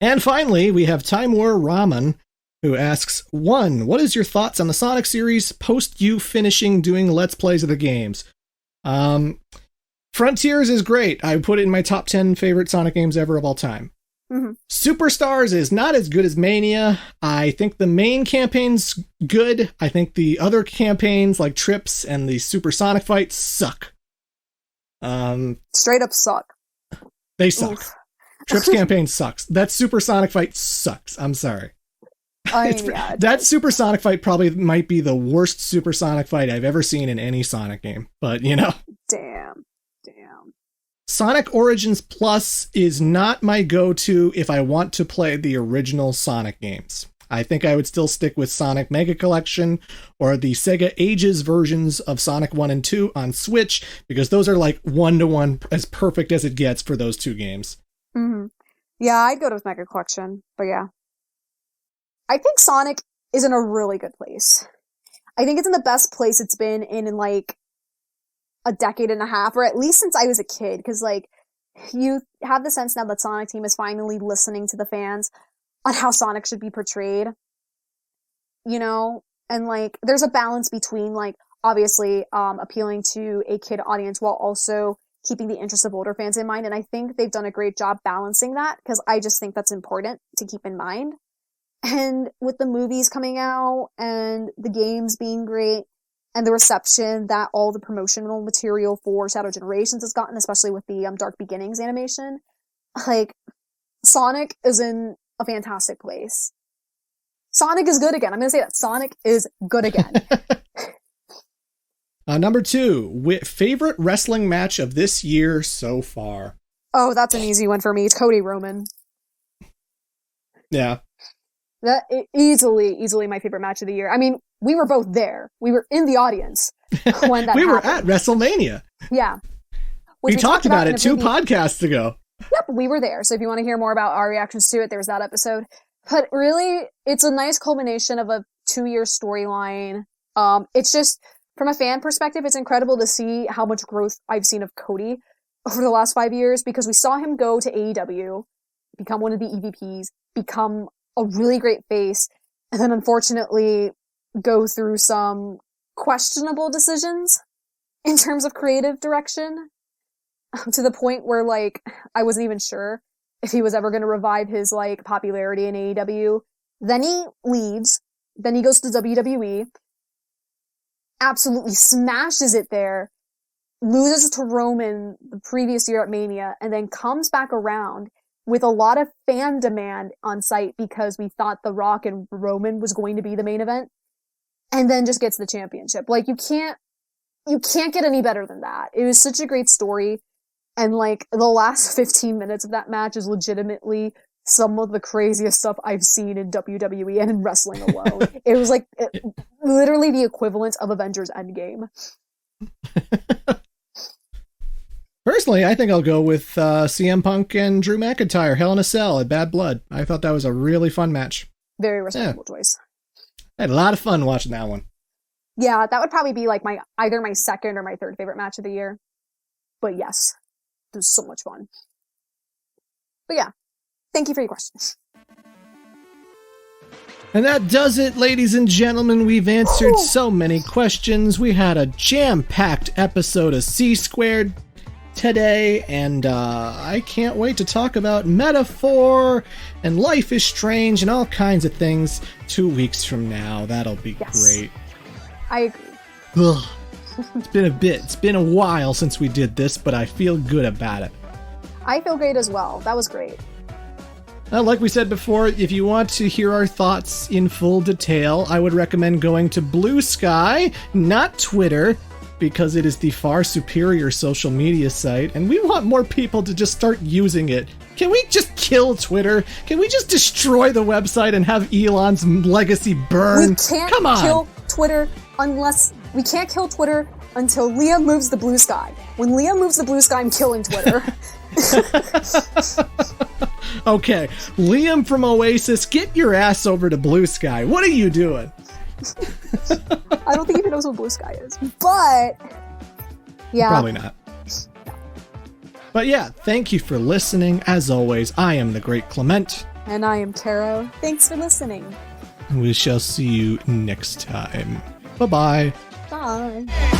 And finally, we have Timur Rahman, who asks, 1, what is your thoughts on the Sonic series post you finishing doing Let's Plays of the games? Frontiers is great. I put it in my top 10 favorite Sonic games ever of all time. Mm-hmm. Superstars is not as good as Mania. I think the main campaign's good. I think the other campaigns like Trips and the Super Sonic fights suck. Straight up suck. They suck. Oof. Trips campaign sucks. That Super Sonic fight sucks. I'm sorry. That Super Sonic fight probably might be the worst Super Sonic fight I've ever seen in any Sonic game. But, you know. Damn. Sonic Origins Plus is not my go-to if I want to play the original Sonic games. I think I would still stick with Sonic Mega Collection or the Sega Ages versions of Sonic 1 and 2 on Switch, because those are like one-to-one as perfect as it gets for those two games. Mm-hmm. Yeah, I'd go to Mega Collection, but yeah. I think Sonic is in a really good place. I think it's in the best place it's been in like a decade and a half, or at least since I was a kid, because like you have the sense now that Sonic Team is finally listening to the fans on how Sonic should be portrayed, you know, and like there's a balance between like obviously appealing to a kid audience while also keeping the interest of older fans in mind, and I think they've done a great job balancing that, because I just think that's important to keep in mind. And with the movies coming out and the games being great, and the reception that all the promotional material for Shadow Generations has gotten, especially with the Dark Beginnings animation, like, Sonic is in a fantastic place. Sonic is good again. I'm going to say that. Sonic is good again. Number 2, favorite wrestling match of this year so far? Oh, that's an easy one for me. It's Cody Roman. Yeah. That easily my favorite match of the year. I mean, we were both there. We were in the audience when that we were happened. at WrestleMania. Yeah. We talked about it 2 podcasts ago. Yep, we were there. So if you want to hear more about our reactions to it, there's that episode. But really, it's a nice culmination of a 2-year storyline. It's just, from a fan perspective, it's incredible to see how much growth I've seen of Cody over the last 5 years, because we saw him go to AEW, become one of the EVPs, become a really great face, and then unfortunately go through some questionable decisions in terms of creative direction, to the point where, like, I wasn't even sure if he was ever going to revive his, like, popularity in AEW. Then he leaves. Then he goes to WWE. Absolutely smashes it there. Loses to Roman the previous year at Mania. And then comes back around with a lot of fan demand on site, because we thought The Rock and Roman was going to be the main event. And then just gets the championship. Like, you can't get any better than that. It was such a great story. And, like, the last 15 minutes of that match is legitimately some of the craziest stuff I've seen in WWE and in wrestling alone. It was, like, literally the equivalent of Avengers Endgame. Personally, I think I'll go with CM Punk and Drew McIntyre, Hell in a Cell at Bad Blood. I thought that was a really fun match. Very respectable choice. I had a lot of fun watching that one. Yeah, that would probably be like either my second or my third favorite match of the year. But yes, it was so much fun. But yeah, thank you for your questions. And that does it, ladies and gentlemen. We've answered so many questions. We had a jam-packed episode of C-Squared today, and I can't wait to talk about Metaphor and Life is Strange and all kinds of things 2 weeks from now. That'll be great. I agree. Ugh. It's been a while since we did this, but I feel good about it. I feel great as well. That was great. Like we said before, if you want to hear our thoughts in full detail, I would recommend going to Blue Sky, not Twitter, because it is the far superior social media site, and we want more people to just start using it. Can we just kill Twitter? Can we just destroy the website and have Elon's legacy burn? We can't kill Twitter we can't kill Twitter until Liam moves the Blue Sky. When Liam moves the Blue Sky, I'm killing Twitter. Okay, Liam from Oasis, get your ass over to Blue Sky. What are you doing? I don't think he even knows what Blue Sky is. But, yeah. Probably not. But yeah, thank you for listening. As always, I am the Great Clement. And I am Caro. Thanks for listening. We shall see you next time. Bye-bye. Bye.